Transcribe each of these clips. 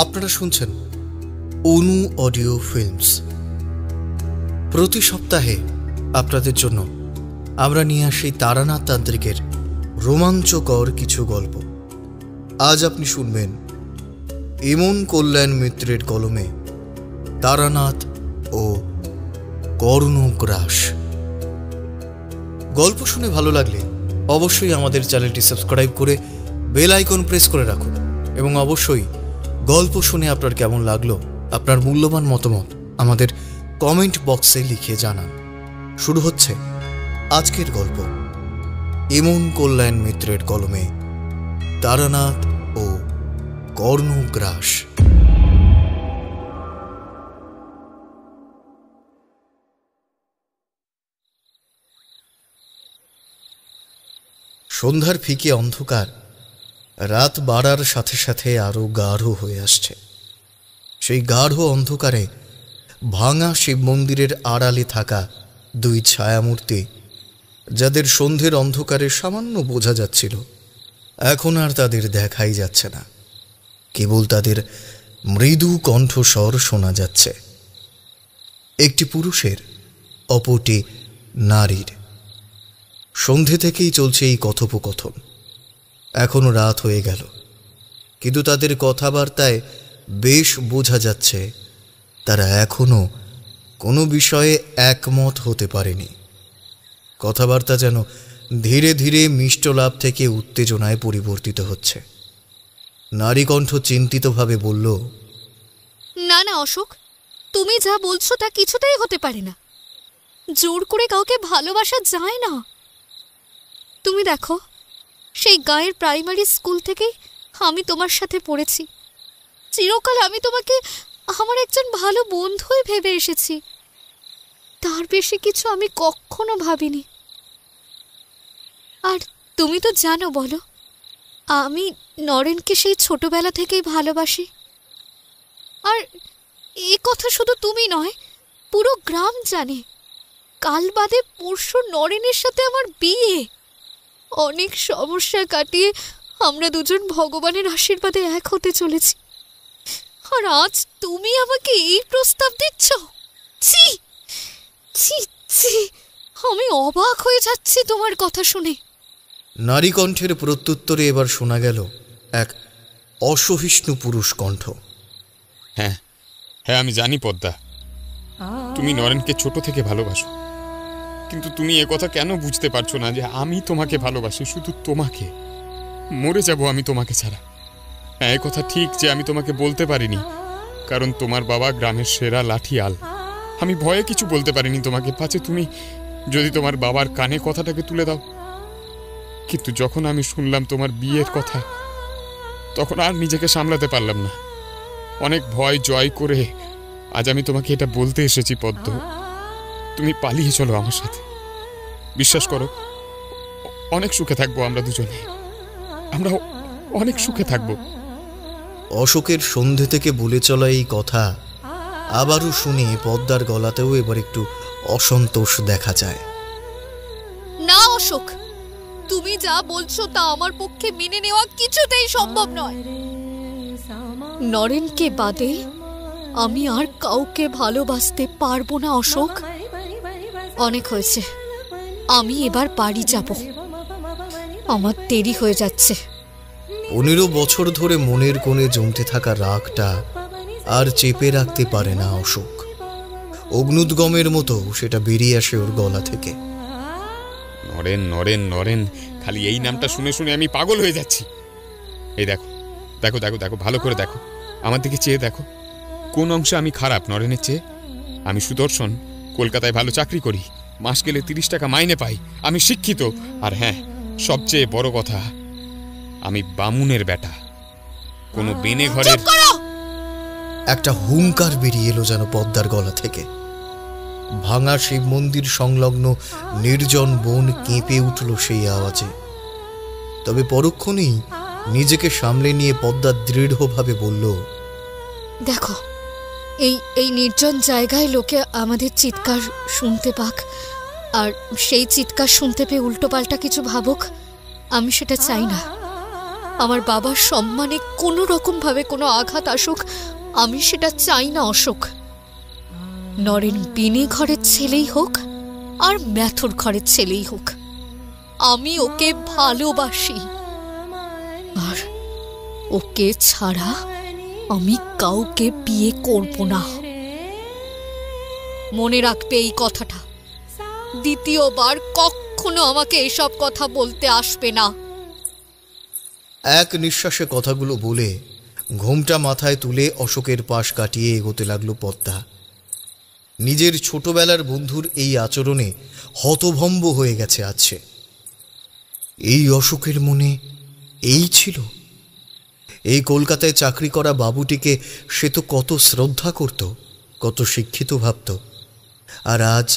আপনারা শুনছেন অনু audio films. প্রতি সপ্তাহে আপনাদের জন্য আমরা নিয়ে আসি তারানাথ তান্ত্রিকের রোমাঞ্চকর কিছু গল্প। আজ আপনি শুনবেন ইমন কল্যাণ মিত্রের কলমে তারানাথ ও কর্ণগ্রাস। গল্প শুনে ভালো লাগলে অবশ্যই আমাদের চ্যানেলটি সাবস্ক্রাইব করে বেল আইকন প্রেস করে রাখুন এবং অবশ্যই গল্প শুনে আপনার কেমন লাগলো আপনার মূল্যবান মতামত আমাদের কমেন্ট বক্সে লিখে জানান। শুরু হচ্ছে আজকের গল্প ইমন কল্যাণ মিত্রের কলমে তারানাথ ও কর্ণগ্রাস। সন্ধ্যার ফিকে অন্ধকার রাত বাড়ার সাথে সাথে আরো গাঢ় হয়ে আসছে। সেই গাঢ় অন্ধকারে ভাঙা শিব মন্দিরের আড়ালে থাকা দুই ছায়ামূর্তি, যাদের সন্ধ্যের অন্ধকারে সামান্য বোঝা যাচ্ছিল, এখন আর তাদের দেখাই যাচ্ছে না। কেবল তাদের মৃদু কণ্ঠস্বর শোনা যাচ্ছে, একটি পুরুষের অপরটি নারীর। সন্ধে থেকেই চলছে এই কথোপকথন। এখনো রাত হয়ে গেল, কিন্তু তাদের কথাবার্তায় বেশ বোঝা যাচ্ছে তারা এখনো কোনো বিষয়ে একমত হতে পারেনি। কথাবার্তা যেন ধীরে ধীরে মিষ্টলাভ থেকে উত্তেজনায় পরিবর্তিত হচ্ছে। নারী কণ্ঠ চিন্তিতভাবে বলল, না না অশোক, তুমি যা বলছো তা কিছুতেই হতে পারে না। জোর করে কাউকে ভালোবাসা যায় না। তুমি দেখো, সেই গায়ের প্রাইমারি স্কুল থেকেই আমি তোমার সাথে পড়েছি। চিরকাল আমি তোমাকে আমার একজন ভালো বন্ধুই ভেবে এসেছি। তার বেশি কিছু আমি কখনো ভাবিনি। আর তুমি তো জানো, বলো, আমি নরেনকে সেই ছোটবেলা থেকেই ভালোবাসি। আর এ কথা শুধু তুমি নয়, পুরো গ্রাম জানে। কাল বাদে পরশু নরেনের সাথে আমার বিয়ে। অনেক সমস্যা কাটিয়ে আমরা দুজন ভগবানের আশীর্বাদে এক হতে চলেছি। আর আজ তুমি আমাকে এই প্রস্তাব দিচ্ছ? ছি ছি ছি, আমি অবাক হয়ে যাচ্ছি তোমার কথা শুনে। নারী কণ্ঠের প্রত্যুত্তরে এবার শোনা গেল এক অসহিষ্ণু পুরুষ কণ্ঠ। হ্যাঁ হ্যাঁ, আমি জানি পদ্মা, তুমি নরেনকে ছোট থেকে ভালোবাসো, কিন্তু তুমি একথা কেন বুঝতে পারছো না যে আমি তোমাকে ভালোবাসি, শুধু তোমাকে। মরে যাব আমি তোমাকে ছাড়া। হ্যাঁ, একথা ঠিক যে আমি তোমাকে বলতে পারিনি, কারণ তোমার বাবা গ্রামের সেরা লাঠিয়াল। আমি ভয়ে কিছু বলতে পারিনি তোমাকে, পাছে তুমি যদি তোমার বাবার কানে কথাটাকে তুলে দাও। কিন্তু যখন আমি শুনলাম তোমার বিয়ের কথা, তখন আর নিজেকে সামলাতে পারলাম না। অনেক ভয় জয় করে আজ আমি তোমাকে এটা বলতে এসেছি পদ্ম। তুমি পালিয়ে চলো আমার সাথে। বিশ্বাস করো, অনেক সুখে থাকবো আমরা দুজনে। আমরা অনেক সুখে থাকবো। অশোকের সন্ধে থেকে বলে চলা এই কথা আবারও শুনে পদ্মার গলাতেও এবার একটু অসন্তোষ দেখা যায়। না অশোক, তুমি যা বলছো তা আমার পক্ষে মেনে নেওয়া কিছুতেই সম্ভব নয়। নরেনকে বাদে আমি আর কাউকে ভালোবাসতে পারবো না অশোক। অনেক হয়েছে, আমি এবার বাড়ি যাব। আমার দেরি হয়ে যাচ্ছে। 15 বছর ধরে মনের কোণে জমতে থাকা রাগটা আর চেপে রাখতে পারে না অশোক। অগ্নুদ্গমের মতো সেটা বেরিয়ে আসে ওর গলা থেকে। নরেন নরেন নরেন, খালি এই নামটা শুনে শুনে আমি পাগল হয়ে যাচ্ছি। এই দেখো দেখো দেখো দেখো, ভালো করে দেখো, আমার দিকে চেয়ে দেখো। কোন অংশে আমি খারাপ নরেনের চেয়ে? আমি সুদর্শন, কলকাতায় ভালো চাকরি করি, মাস গেলে 30 টাকা মাইনে পাই, আমি শিক্ষিত, আর হ্যাঁ, সবচেয়ে বড় কথা, আমি বামুনের বেটা। কোনো বেনে ঘরের। একটা হুঙ্কার বেরিয়ে এলো যেন পদ্মার গলা থেকে। ভাঙা শিব মন্দির সংলগ্ন নির্জন বন কেঁপে উঠল সেই আওয়াজে। তবে পরক্ষণেই নিজেকে সামলে নিয়ে পদ্মা দৃঢ়ভাবে বলল, দেখো, এই নির্জন জায়গায় লোকে আমাদের চিৎকার শুনতে পাক, আর সেই চিৎকার শুনতে পেয়ে উল্টোপাল্টা কিছু ভাবুক, আমি সেটা চাই না। আমার বাবার সম্মানে কোনো রকম ভাবে কোনো আঘাত আসুক, আমি সেটা চাই না অশোক। নরেন বিনি ঘরের ছেলেই হোক আর ম্যাথর ঘরের ছেলেই হোক, আমি ওকে ভালোবাসি, আর ওকে ছাড়া আমি কাউকে বিয়ে করব না। মনে রাখবে এই কথাটা, দ্বিতীয়বার কখনো আমাকে এসব কথা বলতে আসবে না। এক নিঃশ্বাসে কথাগুলো বলে ঘোমটা মাথায় তুলে অশোকের পাশ কাটিয়ে এগোতে লাগলো পদ্মা। নিজের ছোটবেলার বন্ধুর এই আচরণে হতভম্ব হয়ে গেছে আছে। এই অশোকের মনে এই ছিল? এই কলকাতায় চাকরি করা বাবুটিকে সে তো কত শ্রদ্ধা করত, কত শিক্ষিত ভাবত, আর আজ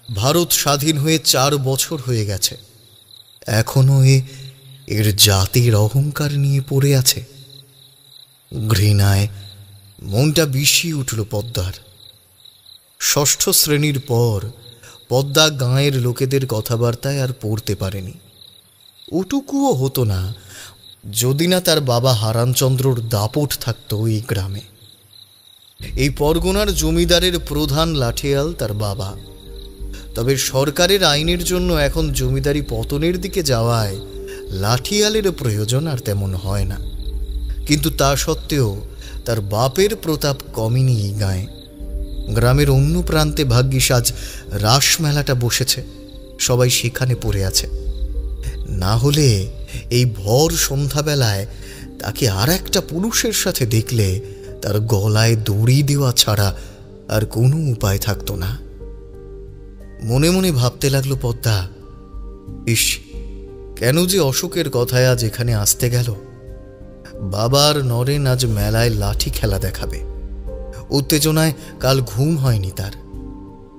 ভারত স্বাধীন হয়ে 4 বছর হয়ে গেছে, এখনো এর জাতির অহংকার নিয়ে পড়ে আছে। ঘৃণায় মনটা বিষিয়ে উঠল পদ্মার। 6ষ্ঠ শ্রেণীর পর পদ্মা গাঁয়ের লোকেদের কথাবার্তায় আর পড়তে পারেনি। ওটুকুও হতো না যদি না তার বাবা হারানচন্দ্রর দাপট থাকতো এই গ্রামে। এই পরগনার জমিদারের প্রধান লাঠিয়াল তার বাবা। তবে সরকারের আইনের জন্য এখন জমিদারি পতনের দিকে যাওয়ায় লাঠিয়ালের প্রয়োজন আর তেমন হয় না। কিন্তু তা সত্ত্বেও তার বাপের প্রতাপ কমেনি এই গাঁয়ে। গ্রামের অন্য প্রান্তে ভাগ্যিস আজ রাসমেলাটা বসেছে, সবাই সেখানে পড়ে আছে। না হলে এই ভর সন্ধ্যাবেলায় তাকে আর একটা পুরুষের সাথে দেখলে তার গলায় দড়ি দেওয়া ছাড়া আর কোনো উপায় থাকতো না। মনে মনে ভাবতে লাগলো পদ্মা, ইস, কেন যে অশোকের কথায় আজ এখানে আসতে গেল। বাবার নরেন আজ মেলায় লাঠি খেলা দেখাবে। উত্তেজনায় কাল ঘুম হয়নি তার,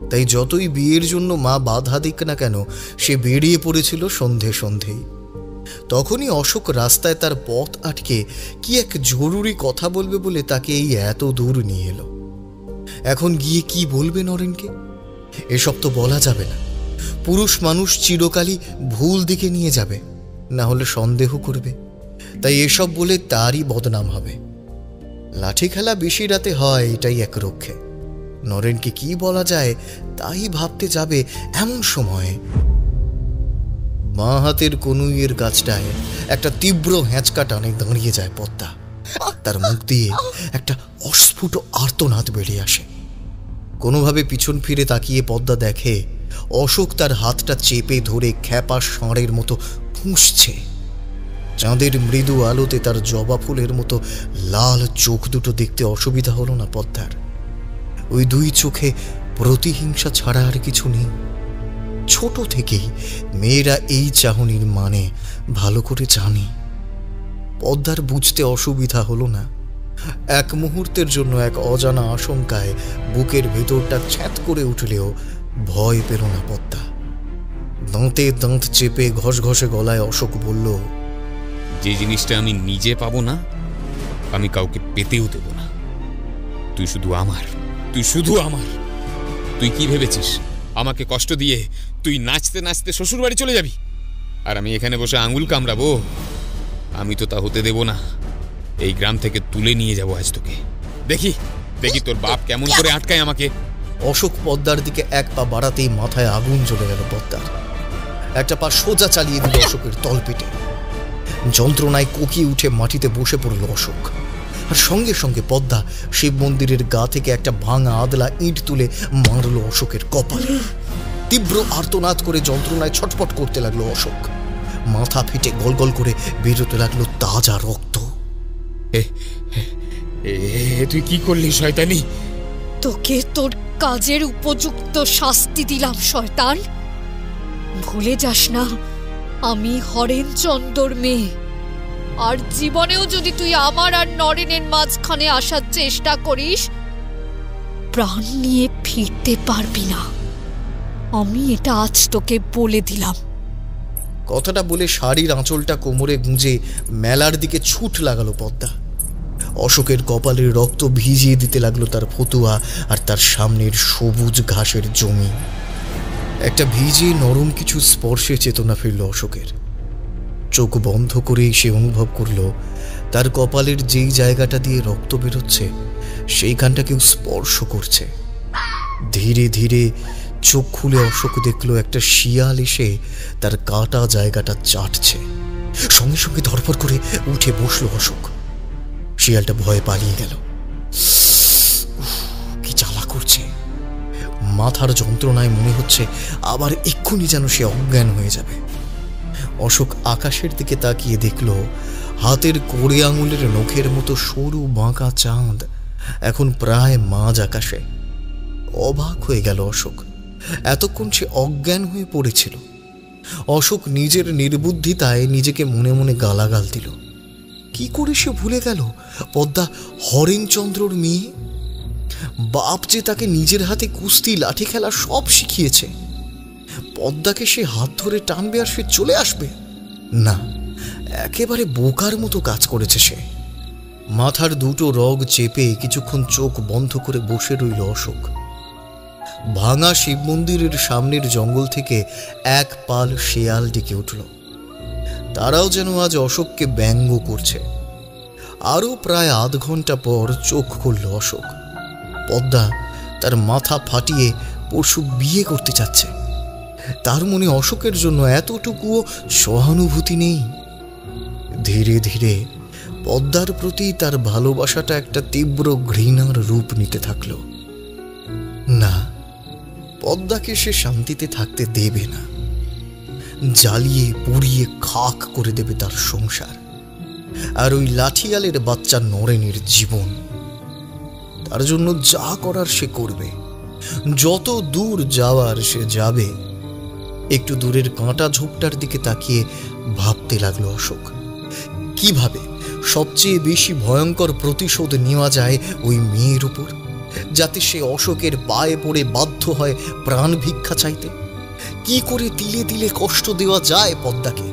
তাই যতই বিয়ের জন্য মা বাধা দিক না কেন সে বেরিয়ে পড়েছিল সন্ধেই। তখনই অশোক রাস্তায় তার পথ আটকে কি এক জরুরি কথা বলবে বলে তাকে এই এত দূর নিয়ে এলো। এখন গিয়ে কি বলবে নরেনকে? এসব তো বলা যাবে না। পুরুষ মানুষ চিরকালই ভুল দিকে নিয়ে যাবে, না হলে সন্দেহ করবে, তাই এসব বলে তারই বদনাম হবে। লাঠি খেলা বেশি রাতে হয়, এটাই এক রক্ষে। নরেনকে কি বলা যায় তাই ভাবতে যাবে, এমন সময় বাঁ হাতের কনুইয়ের কাছটায় একটা তীব্র হ্যাঁচকা টানে দাঁড়িয়ে যায় পদ্মা। তার মুখ দিয়ে একটা অস্ফুট আর্তনাদ বেরিয়ে আসে। কোনোভাবে পিছন ফিরে তাকিয়ে পদ্মা দেখে অশোক তার হাতটা চেপে ধরে খ্যাপা ষাঁড়ের মতো ফুঁসছে। চাঁদের মৃদু আলোতে তার জবা ফুলের মতো লাল চোখ দুটো দেখতে অসুবিধা হলো না পদ্মার। ওই 2 চোখে প্রতিহিংসা ছাড়া আর কিছু নেই। ছোট থেকেই মেয়েরা এই চাহনির মানে ভালো করে জানে। পদ্মার বুঝতে অসুবিধা হলো না। এক মুহূর্তের জন্য এক অজানা আশঙ্কায় বুকের ভেতরটা ছ্যাঁত করে উঠলেও ভয় পেল না পদ্মা। দাঁতে দাঁত চেপে ঘষঘষে গলায় অশোক বলল, যে জিনিসটা আমি নিজে পাবো না, আমি কাউকে পেতেও দেব না। তুই শুধু আমার। তুই কি ভেবেছিস আমাকে কষ্ট দিয়ে তুই নাচতে নাচতে শ্বশুর বাড়ি চলে যাবি, আর আমি এখানে বসে আঙুল কামড়াবো? আমি তো তা হতে দেব না। এই গ্রাম থেকে তুলে নিয়ে যাবো আজ তোকে। দেখি তোর বাপ কেমন করে আটকায় আমাকে। অশোক পদ্মার দিকে এক পা বাড়াতেই মাথায় আগুন জ্বলে গেল পদ্মার। একটা পা সোজা চালিয়ে দিল অশোকের তলপেটে। যন্ত্রণায় কোকিয়ে উঠে মাটিতে বসে পড়ল অশোক। আর সঙ্গে সঙ্গে পদ্মা শিব মন্দিরের গা থেকে একটা ভাঙা আদলা ইঁট তুলে মারল অশোকের কপালে। তীব্র আর্তনাদ করে যন্ত্রণায় ছটফট করতে লাগলো অশোক। মাথা ফেটে গলগল করে বেরোতে লাগলো তাজা রক্ত। তুই কি করলি শয়তানি? তোকে তোর কাজের উপযুক্ত শাস্তি দিলাম শয়তান। ভুলে যাস না আমি হরেনচন্দ্রর মেয়ে, আর জীবনেও যদি তুই আমার আর নরেনের মাঝখানে আসার চেষ্টা করিস, প্রাণ নিয়ে ফিরতে পারবি না। আমি এটা আজ তোকে বলে দিলাম। কথাটা বলে শাড়ির আঁচলটা কোমরে গুঁজে মেলার দিকে ছুট লাগালো পদ্মা। অশোকের কপালের রক্ত ভিজিয়ে দিতে লাগলো তার ফতুয়া আর তার সামনের সবুজ ঘাসের জমি। একটা ভিজে নরম কিছু স্পর্শে চেতনা ফিরল অশোকের। চোখ বন্ধ করেই সে অনুভব করল তার কপালের যেই জায়গাটা দিয়ে রক্ত বেরোচ্ছে সেইখানটা কেউ স্পর্শ করছে। ধীরে ধীরে চোখ খুলে অশোক দেখল একটা শিয়াল এসে তার কাটা জায়গাটা চাটছে। সঙ্গে সঙ্গে ধরপড় করে উঠে বসল অশোক। শিয়ালটা ভয়ে পালিয়ে গেল। কি জ্বালা করছে! মাথার যন্ত্রণায় মনে হচ্ছে আবার এক্ষুনি যেন সে অজ্ঞান হয়ে যাবে। অশোক আকাশের দিকে তাকিয়ে দেখল হাতের কোড়ে আঙুলের নখের মতো সরু বাঁকা চাঁদ এখন প্রায় মাঝ আকাশে। অবাক হয়ে গেল অশোক। এতক্ষণ সে অজ্ঞান হয়ে পড়েছিল। অশোক নিজের নির্বুদ্ধিতায় নিজেকে মনে মনে গালাগাল দিল। কি করে সে ভুলে গেল পদ্মা হরেনচন্দ্রর মেয়ে? বাপ যে তাকে নিজের হাতে কুস্তি লাঠি খেলা সব শিখিয়েছে, পদ্মাকে সে হাত ধরে টানবে আর সে চলে আসবে? না, একেবারে বোকার মতো কাজ করেছে সে। মাথার দুটো রগ চেপে কিছুক্ষণ চোখ বন্ধ করে বসে রইল অশোক। ভাঙা শিব মন্দিরের সামনের জঙ্গল থেকে এক পাল শেয়াল ডেকে উঠল। তারাও যেন আজ অশোককে ব্যঙ্গ করছে। আরো প্রায় আধ ঘন্টা পর চোখ খুলল অশোক। পদ্মা তার মাথা ফাটিয়ে পরশু বিয়ে করতে চাচ্ছে। তার মনে অশোকের জন্য এতটুকুও সহানুভূতি নেই। ধীরে ধীরে পদ্মার প্রতি তার ভালোবাসাটা একটা তীব্র ঘৃণার রূপ নিতে থাকল। না, পদ্মাকে সে শান্তিতে থাকতে দেবে না। জ্বালিয়ে পুড়িয়ে খাক করে দেবে তার সংসার আর ওই লাঠিয়ালের বাচ্চা নরেনের জীবন। তার জন্য যা করার সে করবে, যত দূর যাওয়ার সে যাবে। একটু দূরের কাঁটা ঝোপটার দিকে তাকিয়ে ভাবতে লাগলো অশোক, কিভাবে সবচেয়ে বেশি ভয়ঙ্কর প্রতিশোধ নেওয়া যায় ওই মেয়ের উপর, যাতে সে অশোকের পায়ে পড়ে বাধ্য হয় প্রাণ ভিক্ষা চাইতে। কি করে তিলে তিলে কষ্ট দেওয়া যায় পদ্মাকে।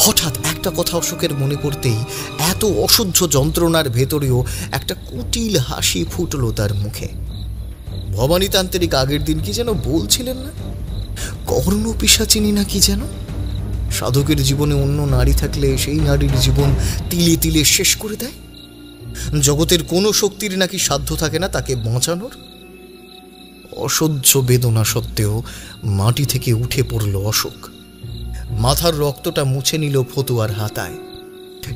হঠাৎ একটা কথা অশোকের মনে পড়তেই এত অসহ্য যন্ত্রণার ভেতরেও একটা কুটিল হাসি ফুটল তার মুখে। ভবানীতান্ত্রিক আগের দিন কি যেন বলছিলেন না, কর্ণ পিশাচিনী না কি যেন? সাধকের জীবনে অন্য নারী থাকলে সেই নারীর জীবন তিলে তিলে শেষ করে দেয়। জগতের কোনো শক্তির নাকি সাধ্য থাকে না তাকে বাঁচানোর। অসহ্য বেদনা সত্ত্বেও মাটি থেকে উঠে পড়ল অশোক। মাথার রক্তটা মুছে নিল ফতুয়ার হাতায়।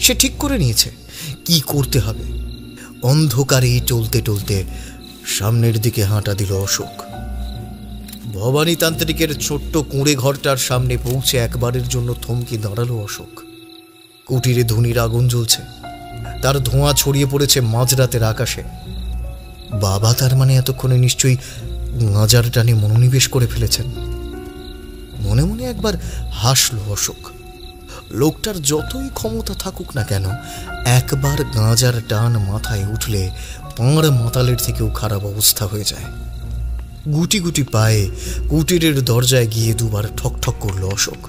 সে ঠিক করে নিয়েছে কি করতে হবে। অন্ধকারেই টলতে টলতে সামনের দিকে হাঁটা দিল অশোক। ভবানীতান্ত্রিকের ছোট্ট কুঁড়ে ঘরটার সামনে পৌঁছে একবারের জন্য থমকে দাঁড়ালো অশোক। কুটিরে ধুনির আগুন জ্বলছে, তার ধোঁয়া ছড়িয়ে পড়েছে মাঝরাতের আকাশে। বাবা তার মানে এতক্ষণে নিশ্চয়ই গাঁজার টানে মনোনিবেশ করে ফেলেছেন। মনে মনে একবার হাসল অশোক। লোকটার যতই ক্ষমতা থাকুক না কেন, একবার গাঁজার টান মাথায় উঠলে পাঁড় মাতালের থেকেও খারাপ অবস্থা হয়ে যায়। গুটি গুটি পায়ে কুটিরের দরজায় গিয়ে দুবার ঠক ঠক করল অশোক।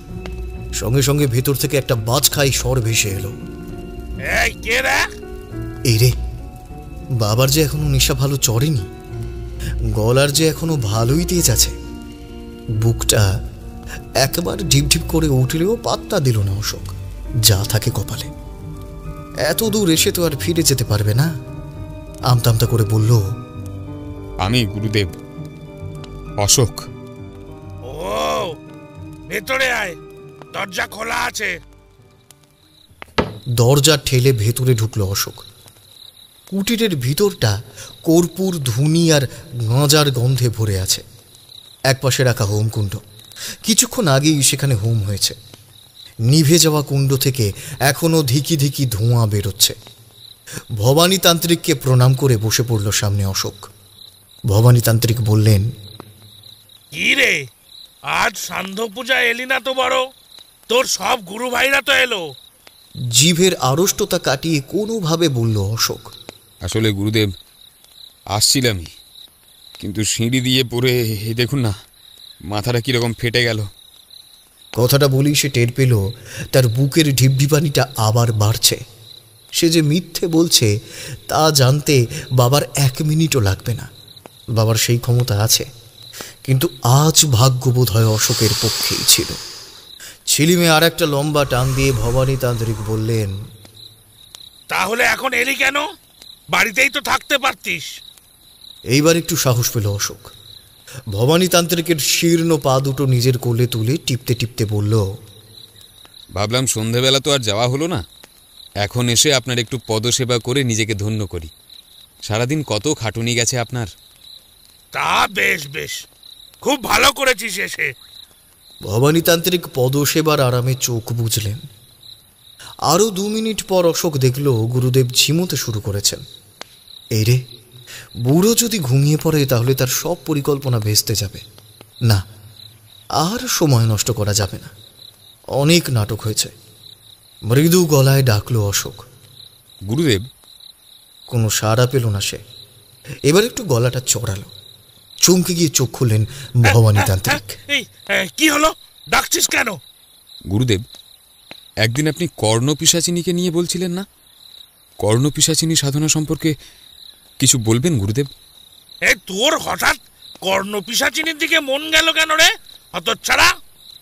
সঙ্গে সঙ্গে ভেতর থেকে একটা বাজখাই স্বর ভেসে এলো। এই রে, বাবার যে এখনো নেশা ভালো চড়েনি, গলার যে এখনো ভালোই তেজ আছে। বুকটা একবার ঢিপ ঢিপ করে উঠলেও পাত্তা দিল না অশোক। যা থাকে কপালে। এত দূর এসে তো আর ফিরে যেতে পারবে না। আমতা আমতা করে বলল, আমি গুরুদেব অশোক। ও, ভেতরে আয়, দরজা খোলা আছে। দরজা ঠেলে ভেতরে ঢুকলো অশোক। কুটিরের ভিতরটা কর্পূর, ধুনি আর গাঁজার গন্ধে ভরে আছে। একপাশে রাখা হোমকুণ্ড। কিছুক্ষণ আগেই সেখানে হোম হয়েছে। নিভে যাওয়া কুণ্ড থেকে এখনো ধিকি ধিকি ধোঁয়া বেরোচ্ছে। ভবানীতান্ত্রিককে প্রণাম করে বসে পড়ল সামনে অশোক। ভবানীতান্ত্রিক বললেন, কি রে, আজ সান্ধ্য পূজা এলি না তো? বড়, তোর সব গুরু ভাইরা তো এলো। জিভের আড়ষ্টতা কাটিয়ে কোনোভাবে বলল অশোক, আসলে গুরুদেব আসছিলামই, কিন্তু সিঁড়ি দিয়ে পড়ে দেখুন না, মাথাটা কিরকম ফেটে গেল। কথাটা বলেই সে টের পেল তার বুকের ঢিপঢিপানিটা আবার বাড়ছে। সে যে মিথ্যে বলছে তা জানতে বাবার 1 মিনিটও লাগবে না। বাবার সেই ক্ষমতা আছে, কিন্তু আজ ভাগ্যবোধ হয় অশোকের পক্ষেই ছিল। ছিলিমে আর একটা লম্বা টান দিয়ে ভবানী তান্ত্রিক বললেন, তাহলে এখন এলি কেন? বাড়িতেই তো থাকতে পারতিস। এইবার একটু সাহস পেল অশোক। ভবানী তান্ত্রিকের শীর্ণ পা দুটো নিজের কোলে তুলে টিপতে টিপতে বলল, ভাবলাম সন্ধেবেলা তো আর যাওয়া হলো না, এখন এসে আপনার একটু পদসেবা করে নিজেকে ধন্য করি। সারাদিন কত খাটুনি গেছে আপনার। তা বেশ বেশ, খুব ভালো করেছিস এসে। ভবানী তান্ত্রিক পদসেবার আরামে চোখ বুঝলেন। আরও 2 মিনিট পর অশোক দেখল গুরুদেব ঝিমোতে শুরু করেছেন। এই রে, বুড়ো যদি ঘুমিয়ে পড়ে তাহলে তার সব পরিকল্পনা ভেস্তে যাবে। না, আর সময় নষ্ট করা যাবে না, অনেক নাটক হয়েছে। মৃদু গলায় ডাকলো অশোক। গুরুদেব। কোনো সাড়া পেল না সে। এবার একটু গলাটা চড়ালো। চমকে গিয়ে চোখ খুললেন ভবানী তান্ত্রিক। কি হলো, ডাকছিস কেন? গুরুদেব, একদিন আপনি কর্ণপিশাচিনীকে নিয়ে বলছিলেন না? কর্ণপিশাচিনী সাধনা সম্পর্কে কিছু বলবেন গুরুদেব? তোর হঠাৎ কর্ণপিশাচিনীর দিকে মন গেল কেন রে? হতচ্ছাড়া,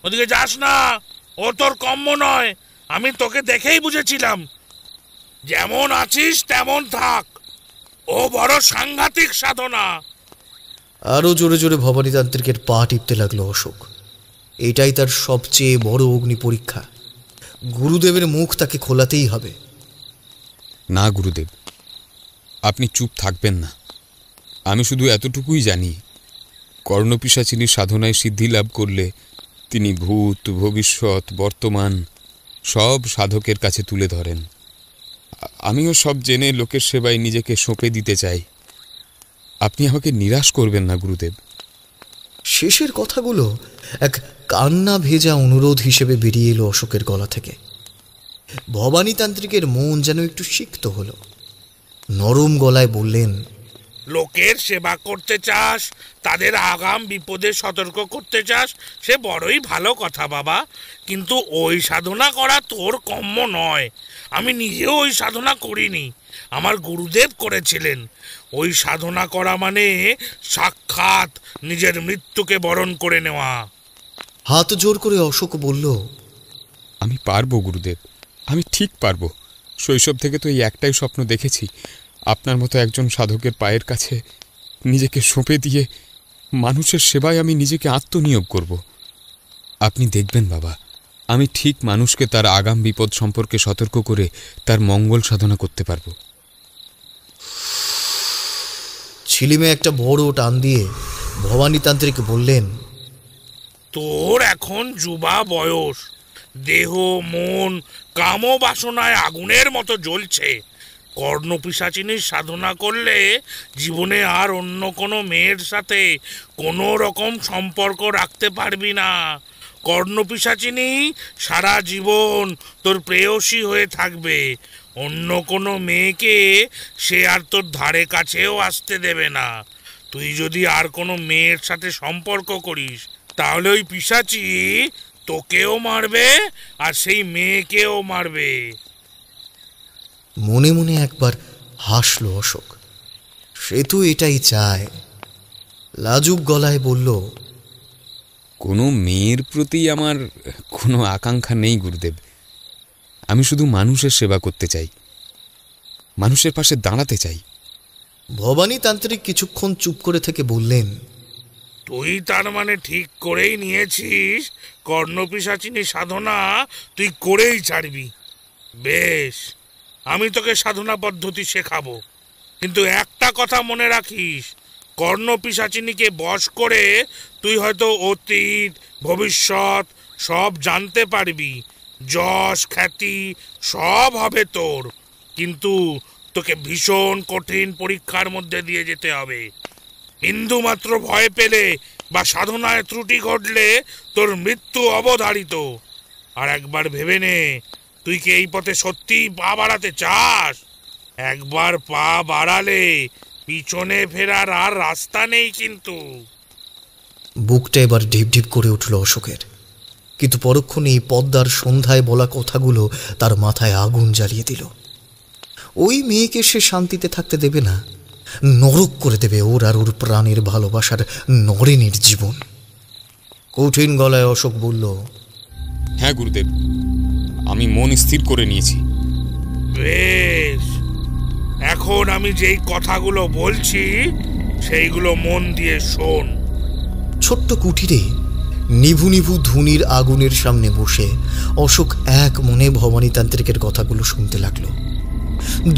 ওদিকে যাস না, ও তোর কম্য নয়। আমি তোকে দেখেই বুঝেছিলাম, যেমন আছিস তেমন থাক। ও বড় সাংঘাতিক সাধনা। আরো জোরে জোরে ভবানী তান্ত্রিকের পা টিপতে লাগলো অশোক। এটাই তার সবচেয়ে বড় অগ্নি পরীক্ষা। গুরুদেবের মুখ তাকে খোলাতেই হবে। না গুরুদেব, আপনি চুপ থাকবেন না। আমি শুধু এতটুকুই জানি, কর্ণপিশাচিনীর সাধনায় সিদ্ধি লাভ করলে তিনি ভূত, ভবিষ্যৎ, বর্তমান সব সাধকের কাছে তুলে ধরেন। আমিও সব জেনে লোকের সেবায় নিজেকে সঁপে দিতে চাই। আপনি আমাকে নিরাশ করবেন না গুরুদেব। শেষের কথাগুলো এক কান্না ভেজা অনুরোধ হিসেবে বেরিয়ে এলো অশোকের গলা থেকে। ভবানী তান্ত্রিকের মন যেন একটু সিক্ত হলো। নরম গলায় বললেন, লোকের সেবা করতে চাস, তাদের আগাম বিপদে সতর্ক করতে চাস, সে বড়ই ভালো কথা বাবা, কিন্তু ওই সাধনা করা তোর কম্য নয়। আমি নিজেও ওই সাধনা করিনি, আমার গুরুদেব করেছিলেন। ওই সাধনা করা মানে সাক্ষাৎ নিজের মৃত্যুকে বরণ করে নেওয়া। হাত জোর করে অশোক বলল, আমি পারবো গুরুদেব, আমি ঠিক পারবো। শৈশব থেকে তো এই একটাই স্বপ্ন দেখেছি, আপনার মতো একজন সাধকের পায়ের কাছে নিজেকে সঁপে দিয়ে মানুষের সেবায় আমি নিজেকে আত্মনিয়োগ করব। আপনি দেখবেন বাবা, আমি ঠিক মানুষকে তার আগাম বিপদ সম্পর্কে সতর্ক করে তার মঙ্গল সাধনা করতে পারবো। ছিলিমে একটা বড় টান দিয়ে ভবানী তান্ত্রিক বললেন, তোর এখন যুবা বয়স, দেহ মন কাম বাসনায় আগুনের মতো জ্বলছে। কর্ণপিশাচিনীর সাধনা করলে জীবনে আর অন্য কোনো মেয়ের সাথে কোনো রকম সম্পর্ক রাখতে পারবি না। কর্ণপিশাচিনী সারা জীবন তোর প্রেয়সী হয়ে থাকবে। অন্য কোনো মেয়েকে সে আর তোর ধারে কাছেও আসতে দেবে না। তুই যদি আর কোনো মেয়ের সাথে সম্পর্ক করিস, তাহলে ওই পিশাচি তোকেও মারবে আর সেই মেয়েকেও মারবে। মনে মনে একবার হাসল অশোক। সে তো এটাই চায়। লাজুক গলায় বলল, কোনো মেয়ের প্রতি আমার কোনো আকাঙ্ক্ষা নেই গুরুদেব। আমি শুধু মানুষের সেবা করতে চাই, মানুষের পাশে দাঁড়াতে চাই। ভবানী তান্ত্রিক কিছুক্ষণ চুপ করে থেকে বললেন, তুই তার মানে ঠিক করেই নিয়েছিস কর্ণপিশাচিনী সাধনা তুই করেই ছাড়বি। বেশ, আমি তোকে সাধনা পদ্ধতি শেখাবো, কিন্তু একটা কথা মনে রাখিস, কর্ণপিশাচিনীকে বশ করে তুই হয়তো অতীত ভবিষ্যৎ সব জানতে পারবি, যশ খ্যাতি সব হবে তোর, কিন্তু তোকে ভীষণ কঠিন পরীক্ষার মধ্যে দিয়ে যেতে হবে। বিন্দু মাত্র ভয় পেলে বা সাধনায় ত্রুটি ঘটলে তোর মৃত্যু অবধারিত। আর একবার ভেবে নে, তুই কি এই পথে সত্যিই পা বাড়াতে চাস? একবার পা বাড়ালে পিছনে ফেরার আর রাস্তা নেই কিন্তু। বুকটা এবার ঢিপ ঢিপ করে উঠল অশোকের। কিন্তু পরক্ষণেই পদ্মার সন্ধ্যায় বলা কথাগুলো তার মাথায় আগুন জ্বালিয়ে দিল। ওই মেয়েকে সে শান্তিতে থাকতে দেবে না, নরক করে দেবে ওর আর ওর প্রাণের ভালোবাসার নরেনের জীবন। কঠিন গলায় অশোক বলল, হ্যাঁ গুরুদেব, আমি মন স্থির করে নিয়েছি। বেশ, এখন আমি যেই কথাগুলো বলছি সেইগুলো মন দিয়ে শোন। ছোট্ট কুটিরে নিভু নিভু ধুনির আগুনের সামনে বসে অশোক এক মনে ভবানীতান্ত্রিকের কথাগুলো শুনতে লাগলো।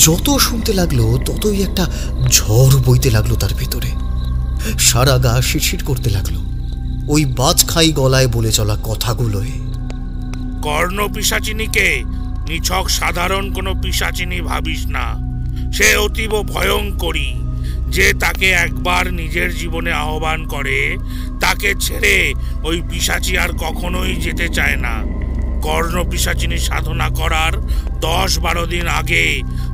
যত শুনতে লাগলো ততই একটা ঝড় বইতে লাগলো তার ভেতরে। সারা গা শিরশির করতে লাগলো ওই বাজখাই গলায় বলে চলা কথাগুলোয়। কর্ণ পিশাচিনীকে নিছক সাধারণ কোনো পিশাচিনী ভাবিস না। সে অতীব ভয়ঙ্করী। যে তাকে একবার নিজের জীবনে আহ্বান করে তাকে ছেড়ে ওই পিশাচি আর কখনোই যেতে চায় না। কর্ণ পিশাচিনী সাধনা করার 10-12 দিন আগে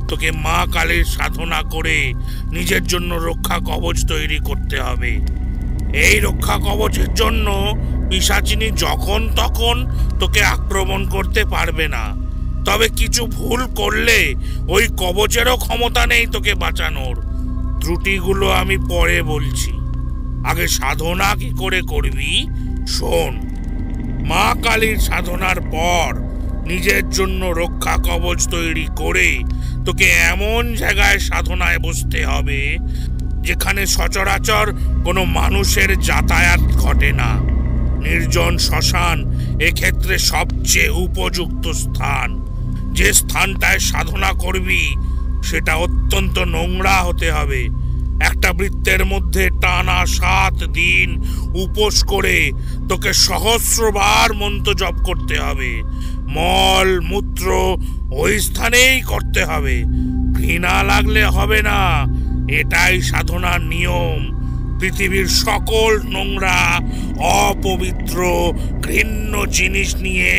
তোকে মা কালীর সাধনা করে নিজের জন্য রক্ষা কবচ তৈরি করতে হবে। এই রক্ষা কবচের জন্য পিশাচিনী যখন তখন তোকে আক্রমণ করতে পারবে না। তবে কিছু ভুল করলে ওই কবচেরও ক্ষমতা নেই তোকে বাঁচানোর। ত্রুটিগুলো আমি পরে বলছি, আগে সাধনা কি করে করবি শোন। মা কালীর সাধনার পর নিজের জন্য রক্ষা কবচ তৈরি করে তোকে এমন জায়গায় সাধনায় বসতে হবে যেখানে সচরাচর কোনো মানুষের যাতায়াত ঘটে না। নির্জন শ্মশান এক্ষেত্রে সবচেয়ে উপযুক্ত স্থান। যে স্থানটায় সাধনা করবি সেটা অত্যন্ত নোংরা হতে হবে। একটা বৃত্তের মধ্যে টানা 7 দিন উপোস করে তোকে সহস্রবার মন্ত্র জপ করতে হবে। মল মূত্র ওই স্থানেই করতে হবে। ঘৃণা লাগলে হবে না, এটাই সাধনার নিয়ম। পৃথিবীর সকল নোংরা অপবিত্র ঘৃণ্য জিনিস নিয়ে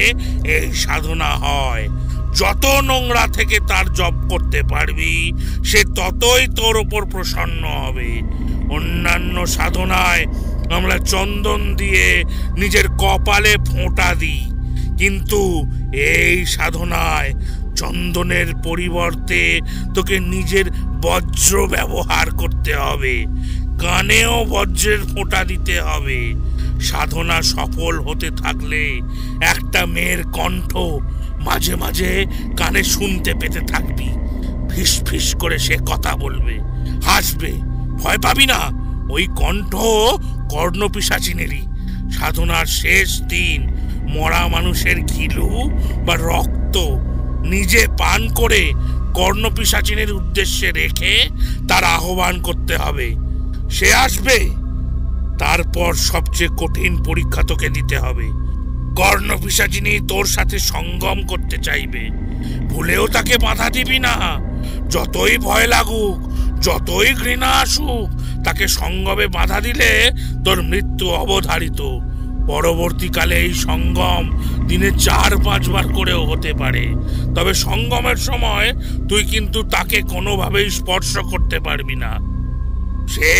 এই সাধনা হয়। যত নোংরা থেকে তার জপ করতে পারবি সে ততই তোর ওপর প্রসন্ন হবে। অন্যান্য সাধনায় আমরা চন্দন দিয়ে নিজের কপালে ফোঁটা দিই, কিন্তু এই সাধনায় চন্দনের পরিবর্তে তোকে নিজের বজ্র ব্যবহার করতে হবে। কানেও বজ্রের ফোঁটা দিতে হবে। সাধনা সফল হতে থাকলে একটা মেয়ের কণ্ঠ মাঝে মাঝে কানে শুনতে পেতে থাকবি। ফিস ফিস করে সে কথা বলবে, হাসবে, ভয় পাবি না। ওই কণ্ঠ কর্ণ পিশাচিনেরই। সাধনার শেষ দিন মরা মানুষের ঘিলু বা রক্ত নিজে পান করে কর্ণ পিশাচিনের উদ্দেশ্যে রেখে তার আহ্বান করতে হবে। সে আসবে। তারপর সবচেয়ে কঠিন পরীক্ষা তোকে দিতে হবে। কর্ণ পিশাচিনী তোর সাথে সঙ্গম করতে চাইবে, ভুলেও তাকে বাধা দিবি না। যতই ভয় লাগুক, যতই ঘৃণা আসুক, তাকে সঙ্গমে বাধা দিলে তোর মৃত্যু অবধারিত। পরবর্তীকালে এই সঙ্গম দিনে 4-5 বার করেও হতে পারে। তবে সঙ্গমের সময় তুই কিন্তু তাকে কোনোভাবেই স্পর্শ করতে পারবি না। সে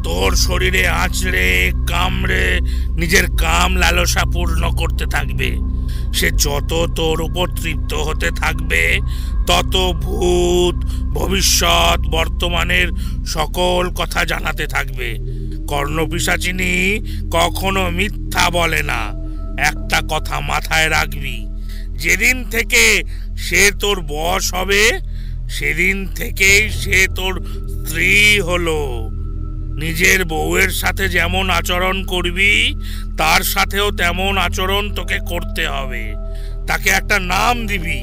তোর শরীরে আঁচড়ে কামড়ে নিজের কাম লালসা পূর্ণ করতে থাকবে। সে যত তোর উপর তৃপ্ত হতে থাকবে তত ভূত ভবিষ্যৎ বর্তমানের সকল কথা জানাতে থাকবে। কর্ণ পিশাচিনী কখনো মিথ্যা বলে না। একটা কথা মাথায় রাখবি, যেদিন থেকে সে তোর বশ হবে সেদিন থেকেই সে তোর স্ত্রী হলো। নিজের বউয়ের সাথে যেমন আচরণ করবি তার সাথেও তেমন আচরণ তোকে করতে হবে। তাকে একটা নাম দিবি,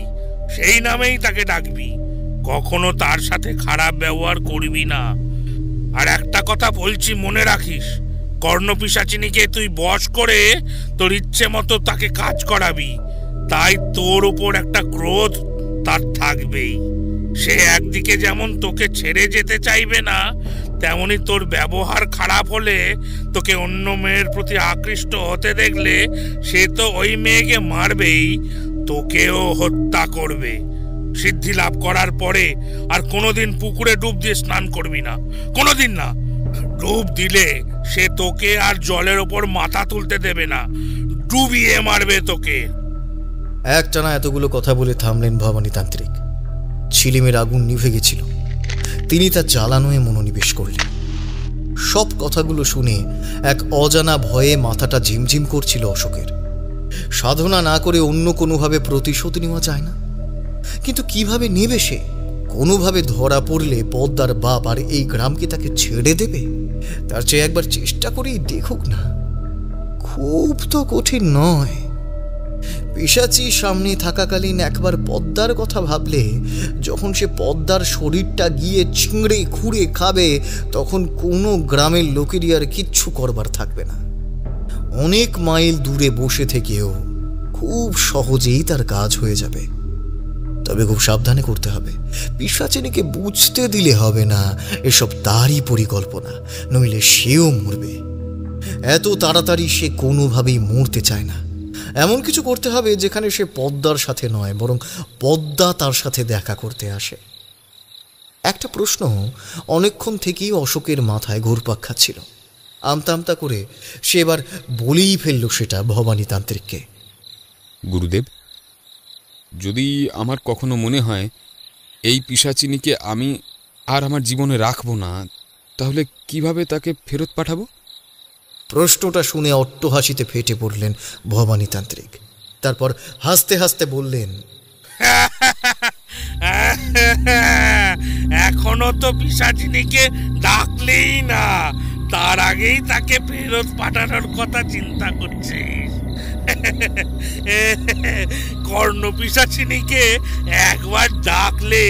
সেই নামেই তাকে ডাকবি। কখনো তার সাথে খারাপ ব্যবহার করবি না। আর একটা কথা বলছি, মনে রাখিস, কর্ণ পিশাচিনীকে তুই বশ করে তোর ইচ্ছে মতো তাকে কাজ করাবি। তাই তোর উপর একটা ক্রোধ তার থাকবেই। সে একদিকে যেমন তোকে ছেড়ে যেতে চাইবে না, তেমনি তোর ব্যবহার খারাপ হলে, তোকে অন্য মেয়ের প্রতি আকৃষ্ট হতে দেখলে সে তো ওই মেয়েকে মারবেই, তোকেও হত্যা করবে। সিদ্ধি লাভ করার পরে আর কোনোদিন পুকুরে ডুব দিয়ে স্নান করবি না, কোনোদিন না। ডুব দিলে সে তোকে আর জলের ওপর মাথা তুলতে দেবে না, ডুবিয়ে মারবে তোকে। একটানা এতগুলো কথা বলে থামলেন ভবানীতান্ত্রিক। ছিলিমের আগুন নিভে গেছিল। তিনি তার জ্বালানোয় মনোনিবেশ করলেন। সব কথাগুলো শুনে এক অজানা ভয়ে মাথাটা ঝিমঝিম করছিল অশোকের। সাধনা না করে অন্য কোনোভাবে প্রতিশোধ নেওয়া যায় না? কিন্তু কিভাবে নেবে সে? কোনোভাবে ধরা পড়লে পদ্মার বাপ আর এই গ্রামকে তাকে ছেড়ে দেবে? তার চেয়ে একবার চেষ্টা করেই দেখুক না। খুব তো কঠিন নয়। পিশাচি সামনে থাকাকালীন একবার পদ্মার কথা ভাবলে, যখন সে পদ্মার শরীরটা গিয়ে ছিঁড়ে খুঁড়ে খাবে, তখন কোনো গ্রামের লোকেরই আর কিচ্ছু করবার থাকবে না। অনেক মাইল দূরে বসে থেকেও খুব সহজেই তার কাজ হয়ে যাবে। তবে খুব সাবধানে করতে হবে। পিশাচিনীকে বুঝতে দিলে হবে না এসব তারই পরিকল্পনা, নইলে সেও মরবে। এত তাড়াতাড়ি সে কোনোভাবেই মরতে চায় না। এমন কিছু করতে হবে যেখানে সে পদ্মার সাথে নয়, বরং পদ্মা তার সাথে দেখা করতে আসে। একটা প্রশ্ন অনেকক্ষণ থেকেই অশোকের মাথায় ঘুরপাক খাচ্ছিল। আমতা আমতা করে সে এবার বলেই ফেলল সেটা ভবানী তান্ত্রিককে। গুরুদেব, যদি আমার কখনো মনে হয় এই পিশাচিনীকে আমি আর আমার জীবনে রাখবো না, তাহলে কিভাবে তাকে ফেরত পাঠাবো? প্রশ্নটা শুনে অট্টহাসিতে ফেটে পড়লেন ভবানী তান্ত্রিক। তারপর হাসতে হাসতে বললেন, এখনো তো পিশাচিনীকে ডাকলেই না, তার আগেই তাকে ফেরত পাঠানোর কথা চিন্তা করছিস। কর্ণ পিশাচিনীকে একবার ডাকলে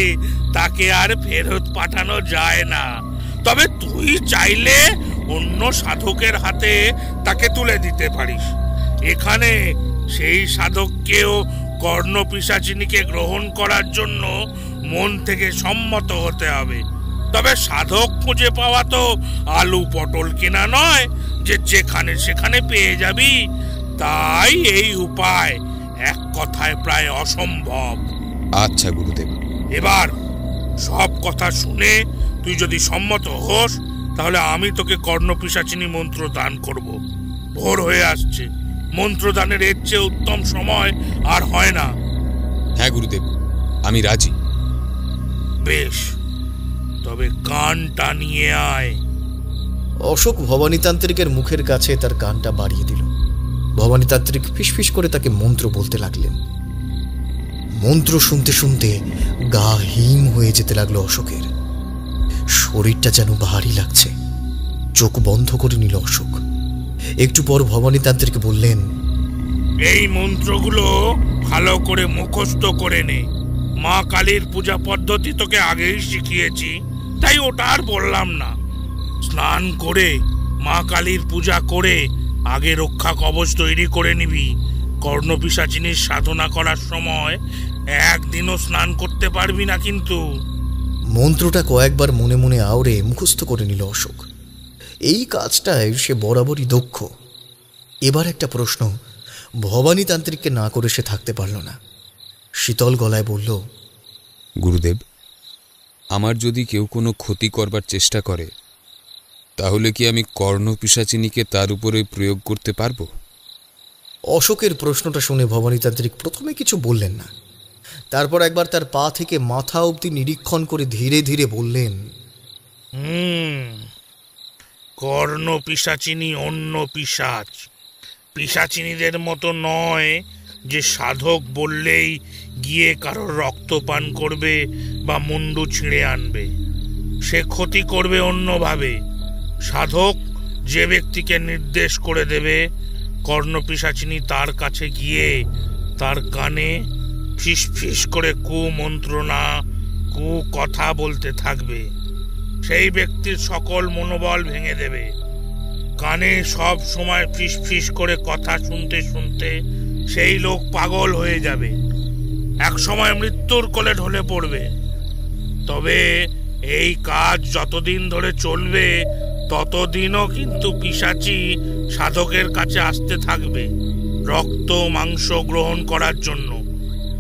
তাকে আর ফেরত পাঠানো যায় না। তবে তুই চাইলে অন্য সাধকের হাতে তাকে তুলে দিতে পারিস। এখানে সেই সাধককেও কর্ণ পিশাচিনীকে গ্রহণ করার জন্য মন থেকে সম্মত হতে হবে। তবে সাধক খুঁজে পাওয়া তো আলু পটল কেনা নয় যে যেখানে সেখানে পেয়ে যাবি। তাই এই উপায় এক কথায় প্রায় অসম্ভব। আচ্ছা গুরুদেব। এবার সব কথা শুনে তুই যদি সম্মত হোস, তাহলে আমি তোকে কর্ণ পিশাচিনী মন্ত্র দান করব। ভোর হয়ে আসছে, মন্ত্রদানের এর চেয়ে উত্তম সময় আর হয় না। হ্যাঁ গুরুদেব, আমি রাজি। বেশ, তবে কানটা নিয়ে আয়। অশোক ভবানীতান্ত্রিকের মুখের কাছে তার কানটা বাড়িয়ে দিল। ভবানীতান্ত্রিক ফিসফিস করে তাকে মন্ত্র বলতে লাগলেন। মন্ত্র শুনতে শুনতে গা হিম হয়ে যেতে লাগলো অশোকের। শরীরটা যেন ভারী লাগছে। চোখ বন্ধ করে নিল অশোক। একটু পর ভবানীতান্ত্রিক বললেন, এই মন্ত্রগুলো ভালো করে মুখস্থ করে নে। মা কালীর পূজা পদ্ধতি তোকে আগেই শিখিয়েছি, তাই ওটা আর বললাম না। স্নান করে মা কালীর পূজা করে আগে রক্ষা কবচ তৈরি করে নিবি। কর্ণ পিশাচিনীর সাধনা করার সময় একদিনও স্নান করতে পারবি না কিন্তু। মন্ত্রটা কয়েকবার মনে মনে আওড়ে মুখস্থ করে নিল অশোক। এই কাজটায় সে বরাবরই দক্ষ। এবার একটা প্রশ্ন ভবানীতান্ত্রিককে না করে সে থাকতে পারল না। শীতল গলায় বলল, গুরুদেব, আমার যদি কেউ কোনো ক্ষতি করবার চেষ্টা করে, তাহলে কি আমি কর্ণ পিশাচিনীকে তার উপরে প্রয়োগ করতে পারবো? অশোকের প্রশ্নটা শুনে ভবানীতান্ত্রিক প্রথমে কিছু বললেন না। তারপর একবার তার পা থেকে মাথা অবধি নিরীক্ষণ করে ধীরে ধীরে বললেন, কর্ণ পিশাচিনী অন্য পিশাচ। পিশাচিনীদের মতো নয় যে সাধক বললেই গিয়ে কারোর রক্তপান করবে বা মুন্ডু ছিঁড়ে আনবে। সে ক্ষতি করবে অন্যভাবে। সাধক যে ব্যক্তিকে নির্দেশ করে দেবে, কর্ণ পিশাচিনী তার কাছে গিয়ে তার কানে ফিস ফিস করে কুমন্ত্রণা কু কথা বলতে থাকবে। সেই ব্যক্তির সকল মনোবল ভেঙে দেবে। কানে সব সময় ফিস ফিস করে কথা শুনতে শুনতে সেই লোক পাগল হয়ে যাবে। এক সময় মৃত্যুর কোলে ঢলে পড়বে। তবে এই কাজ যতদিন ধরে চলবে, ততদিনও কিন্তু পিশাচি সাধকের কাছে আসতে থাকবে রক্ত মাংস গ্রহণ করার জন্য,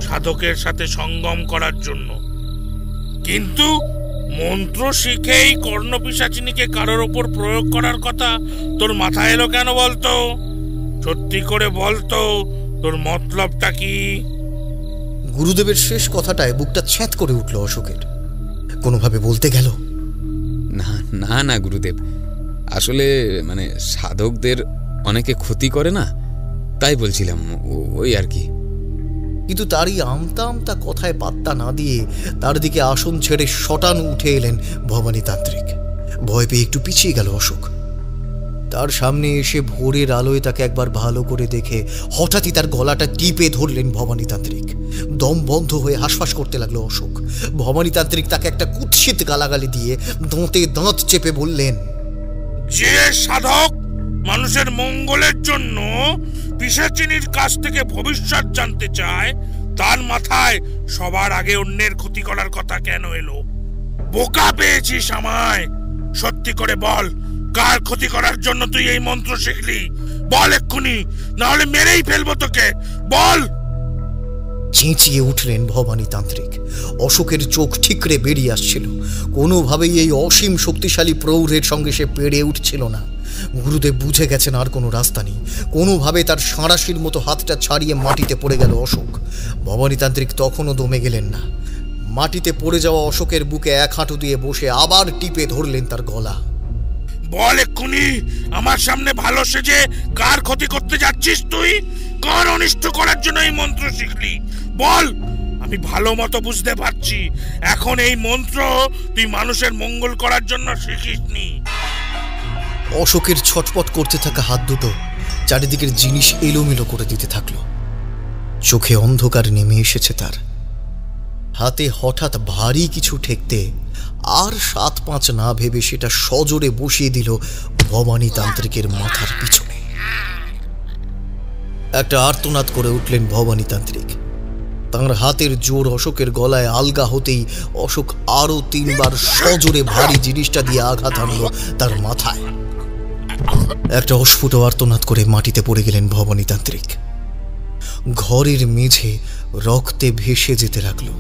সাধকের সাথে সঙ্গম করার জন্য। কিন্তু মন্ত্র শিখেই কর্ণ পিশাচিনীকে কারোর ওপর প্রয়োগ করার কথা তোর মাথায় এলো কেন বলতো? সত্যি করে বলতো, তোর মতলবটা কি? গুরুদেবের শেষ কথাটায় বুকটা ছ্যাঁত করে উঠল অশোকের। কোনোভাবে বলতে গেল, না না না গুরুদেব, আসলে সাধকদের অনেকে ক্ষতি করে না, তাই বলছিলাম, ওই আর কি। কিন্তু তারই আমতা আমতা কথায় পাত্তা না দিয়ে তার দিকে আসন ছেড়ে শটান উঠে এলেন ভবানীতান্ত্রিক। ভয় পেয়ে একটু পিছিয়ে গেল অশোক। তার সামনে এসে ভোরের আলোয় তাকে একবার ভালো করে দেখে হঠাৎই তার গলাটা টিপে ধরলেন ভবানীতান্ত্রিক। দম বন্ধ হয়ে হাঁসফাঁস করতে লাগলো অশোক। ভবানীতান্ত্রিক তাকে একটা কুৎসিত গালাগালি দিয়ে দাঁতে দাঁত চেপে বললেন, যে সাধক মানুষের মঙ্গলের জন্য পিশাচিনীর কাছ থেকে ভবিষ্যৎ জানতে চায়, তার মাথায় সবার আগে অন্যের ক্ষতি করার কথা কেন এলো? বোকা পেয়েছিস আমায়? সত্যি করে বল, কার ক্ষতি করার জন্য তুই এই মন্ত্র শিখলি? বল এক্ষুনি, না হলে মেরেই ফেলবো তোকে। বল। চেঁচিয়ে উঠলেন ভবানীতান্ত্রিক। অশোকের চোখ ঠিকরে বেরিয়ে আসছিল। কোনোভাবেই এই অসীম শক্তিশালী প্রৌঢ়ের সঙ্গে সে পেরে উঠছিল না। গুরুদেব বুঝে গেছেন আর কোনো রাস্তা নেই। কোনোভাবে তার সাঁড়াশির মতো হাতটা ছাড়িয়ে মাটিতে পড়ে গেল অশোক। ভবানীতান্ত্রিক তখনও দমে গেলেন না। মাটিতে পড়ে যাওয়া অশোকের বুকে এক হাঁটু দিয়ে বসে আবার টিপে ধরলেন তার গলা। বল এক্ষুনি, আমার সামনে ভালো সেজে কার ক্ষতি করতে যাচ্ছিস তুই? কার অনিষ্ট করার জন্য এই মন্ত্র শিখলি? বল। আমি ভালো মতো বুঝতে পারছি এখন এই মন্ত্র তুই মানুষের মঙ্গল করার জন্য শিখিসনি। অশোকের ছটপট করতে থাকা হাত দুটো চারিদিকের জিনিস এলোমেলো করে দিতে থাকলো। চোখে অন্ধকার নেমে এসেছে তার। হাতে হঠাৎ ভারী কিছু ঠেকতে আর ৭-৫ না ভেবে সেটা সজোরে বসিয়ে দিল ভবানীতান্ত্রিকের মাথার পিছনে। একটা আর্তনাদ করে উঠলেন ভবানীতান্ত্রিক। তাঁর হাতের জোর অশোকের গলায় আলগা হতেই অশোক আরো ৩ বার সজোরে ভারী জিনিসটা দিয়ে আঘাত আনল তার মাথায়। একটা অস্ফুট আর্তনাদ করে মাটিতে পড়ে গেলেন ভবানীতান্ত্রিক। ঘরের মেঝে রক্তে ভেসে যেতে লাগলো।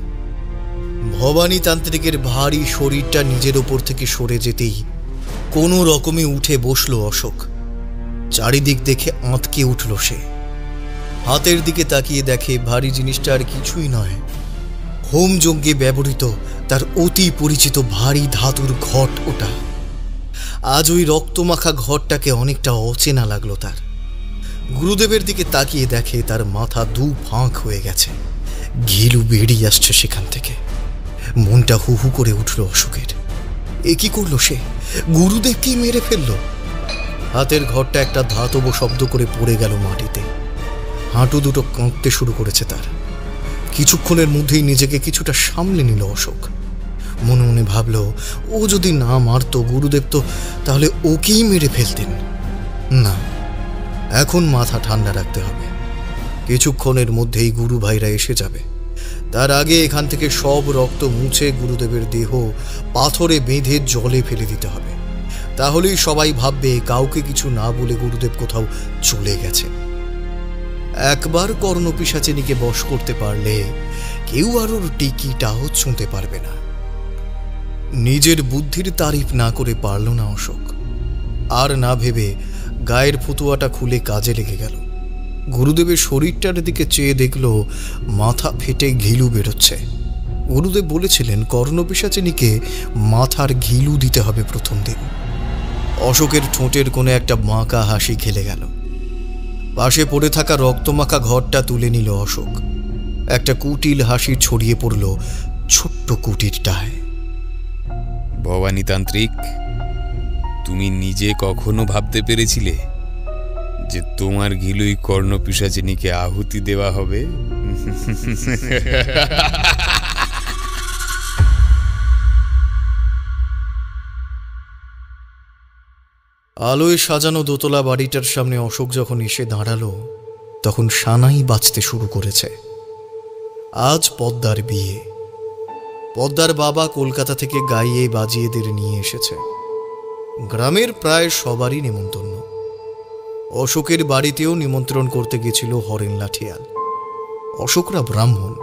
ভবানীতান্ত্রিকের ভারী শরীরটা নিজের ওপর থেকে সরে যেতেই কোনো রকমে উঠে বসল অশোক। চারিদিক দেখে আঁতকে উঠল সে। হাতের দিকে তাকিয়ে দেখে ভারী জিনিসটা আর কিছুই নয়, হোম যজ্ঞে ব্যবহৃত তার অতি পরিচিত ভারী ধাতুর ঘট ওটা। আজ ওই রক্তমাখা ঘটটাকে অনেকটা অচেনা লাগলো তার। গুরুদেবের দিকে তাকিয়ে দেখে তার মাথা 2 ফাঁক হয়ে গেছে, ঘিলু বেরিয়ে আসছে সেখান থেকে। মনটা হু হু করে উঠল অশোকের। এ কি করলো সে? গুরুদেবকেই মেরে ফেলল। হাতের ঘরটা একটা ধাতব শব্দ করে পড়ে গেল মাটিতে। হাঁটু দুটো কাঁপতে শুরু করেছে তার। কিছুক্ষণের মধ্যেই নিজেকে কিছুটা সামলে নিল অশোক। মনে মনে ভাবল, ও যদি না মারত গুরুদেব তো তাহলে ওকেই মেরে ফেলতেন। না, এখন মাথা ঠান্ডা রাখতে হবে। কিছুক্ষণের মধ্যেই গুরু ভাইরা এসে যাবে। তার আগে এখান থেকে সব রক্ত মুছে গুরুদেবের দেহ পাথরে বেঁধে জলে ফেলে দিতে হবে। তাহলেই সবাই ভাববে কাউকে কিছু না বলে গুরুদেব কোথাও চলে গেছে। একবার কর্ণপিশাচিনীকে বশ করতে পারলে কেউ আর ওর টিকিটাও ছুঁতে পারবে না। নিজের বুদ্ধির তারিফ না করে পারল না অশোক। আর না ভেবে গায়ের ফতুয়াটা খুলে কাজে লেগে গেল। গুরুদেবের শরীরটার দিকে চেয়ে দেখল মাথা ফেটে ঘিলু বেরোচ্ছে। গুরুদেব বলেছিলেন কর্ণপিশাচিনীকে মাথার ঘিলু দিতে হবে প্রথম দিন। অশোকের ঠোঁটের কোণে একটা বাঁকা হাসি খেলে গেল। পাশে পড়ে থাকা রক্তমাখা ঘরটা তুলে নিল অশোক। একটা কুটিল হাসি ছড়িয়ে পড়ল ছোট্ট কুটিরটায়। ভবানীতান্ত্রিক, তুমি নিজে কখনো ভাবতে পেরেছিলে যে তোমার ঘিলুই কর্ণপিশাচিনীকে আহুতি দেওয়া হবে? আলোয় সাজানো দোতলা বাড়িটার সামনে অশোক যখন এসে দাঁড়ালো তখন সানাই বাজতে শুরু করেছে। আজ পদ্মার বিয়ে। পদ্মার বাবা কলকাতা থেকে গাইয়ে বাজিয়েদের নিয়ে এসেছে। গ্রামের প্রায় সবারই নিমন্ত্রণ। অশোকের বাড়িতেও নিমন্ত্রণ করতে গেছিল হরেন লাঠিয়াল। অশোকরা ব্রাহ্মণ,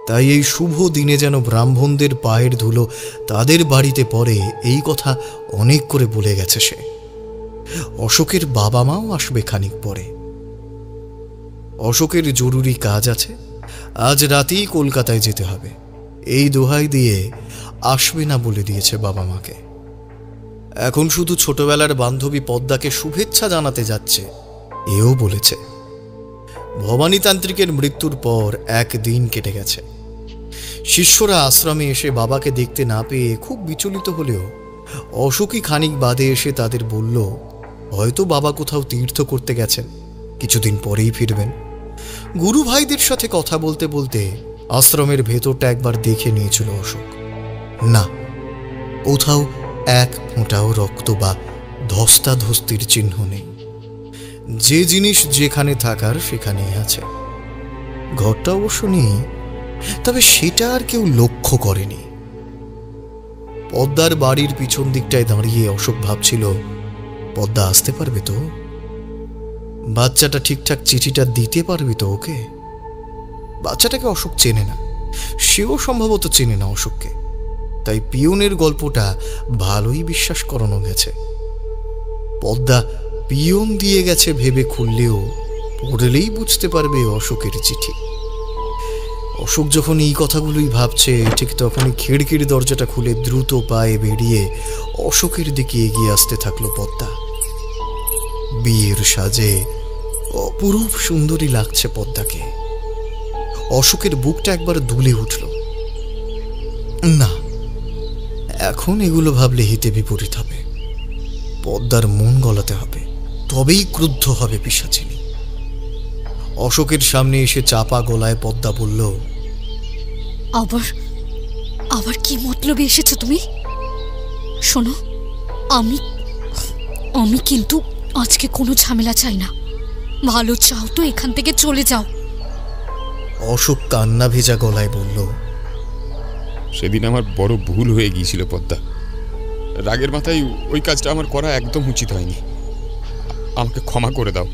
তাই এই শুভ দিনে যেন ব্রাহ্মণদের পায়ের ধুলো তাদের বাড়িতে পড়ে এই কথা অনেক করে বলে গেছে সে। অশোকের বাবা মাও আসবে খানিক পরে। অশোকের জরুরি কাজ আছে, আজ রাতেই কলকাতায় যেতে হবে। এই দোহাই দিয়ে আসবে না বলে দিয়েছে বাবা মাকে। এখন শুধু ছোটবেলার বান্ধবী পদ্মাকে শুভেচ্ছা জানাতে যাচ্ছে এও বলেছে। ভবানীতান্ত্রিকের মৃত্যুর পর একদিন কেটে গেছে। শিষ্যরা আশ্রমে এসে বাবাকে দেখতে না পেয়ে খুব বিচলিত হলেও অশোকই খানিক বাদে এসে তাদের বলল, হয়তো বাবা কোথাও তীর্থ করতে গেছেন, কিছুদিন পরেই ফিরবেন। গুরু ভাইদের সাথে কথা বলতে বলতে আশ্রমের ভেতরটা একবার দেখে নিয়েছিল অশোক। না, কোথাও এক ফোঁটাও রক্ত বা ধস্তাধস্তির চিহ্ন নেই। যে জিনিস যেখানে থাকার সেখানেই আছে। ঘরটা অবশ্য নেই, তবে সেটা আর কেউ লক্ষ্য করেনি। পদ্মার বাড়ির পিছন দিকটায় দাঁড়িয়ে অশোক ভাবছিল, পদ্মা আসতে পারবে তো? বাচ্চাটা ঠিকঠাক চিঠিটা দিতে পারবে তো ওকে? বাচ্চাটাকে অশোক চেনে না, সেও সম্ভবত চেনে না অশোককে, তাই পিয়নের গল্পটা ভালোই বিশ্বাস করানো গেছে। পদ্মা পিয়ন দিয়ে গেছে ভেবে খুললেও পড়লেই বুঝতে পারবে অশোকের চিঠি। অশোক যখন এই কথাগুলোই ভাবছে, ঠিক তখনই খিড়কির দরজাটা খুলে দ্রুত পায়ে বেরিয়ে অশোকের দিকে এগিয়ে আসতে থাকলো পদ্মা। বিয়ের সাজে অপরূপ সুন্দরী লাগছে পদ্মাকে। অশোকের বুকটা একবার দুলে উঠল। না, এখন এগুলো ভাবলে হিতে বিপরীত হবে। পদ্মার মন গলাতে হবে, তবেই ক্রুদ্ধ হবে পিশাচিনী। অশোকের সামনে এসে চাপা গলায় পদ্মা বলল, আবার আবার কি মতলবে এসেছো তুমি? শোনো, আমি কিন্তু আজকে কোনো ঝামেলা চাই না। ভালো চাও তো এখান থেকে চলে যাও। অশোক কান্না ভেজা গলায় বলল, সেদিন আমার বড় ভুল হয়ে গিয়েছিল পদ্মা। রাগের মাথায় ওই কাজটা আমার করা একদম উচিত হয়নি। আমাকে ক্ষমা করে দাও।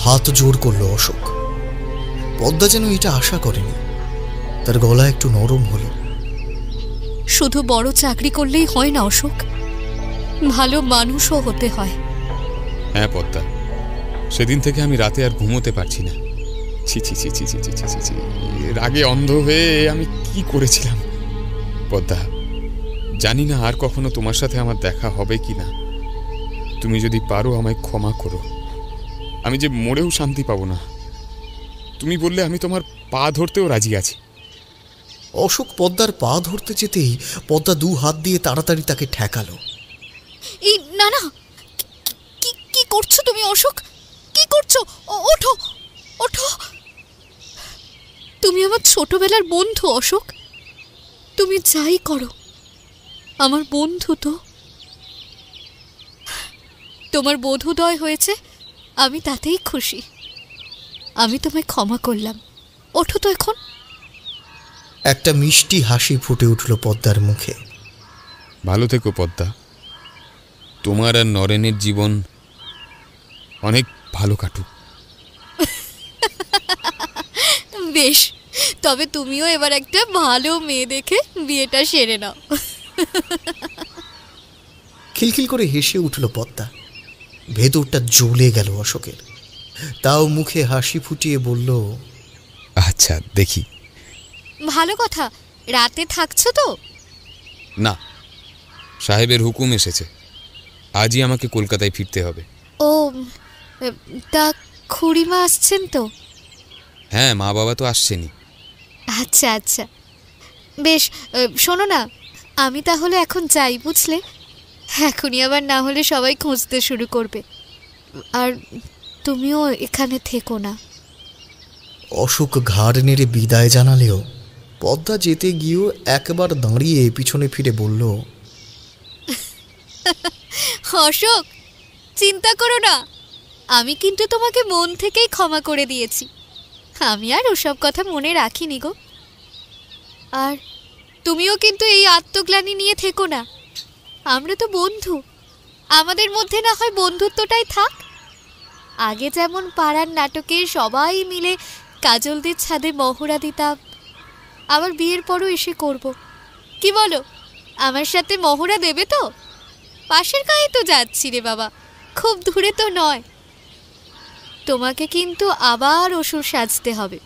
হাত জোর করলো অশোক। পদ্মা যেন এটা আশা করেনি। তার গলা একটু নরম হলো। শুধু বড় চাকরি করলেই হয় না অশোক, ভালো মানুষও হতে হয়। হ্যাঁ পদ্মা, সেদিন থেকে আমি রাতে আর ঘুমোতে পারছি না। ছি ছি ছি ছি ছি ছি ছি ছি, রাগে অন্ধ হয়ে আমি কি করেছিলাম। পদ্মা, জানি না আর কখনো তোমার সাথে আমার দেখা হবে কি না। তুমি যদি পারো আমায় ক্ষমা করো। আমি যে মরেও শান্তি পাবো না। তুমি বললে আমি তোমার পা ধরতেও রাজি আছি। অশোক পদ্মার পা ধরতে যেতেই পদ্মা দু হাত দিয়ে তাড়াতাড়ি তাকে ঠেকালো। এই না না, কি করছো তুমি অশোক? কি করছো? ওঠো ওঠো। তুমি আমার ছোটবেলার বন্ধু অশোক। তুমি যাই করো, আমার বন্ধু তো। তোমার বোধোদয় হয়েছে, আমি তাতেই খুশি। আমি তোমায় ক্ষমা করলাম। ওঠো তো এখন। একটা মিষ্টি হাসি ফুটে উঠল পদ্মার মুখে। ভালো থেকো পদ্মা। তোমার আর নরেনের জীবন অনেক ভালো কাটুক। বেশ, তবে তুমিও এবার একটা ভালো মেয়ে দেখে বিয়েটা সেরে নাও। খিলখিল করে হেসে উঠল পদ্মা। ভেতরটা জ্বলে গেল অশোকের। তাও মুখে হাসি ফুটিয়ে বলল, আচ্ছা দেখি। ভালো কথা। রাতে থাকছো তো? না, সাহেবের হুকুম এসেছে, আজই আমাকে কলকাতায় ফিরতে হবে। ও, তা খুড়িমা আসছেন তো? হ্যাঁ, মা বাবা তো আসছেনি। আচ্ছা আচ্ছা, বেশ। শোনো না, আমি তাহলে এখন যাই, বুঝলে? এখনই আবার না হলে সবাই খুঁজতে শুরু করবে। আর তুমিও এখানে থেকো না। অশোক ঘাড় নেড়ে বিদায় জানালেও পদ্মা যেতে গিয়েও একবার দাঁড়িয়ে পিছনে ফিরে বলল, অশোক, চিন্তা করো না, আমি কিন্তু তোমাকে মন থেকেই ক্ষমা করে দিয়েছি। আমি আর ওসব কথা মনে রাখিনি গো। আর তুমিও কিন্তু এই আত্মগ্লানি নিয়ে থেকো না। আমরা তো বন্ধু, আমাদের মধ্যে না হয় বন্ধুত্বটাই থাক। আগে যেমন পাড়ার নাটকে সবাই মিলে কাজলদের ছাদে মহড়া দিতাম, আবার বিয়ের পরও এসে করব। কি বলো, আমার সাথে মহড়া দেবে তো? পাশের গায়ে তো যাচ্ছি রে বাবা, খুব দূরে তো নয়। তোমাকে কিন্তু আবার অসুর সাজতে হবে,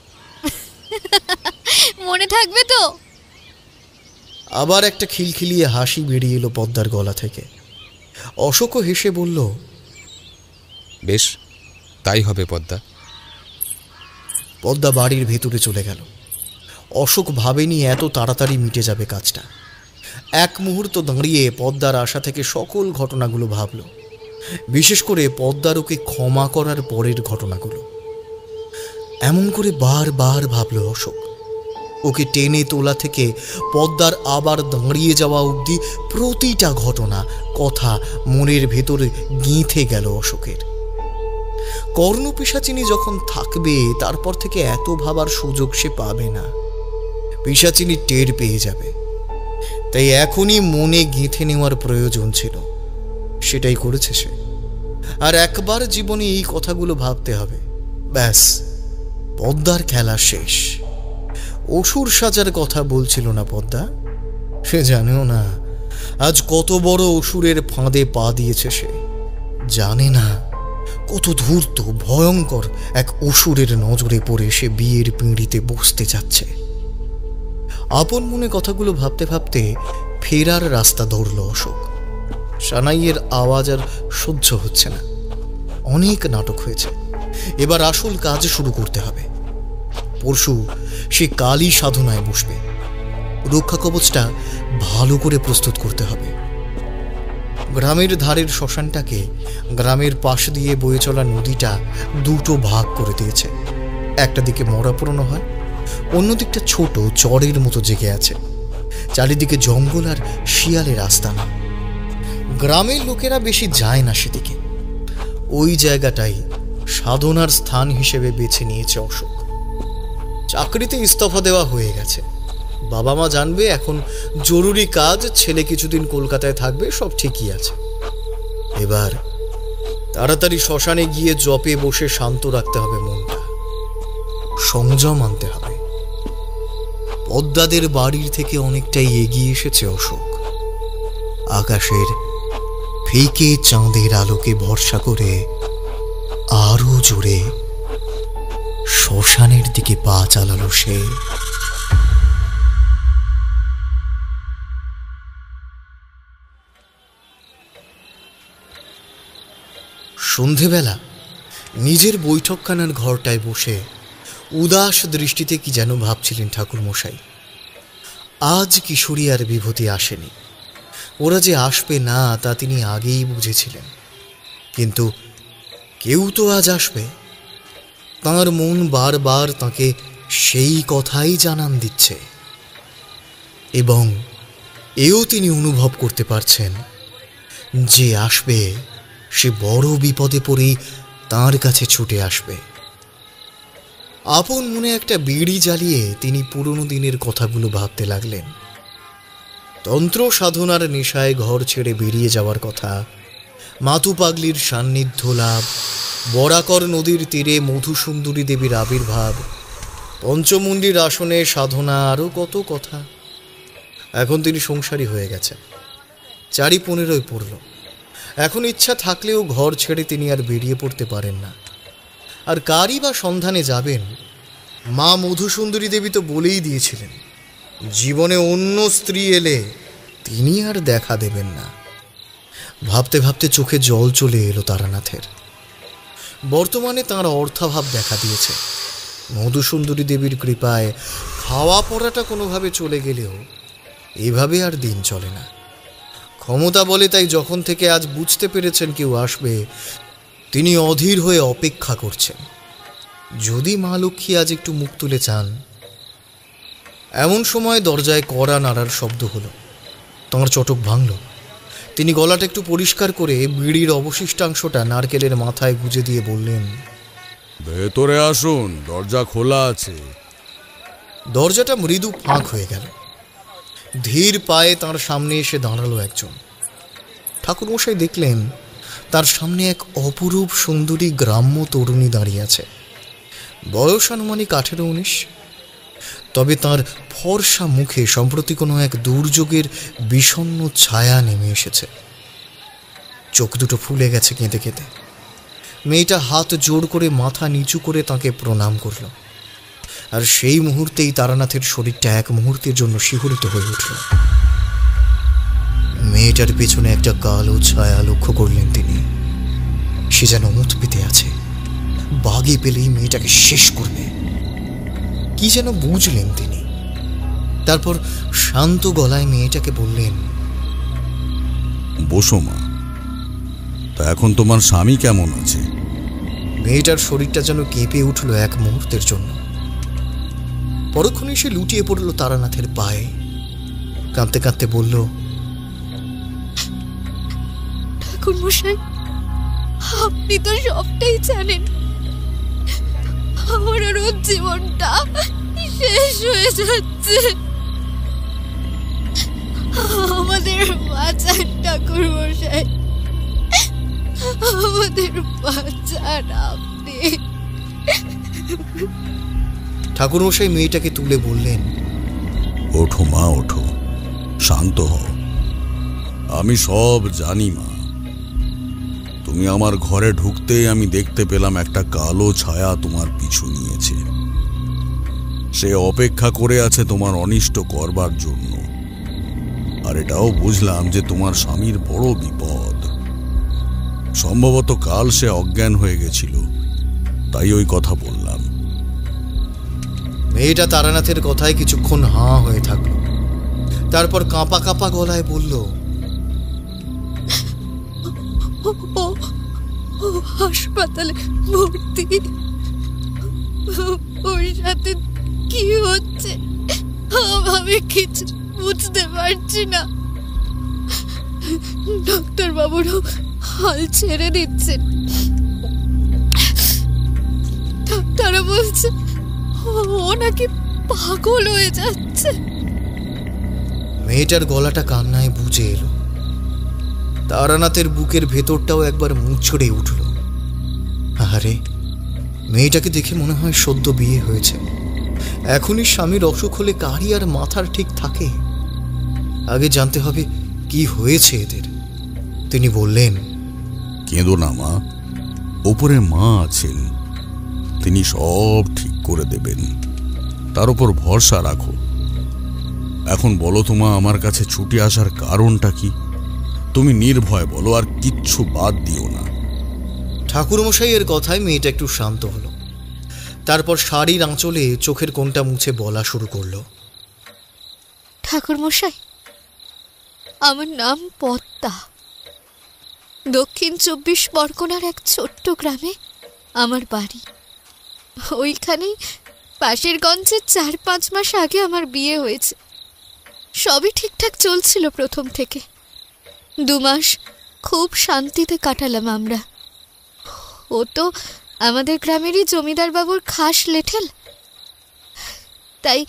মনে থাকবে তো? আবার একটা খিলখিলিয়ে হাসি বেরিয়ে এলো পদ্মার গলা থেকে। অশোকও হেসে বলল, বেশ, তাই হবে পদ্মা। পদ্মা বাড়ির ভেতরে চলে গেল। অশোক ভাবেনি এত তাড়াতাড়ি মিটে যাবে কাজটা। এক মুহূর্ত দাঁড়িয়ে পদ্মার আশা থেকে সকল ঘটনাগুলো ভাবল, বিশেষ করে পদ্মার ওকে ক্ষমা করার পরের ঘটনাগুলো। এমন করে বারবার ভাবল অশোক। ওকে টেনে তোলা থেকে পদ্মার আবার দাঁড়িয়ে যাওয়া অবধি প্রতিটা ঘটনা, কথা মনের ভেতরে গেঁথে গেল অশোকের। কর্ণপিশাচিনী যখন থাকবে তারপর থেকে এত ভাবার সুযোগ সে পাবে না। পিশাচিনী টের পেয়ে যাবে। তাই এখনই মনে গেঁথে নেওয়ার প্রয়োজন ছিল, সেটাই করেছে সে। আর একবার জীবনে এই কথাগুলো ভাবতে হবে, ব্যাস পদ্মার খেলা শেষ। অসুর সাজার কথা বলছিল না পদ্মা? সে জানেও না আজ কত বড় অসুরের ফাঁদে পা দিয়েছে সে। জানে না কত ধূর্ত ভয়ঙ্কর এক অসুরের নজরে পড়ে সে বিয়ের পিঁড়িতে বসতে যাচ্ছে। আপন মনে কথাগুলো ভাবতে ভাবতে ফেরার রাস্তা ধরল অশোক। সানাইয়ের আওয়াজ আর সহ্য হচ্ছে না। অনেক নাটক হয়েছে, এবার আসল কাজ শুরু করতে হবে। পরশু সে কালী সাধনায় বসবে। রক্ষা কবচটা ভালো করে প্রস্তুত করতে হবে। গ্রামের ধারের শ্মশানটাকে গ্রামের পাশ দিয়ে বয়ে চলা নদীটা দুটো ভাগ করে দিয়েছে। একটা দিকে মরা পুরনো হয়, অন্যদিকটা ছোট চরের মতো জেগে আছে। চারিদিকে জঙ্গল আর শিয়ালের আস্তানা। গ্রামের লোকেরা বেশি যায় না সেদিকে। ওই জায়গাটাই সাধনার স্থান হিসেবে বেছে নিয়েছে অশোক। চাকরিতে ইস্তফা দেওয়া হয়ে গেছে। বাবা মা জানবে এখন জরুরি কাজ, ছেলে কিছুদিন কলকাতায় থাকবে, সব ঠিকই আছে। এবার তাড়াতাড়ি শ্মশানে গিয়ে জপে বসে শান্ত রাখতে হবে মনটা, সংযম আনতে হবে। পদ্মাদের বাড়ির থেকে অনেকটাই এগিয়ে এসেছে অশোক। আকাশের ফিকে চাঁদের আলোকে ভরসা করে আরো জোরে শ্মশানের দিকে পা চালালো সে। সন্ধেবেলা নিজের বৈঠকখানার ঘরটায় বসে উদাস দৃষ্টিতে কি যেন ভাবছিলেন ঠাকুরমশাই। আজ কিশোরী আর বিভূতি আসেনি। ওরা যে আসবে না তা তিনি আগেই বুঝেছিলেন, কিন্তু কেউ তো আজ আসবে। তাঁর মন বারবার তাঁকে সেই কথাই জানান দিচ্ছে, এবং এও তিনি অনুভব করতে পারছেন যে আসবে সে বড় বিপদে পড়েই তাঁর কাছে ছুটে আসবে। আপন মনে একটা বিড়ি জ্বালিয়ে তিনি পুরনো দিনের কথাগুলো ভাবতে লাগলেন। তন্ত্র সাধনার নেশায় ঘর ছেড়ে বেরিয়ে যাওয়ার কথা, মাতু পাগলির সান্নিধ্য লাভ, বরাকর নদীর তীরে মধুসুন্দরী দেবীর আবির্ভাব, পঞ্চমুণ্ডির আসনে সাধনা, আরও কত কথা। এখন তিনি সংসারী হয়ে গেছেন, 4-15 পড়ল। এখন ইচ্ছা থাকলেও ঘর ছেড়ে তিনি আর বেরিয়ে পড়তে পারেন না। আর কারই বা সন্ধানে যাবেন? মা মধুসুন্দরী দেবী তো বলেই দিয়েছিলেন, জীবনে অন্য স্ত্রী এলে তিনি আর দেখা দেবেন না। ভাবতে ভাবতে চোখে জল চলে এলো তারানাথের। বর্তমানে তাঁর অর্থাভাব দেখা দিয়েছে। মধুসুন্দরী দেবীর কৃপায় খাওয়া পড়াটা কোনোভাবে চলে গেলেও এভাবে আর দিন চলে না। ক্ষমতা বলে তাই যখন থেকে আজ বুঝতে পেরেছেন কেউ আসবে, তিনি অধীর হয়ে অপেক্ষা করছেন। যদি মা লক্ষ্মী আজ একটু মুখ তুলে চান। এমন সময় দরজায় কড়া নাড়ার শব্দ হলো। তাঁর চটক ভাঙল। তিনি গলাটা একটু পরিষ্কার করে বিড়ির অবশিষ্টাংশটা নারকেলের মাথায় গুজে দিয়ে বললেন, ভেতরে আসুন, দরজা খোলা আছে। দরজাটা মৃদু ফাঁক হয়ে গেল। ধীর পায়ে তাঁর সামনে এসে দাঁড়ালো একজন। ঠাকুরমশাই দেখলেন তার সামনে এক অপরূপ সুন্দরী গ্রাম্য তরুণী দাঁড়িয়ে আছে। বয়স আনুমানিক 18-19। তবে তাঁর ফর্সা মুখে সম্প্রতি কোনো এক দুর্যোগের বিষণ্ণ ছায়া নেমে এসেছে। চোখ দুটো ফুলে গেছে কেঁদে কেঁদে। মেয়েটা হাত জোর করে মাথা নিচু করে তাঁকে প্রণাম করল। আর সেই মুহূর্তেই তারানাথের শরীরটা এক মুহূর্তের জন্য শিহরিত হয়ে উঠল। মেয়েটার পেছনে একটা কালো ছায়া লক্ষ্য করলেন তিনি। সে যেন মুত পেতে আছে, বাগে পেলেই মেয়েটাকে শেষ করবে। কি যেন বুঝলেন তিনি। তারপর শান্ত গলায় মেয়েটাকে বললেন, বসো মা। তা এখন তোমার স্বামী কেমন আছে? মেয়েটার শরীরটা যেন কেঁপে উঠল এক মুহূর্তের জন্য। পরক্ষণে সে লুটিয়ে পড়ল তারানাথের পায়ে, কাঁদতে কাঁদতে বলল, ঠাকুর মশাই, আপনি তো সবটাই জানেন। আমার রোজ জীবনটা শেষ হয়ে যাচ্ছে। আমাদের বাঁচান ঠাকুর মশাই, আমাদের বাঁচান আপনি। ঠাকুরমশাই মেয়েটাকে তুলে বললেন, ওঠো মা, ওঠো, শান্ত হও। আমি সব জানি মা। তুমি আমার ঘরে ঢুকতেই আমি দেখতে পেলাম একটা কালো ছায়া তোমার পিছু নিয়েছে। সে অপেক্ষা করে আছে তোমার অনিষ্ট করবার জন্য। আর এটাও বুঝলাম যে তোমার স্বামীর বড় বিপদ। সম্ভবত কাল সে অজ্ঞান হয়ে গেছিল, তাই ওই কথা বললাম। মেয়েটা তারানাথের কথায় কিছুক্ষণ হাঁ হয়ে থাকল। তারপর কাঁপা কাঁপা গলায় বলল, ও হাসপাতালে ভর্তি। ওর সাথে কি হচ্ছে আমি কিছু বুঝতে পারছি না। ডাক্তার বাবুরাও হাল ছেড়ে দিচ্ছেন। ডাক্তাররা বলছে ও নাকি পাগল হয়ে যাচ্ছে। মেয়েটার গলাটা কান্নায় বুঝে এলো। তারানাথের বুকের ভেতরটাও একবার মুচড়ে উঠল। আরে, মেয়েটাকে দেখে মনে হয় সদ্য বিয়ে হয়েছে। এখনই স্বামীর অসুখ হলে কারি আর মাথার ঠিক থাকে? আগে জানতে হবে কি হয়েছে এদের। তিনি বললেন, কেঁদো না মা, ওপরে মা আছেন, তিনি সব ঠিক করে দেবেন। তার উপর ভরসা রাখো। এখন বলো তো মা, আমার কাছে ছুটে আসার কারণটা কি? তুমি নির্ভয় বলো, আর কিচ্ছু বাদ দিও না। ঠাকুরমশাইয়ের কথায় মেয়েটা একটু শান্ত হলো। তারপর শাড়ির আঁচলে চোখের কোণটা মুছে বলা শুরু করলো, ঠাকুর মশাই, আমার নাম পদ্মা। দক্ষিণ 24 পরগনার এক ছোট্ট গ্রামে আমার বাড়ি। ওইখানেই পাশের গঞ্জে 4-5 মাস আগে আমার বিয়ে হয়েছে। সবই ঠিকঠাক চলছিল প্রথম থেকে। 2 মাস খুব শান্তিতে কাটালাম আমরা। ও তো আমাদের গ্রামেরই জমিদার বাবুর খাস লেঠেল, তাই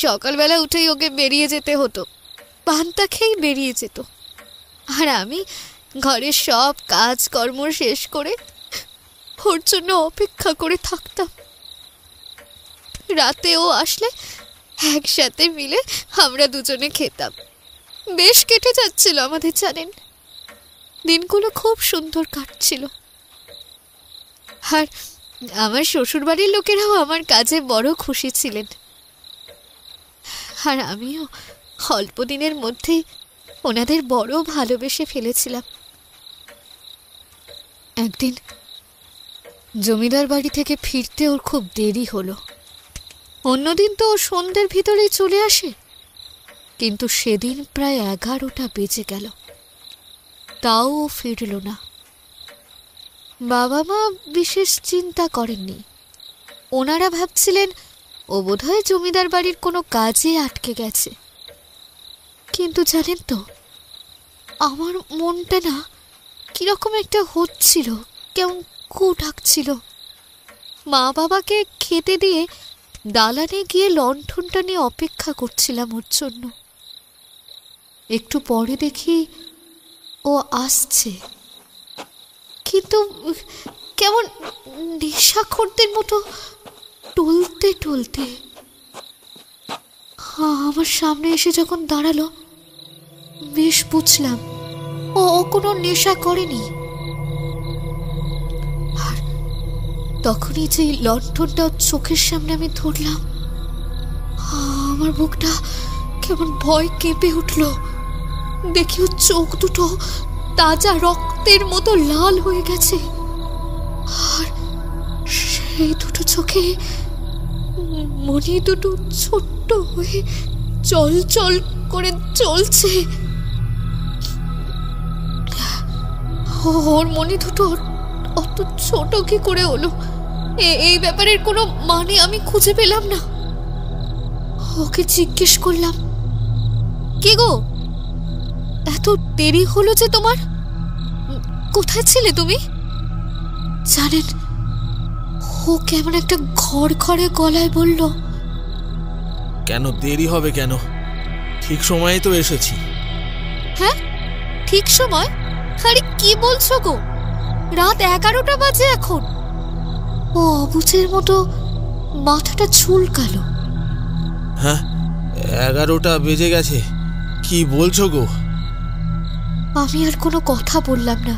সকালবেলা উঠেই ওকে বেরিয়ে যেতে হতো। পান্তা খেয়েই বেরিয়ে যেত। আর আমি ঘরের সব কাজকর্ম শেষ করে ওর জন্য অপেক্ষা করে থাকতাম। রাতে ও আসলে একসাথে মিলে আমরা দুজনে খেতাম। বেশ কেটে যাচ্ছিল আমাদের, জানেন। দিনগুলো খুব সুন্দর কাটছিল। আর আমার শ্বশুরবাড়ির লোকেরাও আমার কাজে বড় খুশি ছিলেন। আর আমিও অল্প দিনের মধ্যেই ওনাদের বড় ভালোবেসে ফেলেছিলাম। একদিন জমিদার বাড়ি থেকে ফিরতে ওর খুব দেরি হলো। অন্যদিন তো ও সন্ধ্যের ভিতরেই চলে আসে, কিন্তু সেদিন প্রায় 11টা বেজে গেল, তাও ও ফিরল না। বাবা মা বিশেষ চিন্তা করেননি। ওনারা ভাবছিলেন ও বোধহয় জমিদার বাড়ির কোনো কাজে আটকে গেছে। কিন্তু জানেন তো, আমার মনটা না কিরকম একটা হচ্ছিল, কেমন কু ডাকছিল। মা বাবাকে খেতে দিয়ে দালানে গিয়ে লণ্ঠনটা নিয়ে অপেক্ষা করছিলাম ওর জন্য। একটু পরে দেখি ও আসছে, কিন্তু কেমন নেশাখোরদের মতো টলতে টলতে। আমার সামনে এসে যখন দাঁড়ালো, বেশ বুঝলাম ও কোনো নেশা করেনি। আর তখনই যে লণ্ঠনটা চোখের সামনে আমি ধরলাম, আমার বুকটা কেমন ভয় কেঁপে উঠল। দেখি ওর চোখ দুটো তাজা রক্তের মতো লাল হয়ে গেছে। আর সেই দুটো চোখে মনি দুটো ছোট্ট হয়ে চল চল করে চলছে। ওর মনি দুটো অত ছোট কি করে হলো, এই ব্যাপারের কোনো মানে আমি খুঁজে পেলাম না। ওকে জিজ্ঞেস করলাম, কে গো, এত দেরি হলো যে তোমার? কোথায় ছিলে তুমি? জানেন, ও কেমন একটা খড়খড়ে গলায় বলল, কেন দেরি হবে কেন, ঠিক সময়ে তো এসেছি। হ্যাঁ ঠিক সময়? আরে কি বলছো গো, রাত 11টা বাজে এখন। ও অবুঝের মতো মাথাটা চুলকালো। হ্যাঁ 11টা বেজে গেছে, কি বলছো গো? আমি আর কোনো কথা বললাম না।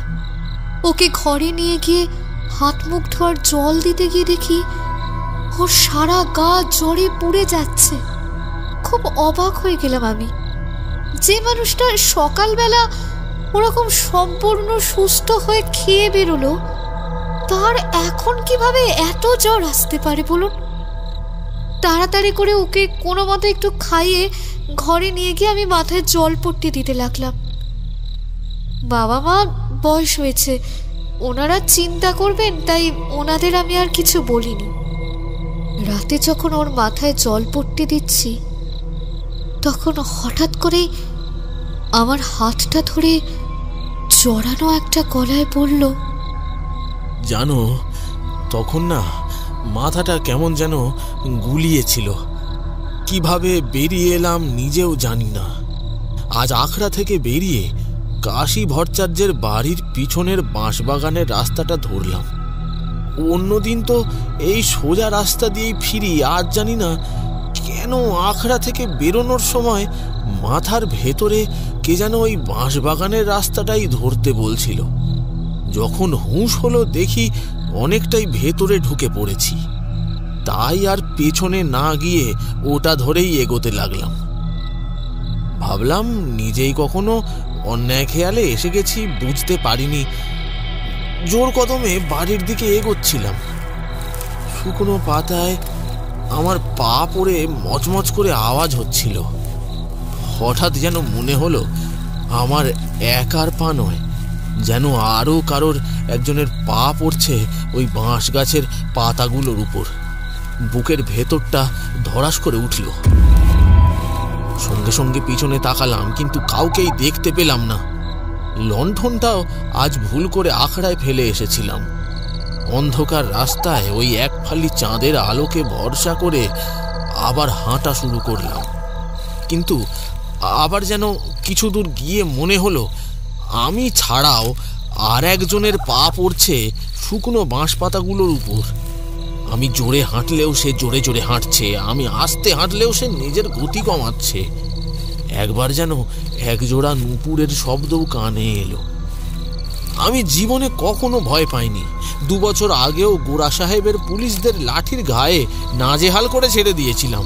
ওকে ঘরে নিয়ে গিয়ে হাত মুখ ধোয়ার জল দিতে গিয়ে দেখি ওর সারা গা জ্বরে পুড়ে যাচ্ছে। খুব অবাক হয়ে গেলাম আমি। যে মানুষটা সকালবেলা ওরকম সম্পূর্ণ সুস্থ হয়ে খেয়ে বেরোলো, তার এখন কিভাবে এত জ্বর আসতে পারে বলুন? তাড়াতাড়ি করে ওকে কোনো মতো একটু খাইয়ে ঘরে নিয়ে গিয়ে আমি মাথায় জল পট্টি দিতে লাগলাম। বাবা মা বয়স হয়েছে, ওনারা চিন্তা করবেন, তাই ওনাদের আমি আর কিছু বলিনি। রাতে যখন ওর মাথায় জল পট্টি দিচ্ছি, তখন হঠাৎ করে আমার হাতটা ধরে জড়ানো একটা গলায় বলল, জানো তখন না মাথাটা কেমন যেন গুলিয়েছিল। কিভাবে বেরিয়ে এলাম নিজেও জানি না। আজ আখড়া থেকে বেরিয়ে কাশী ভট্টাচার্যের বাড়ির পিছনের বাঁশবাগানের রাস্তাটা ধরলাম। অন্যদিন তো এই সোজা রাস্তা দিয়েই ফিরি, আজ জানি না কেন আখড়া থেকে বেরোনোর সময় মাথার ভেতরে কে যেন ওই বাঁশবাগানের রাস্তাটাই ধরতে বলছিল। যখন হুঁশ হলো দেখি অনেকটাই ভেতরে ঢুকে পড়েছি, তাই আর পেছনে না গিয়ে ওটা ধরেই এগোতে লাগলাম। ভাবলাম নিজেই কখনো অন্যায় খেয়ালে এসে গেছি, বুঝতে পারিনি। জোর কদমে বাড়ির দিকে এগোচ্ছিলাম। শুকনো পাতায় আমার পা পড়ে মচমচ করে আওয়াজ হচ্ছিল। হঠাৎ যেন মনে হলো আমার একার পা নয়, যেন আরও কারোর একজনের পা পড়ছে ওই বাঁশ গাছের পাতাগুলোর উপর। বুকের ভেতরটা ধড়াস করে উঠল। সঙ্গে সঙ্গে পিছনে তাকালাম, কিন্তু কাউকেই দেখতে পেলাম না। লণ্ঠনটাও আজ ভুল করে আখড়ায় ফেলে এসেছিলাম। অন্ধকার রাস্তায় ওই এক ফালি চাঁদের আলোকে ভরসা করে আবার হাঁটা শুরু করলাম। কিন্তু আবার যেন কিছু দূর গিয়ে মনে হলো আমি ছাড়াও আর একজনের পা পড়ছে শুকনো বাঁশ পাতাগুলোর উপর। আমি জোরে হাঁটলেও সে জোরে জোরে হাঁটছে, আমি আস্তে হাঁটলেও সে নিজের গতি কমাচ্ছে। একবার যেন একজোড়া নুপুরের শব্দও কানে এলো। আমি জীবনে কখনো ভয় পাইনি। 2 বছর আগেও গোরা সাহেবের পুলিশদের লাঠির গায়ে নাজেহাল করে ছেড়ে দিয়েছিলাম,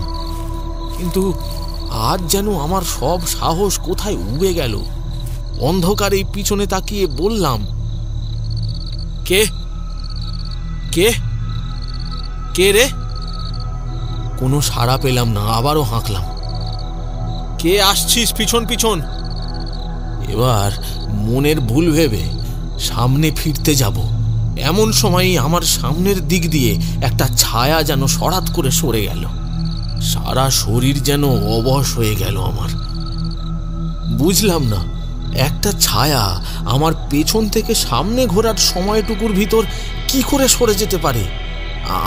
কিন্তু আজ যেন আমার সব সাহস কোথায় উবে গেল। অন্ধকারে পিছনে তাকিয়ে বললাম, কে কে কে রে? কোনো সাড়া পেলাম না। আবারও হাঁকলাম, কে আসছিস পিছন পিছন? এবার মনের ভুল ভেবে সামনে ফিরতে যাব, এমন সময়ই আমার সামনের দিক দিয়ে একটা ছায়া যেন সরাত করে সরে গেল। সারা শরীর যেন অবশ হয়ে গেল আমার। বুঝলাম না একটা ছায়া আমার পেছন থেকে সামনে ঘোরার সময়টুকুর ভিতর কি করে সরে যেতে পারে।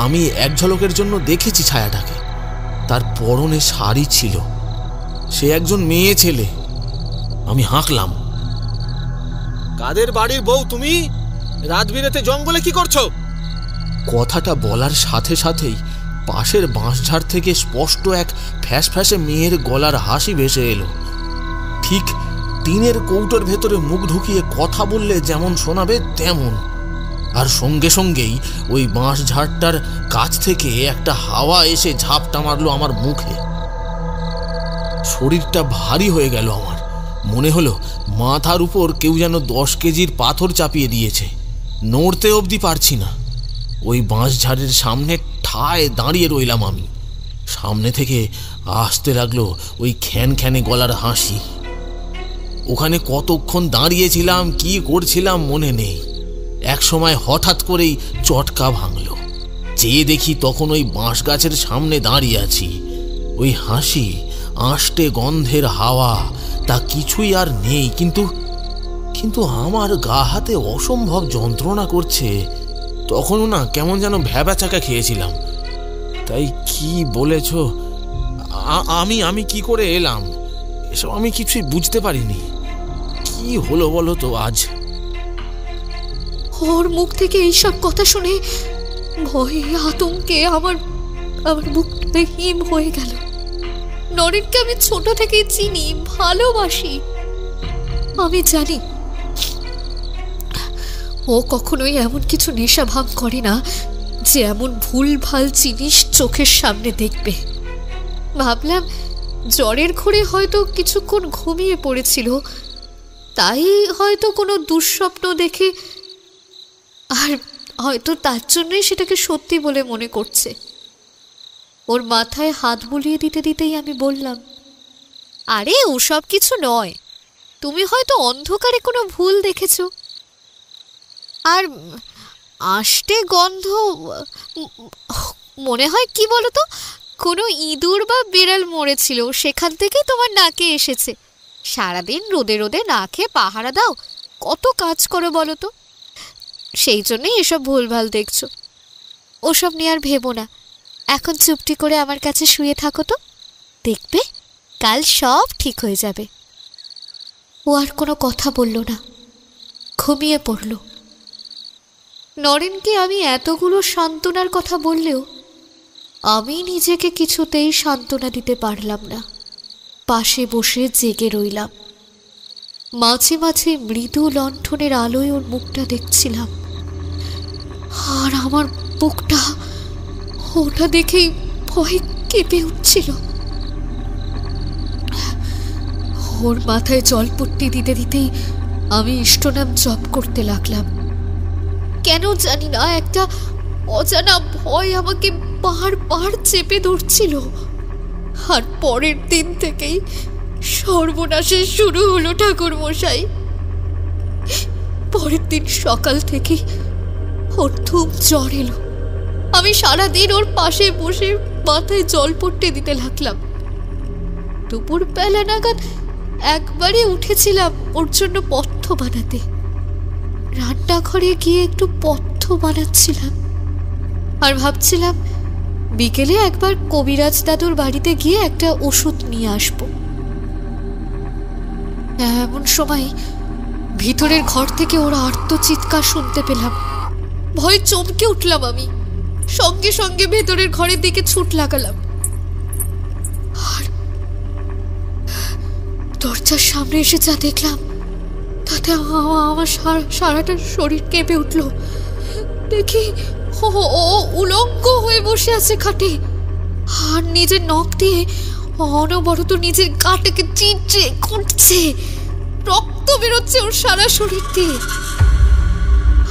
আমি এক ঝলকের জন্য দেখেছি ছায়াটাকে। তার পরনে শাড়ি ছিল, সে একজন মেয়ে ছেলে। আমি হাঁকলাম, কাদের বাড়ির বউ তুমি? রাত বিরেতে জঙ্গলে কি করছো? কথাটা বলার সাথে সাথেই পাশের বাঁশঝাড় থেকে স্পষ্ট এক ফ্যাস ফ্যাসে মেয়ের গলার হাসি ভেসে এলো। ঠিক টিনের কৌটোর ভেতরে মুখ ঢুকিয়ে কথা বললে যেমন শোনাবে তেমন। আর সঙ্গে সঙ্গেই ওই বাঁশঝাড়টার কাছ থেকে একটা হাওয়া এসে ঝাপটা মারলো আমার মুখে। শরীরটা ভারী হয়ে গেল আমার। মনে হলো মাথার উপর কেউ যেন 10 কেজির পাথর চাপিয়ে দিয়েছে। নড়তে অবধি পারছি না। ওই বাঁশঝাড়ের সামনে ঠায় দাঁড়িয়ে রইলাম আমি। সামনে থেকে আসতে লাগলো ওই খ্যান খ্যানে গলার হাসি। ওখানে কতক্ষণ দাঁড়িয়েছিলাম, কি করছিলাম মনে নেই। এক সময় হঠাৎ করেই চটকা ভাঙলো। চেয়ে দেখি তখন ওই বাঁশ গাছের সামনে দাঁড়িয়ে আছি। ওই হাসি, আঁশটে গন্ধের হাওয়া, তা কিছুই আর নেই। কিন্তু আমার গা হাতে অসম্ভব যন্ত্রণা করছে। তখনও না কেমন যেন ভ্যাবাচাকা খেয়েছিলাম। তাই কি বলেছ, আমি কি করে এলাম এসব আমি কিছুই বুঝতে পারিনি। কি হলো বলো তো আজ? ওর মুখ থেকে এইসব কথা শুনে ভয়ে আতঙ্কে আমার বুকটা হিম হয়ে গেল। নরেনকে আমি ছোট থেকেই চিনি, ভালোবাসি। আমি জানি ও কখনোই এমন কিছু নেশা ভাঙ করে না যে এমন ভুলভাল জিনিস চোখের সামনে দেখবে। ভাবলাম জ্বরের ঘোরে হয়তো কিছুক্ষণ ঘুমিয়ে পড়েছিল, তাই হয়তো কোনো দুঃস্বপ্ন দেখে, আর হয়তো তার জন্যই সেটাকে সত্যি বলে মনে করছে। ওর মাথায় হাত বুলিয়ে দিতে দিতেই আমি বললাম, আরে ওসব কিছু নয়, তুমি হয়তো অন্ধকারে কোনো ভুল দেখেছো। আর আষ্টে গন্ধ মনে হয় কি বলো তো, কোনো ইঁদুর বা বিড়াল মরেছিল, সেখান থেকেই তোমার নাকে এসেছে। সারাদিন রোদে রোদে না খেয়ে পাহারা দাও, কত কাজ করো বলো তো, সেই জন্যই এসব ভুলভাল দেখছো। ওসব নিয়ে আর ভেবো না, এখন চুপটি করে আমার কাছে শুয়ে থাকো তো, দেখবে কাল সব ঠিক হয়ে যাবে। ও আর কোনো কথা বলল না, ঘুমিয়ে পড়ল। নরেনকে আমি এতগুলো সান্ত্বনার কথা বললেও আমি নিজেকে কিছুতেই সান্ত্বনা দিতে পারলাম না। পাশে বসে জেগে রইলাম। মাঝে মাঝে মৃদু লণ্ঠনের আলোয় ওর মুখটা দেখছিলাম, আর আমার বুকটা ওটা দেখেই ভয়ে কেঁপে উঠছিল। ওর মাথায় জলপট্টি দিতে দিতেই আমি ইষ্টনাম জপ করতে লাগলাম। কেন জানি না একটা অজানা ভয় আমাকে বারবার চেপে ধরছিল। আর পরের দিন থেকেই সর্বনাশের শুরু হলো ঠাকুর মশাই। পরের দিন সকাল থেকেই ওর ধূপ জ্বর এলো। আমি সারাদিন ওর পাশে বসে মাথায় জলপট্টি দিতে লাগলাম। দুপুর বেলা নাগাদ একবারে উঠেছিলাম ওর জন্য পথ্য বানাতে। রান্নাঘরে গিয়ে একটু পথ্য বানাচ্ছিলাম, আর ভাবছিলাম বিকেলে একবার কবিরাজ দাদুর বাড়িতে গিয়ে একটা ওষুধ নিয়ে আসব। এমন সময় ভিতরের ঘর থেকে ওর আর্তচিৎকার শুনতে পেলাম। ভয়ে চমকে উঠলাম আমি। সঙ্গে সঙ্গে ভেতরের ঘরের দিকে ছুট লাগালাম, আর দরজার সামনে এসে যা দেখলাম তাতে আমার সারাটা শরীর কেঁপে উঠল। দেখি ও উলঙ্গ হয়ে বসে আছে খাটে, আর নিজের নখ দিয়ে অনবরত নিজের গাটাকে চিটে কুটছে। রক্ত বেরোচ্ছে ওর সারা শরীর দিয়ে,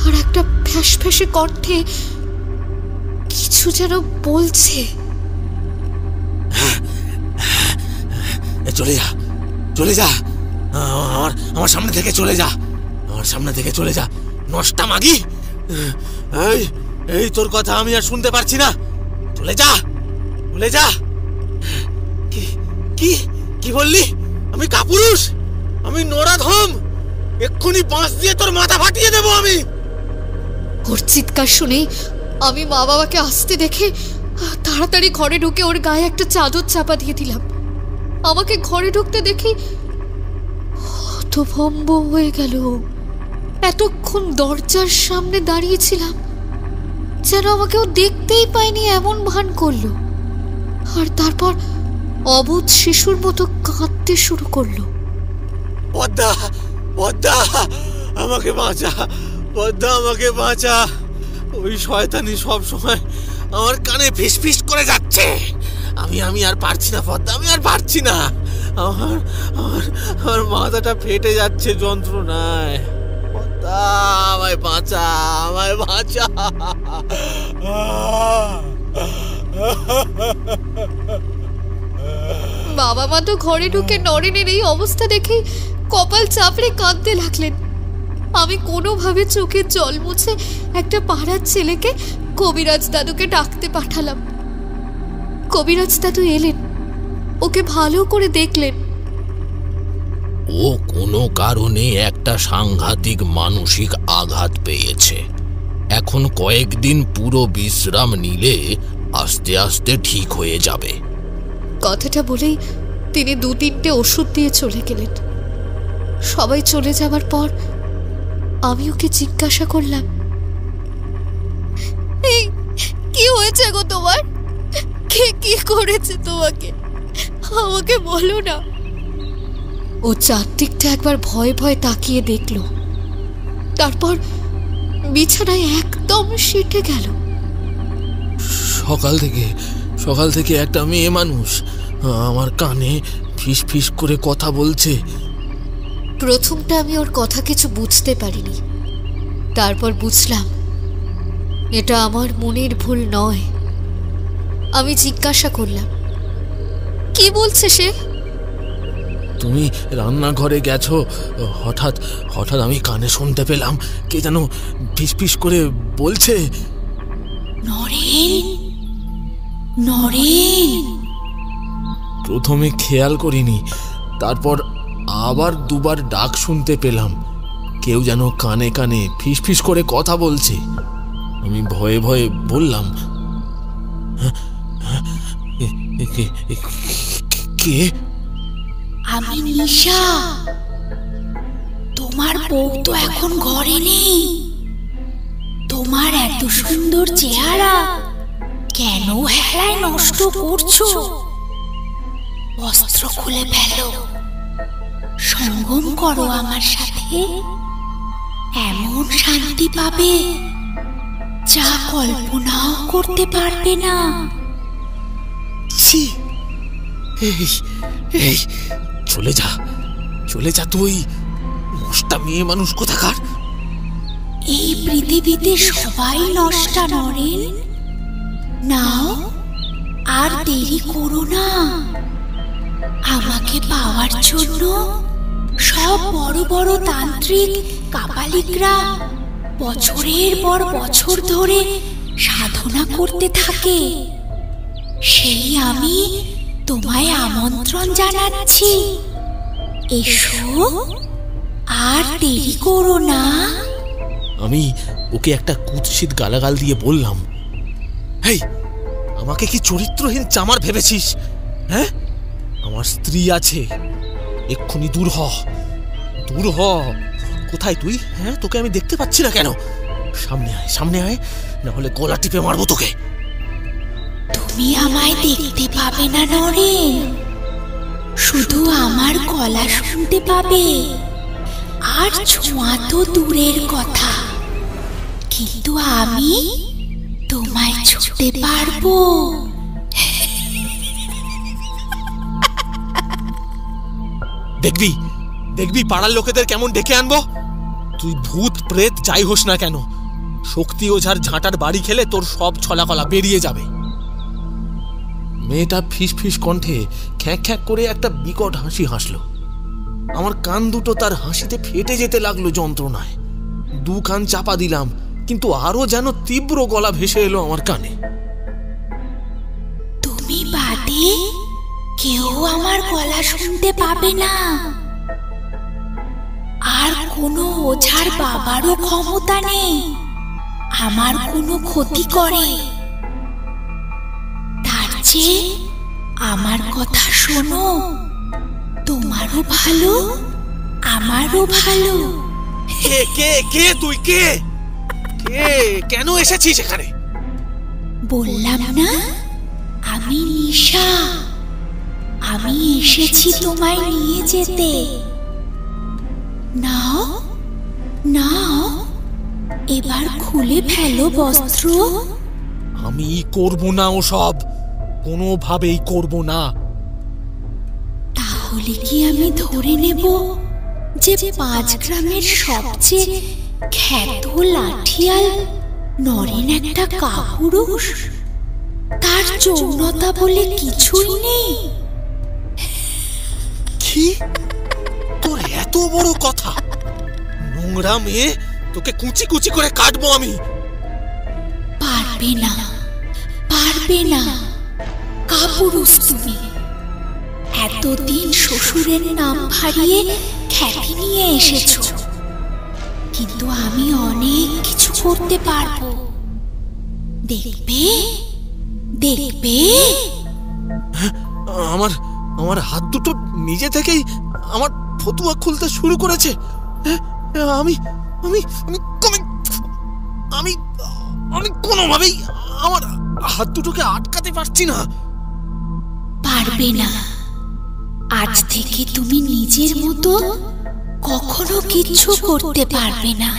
আর একটা ফ্যাস ফ্যাসে কণ্ঠে কিছু যেন বলছে। চলে যা, চলে যা, আমার সামনে থেকে চলে যা, আমার সামনে থেকে চলে যা, নষ্টা মাগি। এই তোর কথা আমি আর শুনতে পারছি না, চলে যা, চলে যা। কি বললি? আমি কাপুরুষ, আমি নরাধম, এক্ষুনি বাঁশ দিয়ে তোর মাথা ফাটিয়ে দেবো আমি। ওর চিৎকার শুনেই আমি মা বাবাকে আসতে দেখে তাড়াতাড়ি ঘরে ঢুকে ওর গায়ে একটা চাদর চাপা দিয়ে দিলাম। আমাকে ঘরে ঢুকতে দেখি হতভম্ব হয়ে গেল। এতক্ষণ দরজার সামনে দাঁড়িয়েছিলাম, যেন আমাকে ও দেখতেই পায়নি এমন ভান করলো, আর তারপর অবুঝ শিশুর মতো কাঁদতে শুরু করলো। পদ্মা, পদ্মা, আমাকে বাঁচা, পদ্মা, আমাকে বাঁচা। ওই শয়তানি সব সময় আমার কানে ফিসফিস করে যাচ্ছে। আমি আর পারছি না পদ্মা, আমি আর পারছি না। আমার মাথাটা ফেটে যাচ্ছে যন্ত্রণায়। পদ্মা, আমায় বাঁচা, আমায় বাঁচা। বাবা মা তো ঘরে ঢুকে নরেনের এই অবস্থা দেখেই কপাল চাপড়ে কাঁদতে লাগলেন। আমি কোনোভাবে চোখের জল মুছে একটা পাড়ার ছেলেকে কবিরাজ দাদুকে ডাকতে পাঠালাম। কবিরাজ দাদু এলেন, ওকে ভালো করে দেখলেন। ও কোনো কারণে একটা সাংঘাতিক মানসিক আঘাত পেয়েছে। এখন কয়েকদিন পুরো বিশ্রাম নিলে আস্তে আস্তে ঠিক হয়ে যাবে। কথাটা বলেই তিনি 2-3টে ওষুধ দিয়ে চলে গেলেন। সবাই চলে যাবার পর আমি ওকে জিজ্ঞাসা করলাম, এই কি হয়েছে গো তোমার? কে কি করেছে তোমাকে? আমাকে বলো না। ও চারদিকটা একবার ভয়ে ভয়ে তাকিয়ে দেখল, তারপর বিছানায় একদম সেটে গেল। সকাল থেকে একটা মেয়ে মানুষ আমার কানে ফিস ফিস করে কথা বলছে। প্রথমটা আমি ওর কথা কিছু বুঝতে পারিনি, তারপর বুঝলাম এটা আমার মনের ভুল নয়। আমি জিজ্ঞাসা করলাম, কি বলছে সে? তুমি রান্নাঘরে গেছো, হঠাৎ আমি কানে শুনতে পেলাম কে যেন ফিস ফিস করে বলছে, নরেন নরেন। প্রথমে খেয়াল করিনি, তারপর আবার 2বার ডাক শুনতে পেলাম। কেউ যেন কানে কানে ফিস ফিস করে কথা বলছে। আমি ভয়ে ভয়ে বললাম, কে? আমি নিশা। তোমার বউ তো এখন ঘরে নেই। তোমার এত সুন্দর চেহারা কেন হেলায় নষ্ট করছো? বস্ত্র খুলে ফেলো, সঙ্গম করো আমার সাথে। এমন শান্তি পাবে যা কল্পনাও করতে পারবে না। এই চলে যা তুই, নষ্টা মেয়ে মানুষ কোথাকার। এই পৃথিবীতে সবাই নষ্টা নরেন। নাও, আর দেরি করো না। আমাকে পাওয়ার জন্য সব বড় বড় তান্ত্রিক কাপালিকরা বছরের পর বছর ধরে সাধনা করতে থাকে। সেই আমি তোমায় আমন্ত্রণ জানাচ্ছি, এসো, আর দেরি করো না। আমি ওকে একটা কুৎসিত গালাগাল দিয়ে বললাম, হেই, আমাকে কি চরিত্রহীন চামার ভেবেছিস? হ্যাঁ, আমার স্ত্রী আছে, এক্ষুনি দূর হ। কোথায় তুই? হ্যাঁ, তোকে আমি দেখতে পাচ্ছি না কেন? সামনে আয়, না হলে গলা টিপে মারবো তোকে। তুমি আমায় দেখতে পাবে না নরেন, শুধু আমার গলা শুনতে পাবে। আর ছোঁয়া তো দূরের কথা, কিন্তু আমি তোমায় ছুঁতে পারবো। দেখবি পাড়ার লোকেদের কেমন ডেকে আনবো। তুই ভূত প্রেত যাই হোস না কেন, শক্তি ওঝার ঝাঁটার বাড়ি খেলে তোর সব ছলাকলা বেরিয়ে যাবে। মেয়েটা ফিস ফিস কণ্ঠে খ্যাঁক খ্যাঁক করে একটা বিকট হাসি হাসলো। আমার কান দুটো তার হাসিতে ফেটে যেতে লাগলো যন্ত্রণায়। 2 কান চাপা দিলাম, কিন্তু আরো যেন তীব্র গলা ভেসে এলো আমার কানে। তুমি বাদে কেউ আমার গলা শুনতে পাবে না, আর কোনো ওঝার বাবারও ক্ষমতা নেই আমার কোনো ক্ষতি করে। তার চেয়ে আমার কথা শোনো, তোমারও ভালো, আমারও ভালো। কে তুই? কে কেন এসেছিস এখানে? বললাম না, আমি নিশা। আমি এসেছি তোমায় নিয়ে যেতে। নাও, এবার খুলে ফেলো বস্ত্র। আমি করব না ওসব, কোনোভাবেই করব না। তাহলে কি আমি ধরে নেব যে 5 গ্রামের সবচেয়ে খ্যাত লাঠিয়াল নরেন একটা কাপুরুষ? তার আর যৌনতা বলে কিছুই নেই। কি তোর এত বড় কথা? নোংরা মেয়ে, তোকে কুচি কুচি করে কাটবো আমি। পারবে না, পারবে না, কাপুরুষ তুমি। এতদিন শ্বশুরের নাম হারিয়ে খ্যাতি নিয়ে এসেছো, কিন্তু আমি অনেক কিছু করতে পারবো। দেখবে, দেখবে। আমার আমার হাত দুটো নিজে থেকেই আমার ফতুয়া খুলতে শুরু করেছে। আমি আমি আমি আমি আমি কোনোভাবেই আমার হাত দুটোকে আটকাতে পারছি না। পারবে না। আজ থেকে তুমি নিজের মতো কখনো কিচ্ছু করতে পারবে না।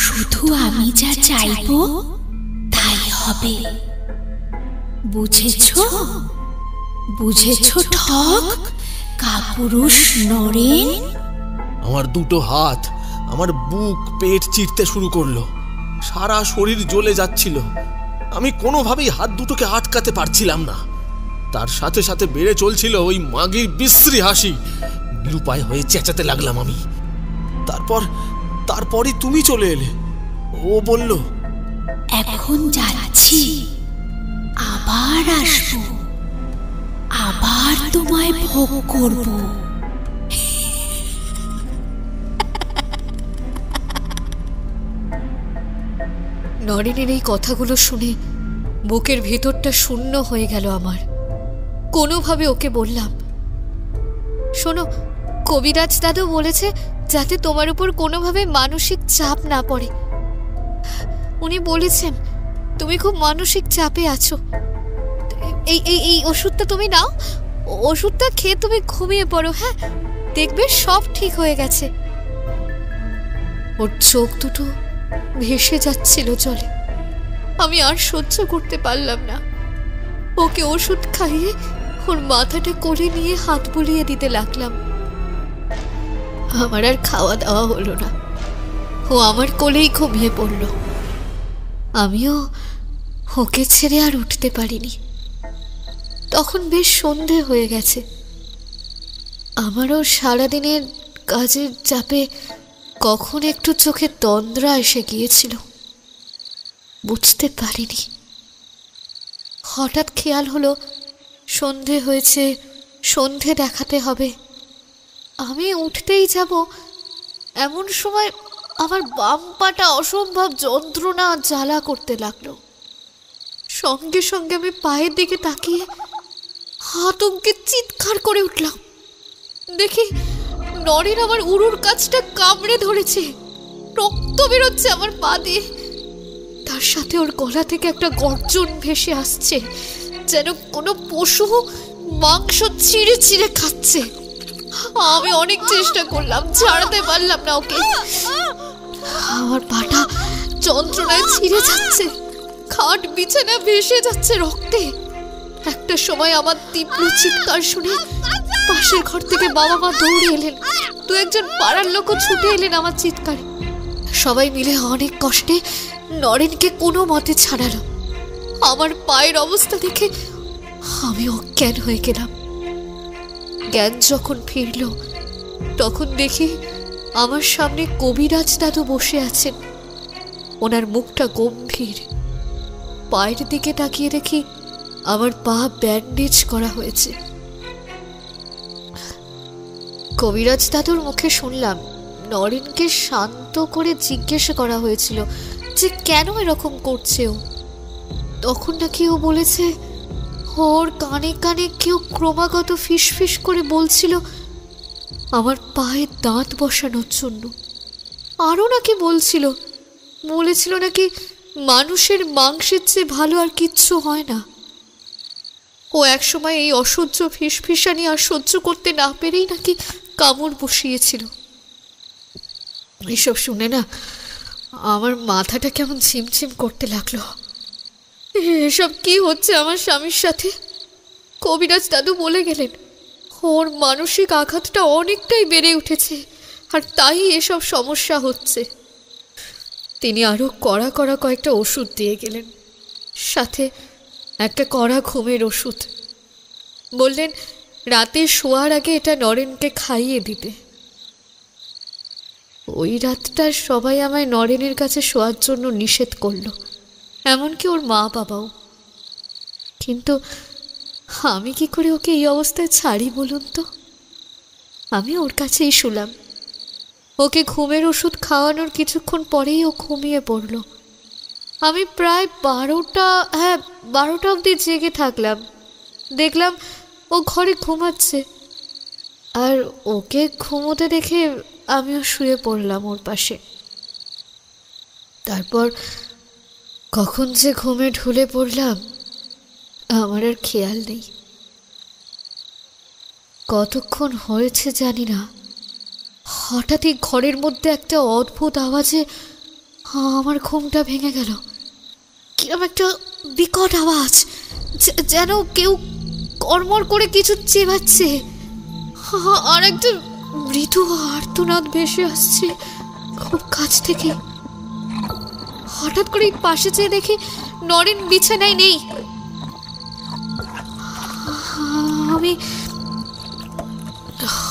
শুধু আমি যা চাইবো তাই হবে। বুঝেছো? বুঝেছো ঠক কাপুরুষ নরেন? আমার দুটো হাত আমার বুক পেট চিরতে শুরু করলো, সারা শরীর জ্বলে যাচ্ছিল। আমি কোনোভাবেই হাত দুটোকে আটকাতে পারছিলাম না। তার সাথে সাথে বেড়ে চলছিল ওই মাগির বিশ্রী হাসি। নিরুপায় হয়ে চেঁচাতে লাগলাম আমি। তারপরই তুমি চলে এলে। ও বলল, এখন যাচ্ছি, আবার আসবো, আবার তোমায় ভোগ করব। নরেনের এই কথাগুলো শুনে বুকের ভেতরটা শূন্য হয়ে গেল আমার। কোনোভাবে ওকে বললাম, শোনো, কবিরাজ দাদু বলেছে যাতে তোমার উপর কোনোভাবে মানসিক চাপ না পড়ে। উনি বলেছেন তুমি খুব মানসিক চাপে আছো। এই এই এই ওষুধটা তুমি নাও, ওষুধটা খেয়ে তুমি ঘুমিয়ে পড়ো। হ্যাঁ, দেখবে সব ঠিক হয়ে গেছে। ওর চোখ দুটো ভেসে যাচ্ছিল জলে। আমি আর সহ্য করতে পারলাম না। ওকে ওষুধ খাইয়ে ওর মাথাটা কোলে নিয়ে হাত বুলিয়ে দিতে লাগলাম। আমার আর খাওয়া দাওয়া হলো না। ও আমার কোলেই ঘুমিয়ে পড়ল। আমিও ওকে ছেড়ে আর উঠতে পারিনি। তখন বেশ সন্ধে হয়ে গেছে। আমারও সারাদিনের কাজের চাপে কখন একটু চোখে তন্দ্রা এসে গিয়েছিল বুঝতে পারিনি। হঠাৎ খেয়াল হলো সন্ধে হয়েছে, সন্ধে দেখাতে হবে। আমি উঠতেই যাব, এমন সময় আমার বাম পাটা অসম্ভব যন্ত্রণা জ্বালা করতে লাগলো। সঙ্গে সঙ্গে আমি পায়ের দিকে তাকিয়ে আতঙ্কে চিৎকার করে উঠলাম। দেখি নরেন আমার উরুর কাছটা কামড়ে ধরেছে, রক্ত বেরোচ্ছে আমার পা দিয়ে। তার সাথে ওর গলা থেকে একটা গর্জন ভেসে আসছে, যেন কোনো পশু মাংস চিড়ে চিড়ে খাচ্ছে। আমি অনেক চেষ্টা করলাম, ছাড়াতে পারলাম না ওকে। আমার পাটা যন্ত্রণায় ছিঁড়ে যাচ্ছে, খাট বিছানা ভেসে যাচ্ছে রক্তে। একটা সময় আমার তীব্র চিৎকার শুনে পাশের ঘর থেকে বাবা মা দৌড়ে এলেন। দু একজন পাড়ার লোকও ছুটে এলেন আমার চিৎকারে। সবাই মিলে অনেক কষ্টে নরেনকে কোনো মতে ছাড়ালো। আমার পায়ের অবস্থা দেখে আমি অজ্ঞান হয়ে গেলাম। জ্ঞান যখন ফিরল তখন দেখি আমার সামনে কবিরাজ দাদু বসে আছেন। ওনার মুখটা গম্ভীর। পায়ের দিকে তাকিয়ে দেখি আমার পা ব্যান্ডেজ করা হয়েছে। কবিরাজ দাদুর মুখে শুনলাম নরেনকে শান্ত করে জিজ্ঞেস করা হয়েছিল যে কেন এরকম করছে ও। তখন নাকি ও বলেছে ওর কানে কানে কেউ ক্রমাগত ফিসফিস করে বলছিল আমার পায়ে দাঁত বসানোর জন্য। আরও নাকি বলেছিল নাকি মানুষের মাংসের চেয়ে ভালো আর কিচ্ছু হয় না। ও একসময় এই অসহ্য ফিসফিসানি আর সহ্য করতে না পেরেই নাকি কামড় বসিয়েছিল। এসব শুনে না আমার মাথাটা কেমন ঝিমঝিম করতে লাগলো। এসব কি হচ্ছে আমার স্বামীর সাথে? কবিরাজ দাদু বলে গেলেন ওর মানসিক আঘাতটা অনেকটাই বেড়ে উঠেছে, আর তাই এসব সমস্যা হচ্ছে। তিনি আরো কড়া কয়েকটা ওষুধ দিয়ে গেলেন, সাথে একটা কড়া ঘুমের ওষুধ। বললেন রাতে শোয়ার আগে এটা নরেনকে খাইয়ে দিতে। ওই রাতটা সবাই আমায় নরেনের কাছে শোয়ার জন্য নিষেধ করলো, এমনকি ওর মা বাবাও। কিন্তু আমি কি করে ওকে এই অবস্থায় ছাড়ি বলুন তো? আমি ওর কাছেই শুলাম। ওকে ঘুমের ওষুধ খাওয়ানোর কিছুক্ষণ পরেই ও ঘুমিয়ে পড়ল। আমি প্রায় 12টা অবধি জেগে থাকলাম। দেখলাম ও ঘরে ঘুমাচ্ছে, আর ওকে ঘুমোতে দেখে আমিও শুয়ে পড়লাম ওর পাশে। তারপর কখন যে ঘুমে ঢুলে পড়লাম আমার আর খেয়াল নেই। কতক্ষণ হয়েছে জানি না, হঠাৎই ঘরের মধ্যে একটা অদ্ভুত আওয়াজে আমার ঘুমটা ভেঙে গেল। কিরম একটা বিকট আওয়াজ, যেন কেউ কড়মড় করে কিছু চেবাচ্ছে, আর একটা মৃদু আর্তনাদ ভেসে আসছে খুব কাছ থেকে। হঠাৎ করে পাশে চেয়ে দেখি নরেন বিছানায় নেই। আমি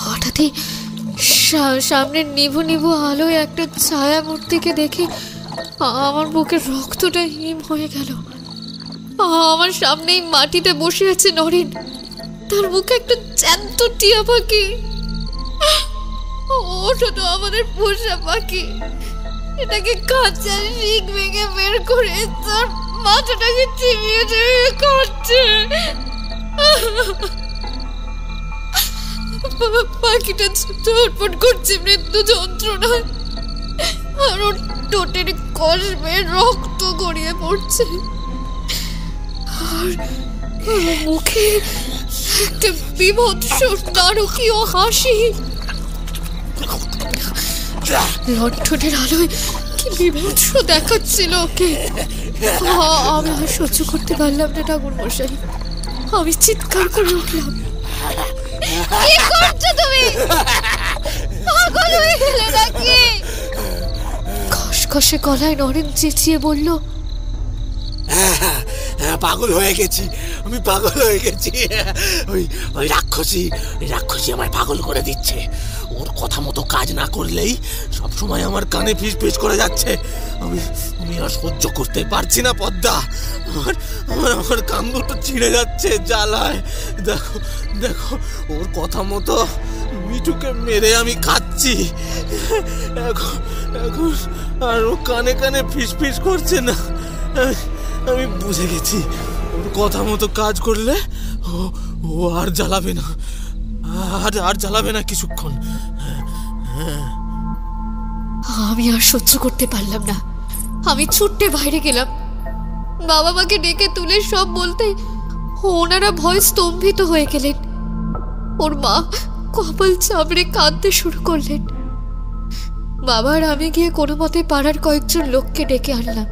হঠাৎই সামনের নিভু নিভু আলোয় একটা ছায়া মূর্তিকে দেখে আমার বুকের রক্তটা হিম হয়ে গেল। আমার সামনেই মাটিতে বসে আছে নরেন, তার মুখে একটা জ্যান্ত টিয়া পাখি। ওটা তো আমাদের পোষা পাখি, এটাকে কাঁচা শিক ভেঙে বের করে তার মাথাটাকে চিবিয়ে চিবিয়ে খাচ্ছে। পাখিটা ছটফট করছে মৃত্যু যন্ত্রণায়, আর ওর ঠোঁটের কষবে রক্ত গড়িয়ে পড়ছে, আর মুখে একটা বিভৎস নারকীয় হাসি। লণ্ঠনের আলোয় কি বিভৎস দেখাচ্ছিল ওকে। আমি আর সহ্য করতে পারলাম না ঠাকুর মশাই, আমি চিৎকার করে উঠলাম, কি করছো তুমি? পাগল হয়ে গেলে নাকি? খসখসে গলায় নরেন চেঁচিয়ে বলল, পাগল হয়ে গেছি, আমি পাগল হয়ে গেছি। ওই রাক্ষসী আমায় পাগল করে দিচ্ছে। ওর কথা মতো কাজ না করলেই সবসময় আমার কানে ফিস ফিস করে যাচ্ছে। আমি আর সহ্য করতে পারছি না পদ্মা, আমার কান দুটো ছিঁড়ে যাচ্ছে জ্বালায়। দেখো ওর কথা মতো মিঠুকে মেরে আমি খাচ্ছি। এখন আর ও কানে কানে ফিস ফিস করছে না। আমি বুঝে গেছি, ওর কথা মতো কাজ করলে ও আর জ্বালাবে না, আর জ্বালাবে না কিছুক্ষণ। আমি আর সহ্য করতে পারলাম না, আমি ছুটতে বাইরে গেলাম। বাবা মাকে ডেকে তুলে সব বলতে ওনারা ভয় স্তম্ভিত হয়ে গেলেন। ওর মা কপাল চাপড়ে কাঁদতে শুরু করলেন। বাবার আমি গিয়ে কোনো মতে পাড়ার কয়েকজন লোককে ডেকে আনলাম।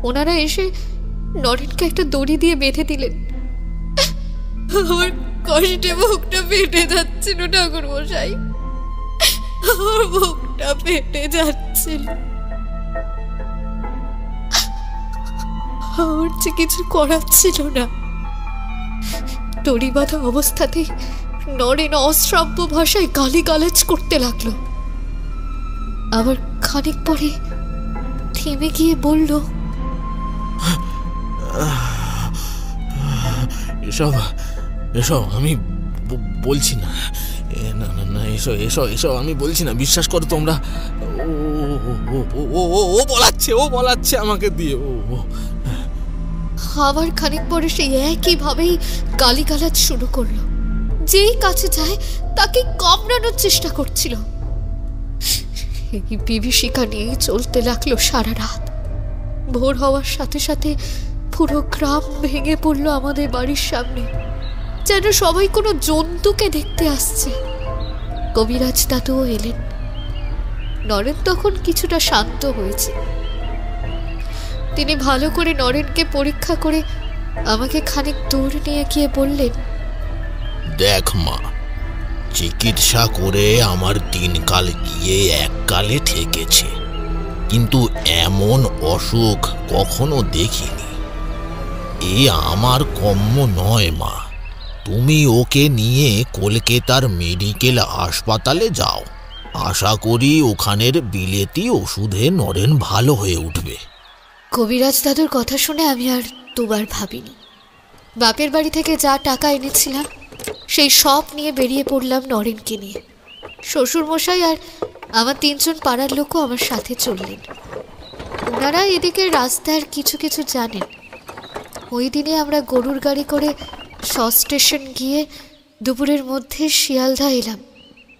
ওনারা এসে নরেনকে একটা দড়ি দিয়ে বেঁধে দিলেন। আমার কষ্টে বুকটা ফেটে যাচ্ছিল ঠাকুর মশাই, আমার বুকটা ফেটে যাচ্ছিল। আমার যে কিছু করার ছিল না। দড়ি বাঁধা অবস্থাতেই নরেন অশ্রাব্য ভাষায় গালিগালাজ করতে লাগলো। আবার খানিক পরে থেমে গিয়ে বলল, এসব আমি বলছি না, না এসব আমি বলছি না, বিশ্বাস করো তোমরা। ও বলাচ্ছে আমাকে দিয়ে। আবার খানিক পরে সে একইভাবেই গালিগালাজ শুরু করলো। যেই কাছে যায় তাকে কামড়ানোর চেষ্টা করছিল। এই বিভীষিকা নিয়েই চলতে লাগলো সারা রাত। ভোর হওয়ার সাথে সাথে পুরো গ্রাম ভেঙে পড়লো আমাদের বাড়ির সামনে, যেন সবাই কোনো জন্তুকে দেখতে আসছে। কবিরাজ দাদুও এলেন। নরেন তখন কিছুটা শান্ত হয়েছে। তিনি ভালো করে নরেনকে পরীক্ষা করে আমাকে খানিক দূর নিয়ে গিয়ে বললেন, দেখ মা, চিকিৎসা করে আমার দিনকাল গিয়ে এককালে ঠেকেছে, কিন্তু এমন অসুখ কখনো দেখিনি। এ আমার কম্য নয় মা। তুমি ওকে নিয়ে কলকাতার মেডিকেল হাসপাতালে যাও। আশা করি ওখানের বিলেতি ওষুধে নরেন ভালো হয়ে উঠবে। কবিরাজ দাদুর কথা শুনে আমি আর দুবার ভাবিনি। বাপের বাড়ি থেকে যা টাকা এনেছিলাম সেই সব নিয়ে বেরিয়ে পড়লাম নরেনকে নিয়ে। শ্বশুরমশাই আর আমার 3 জন পাড়ার লোকও আমার সাথে চললেন। ওনারা এদিকে রাস্তার কিছু কিছু জানেন। ওই দিনে আমরা গরুর গাড়ি করে স্টেশন গিয়ে দুপুরের মধ্যে শিয়ালদা এলাম,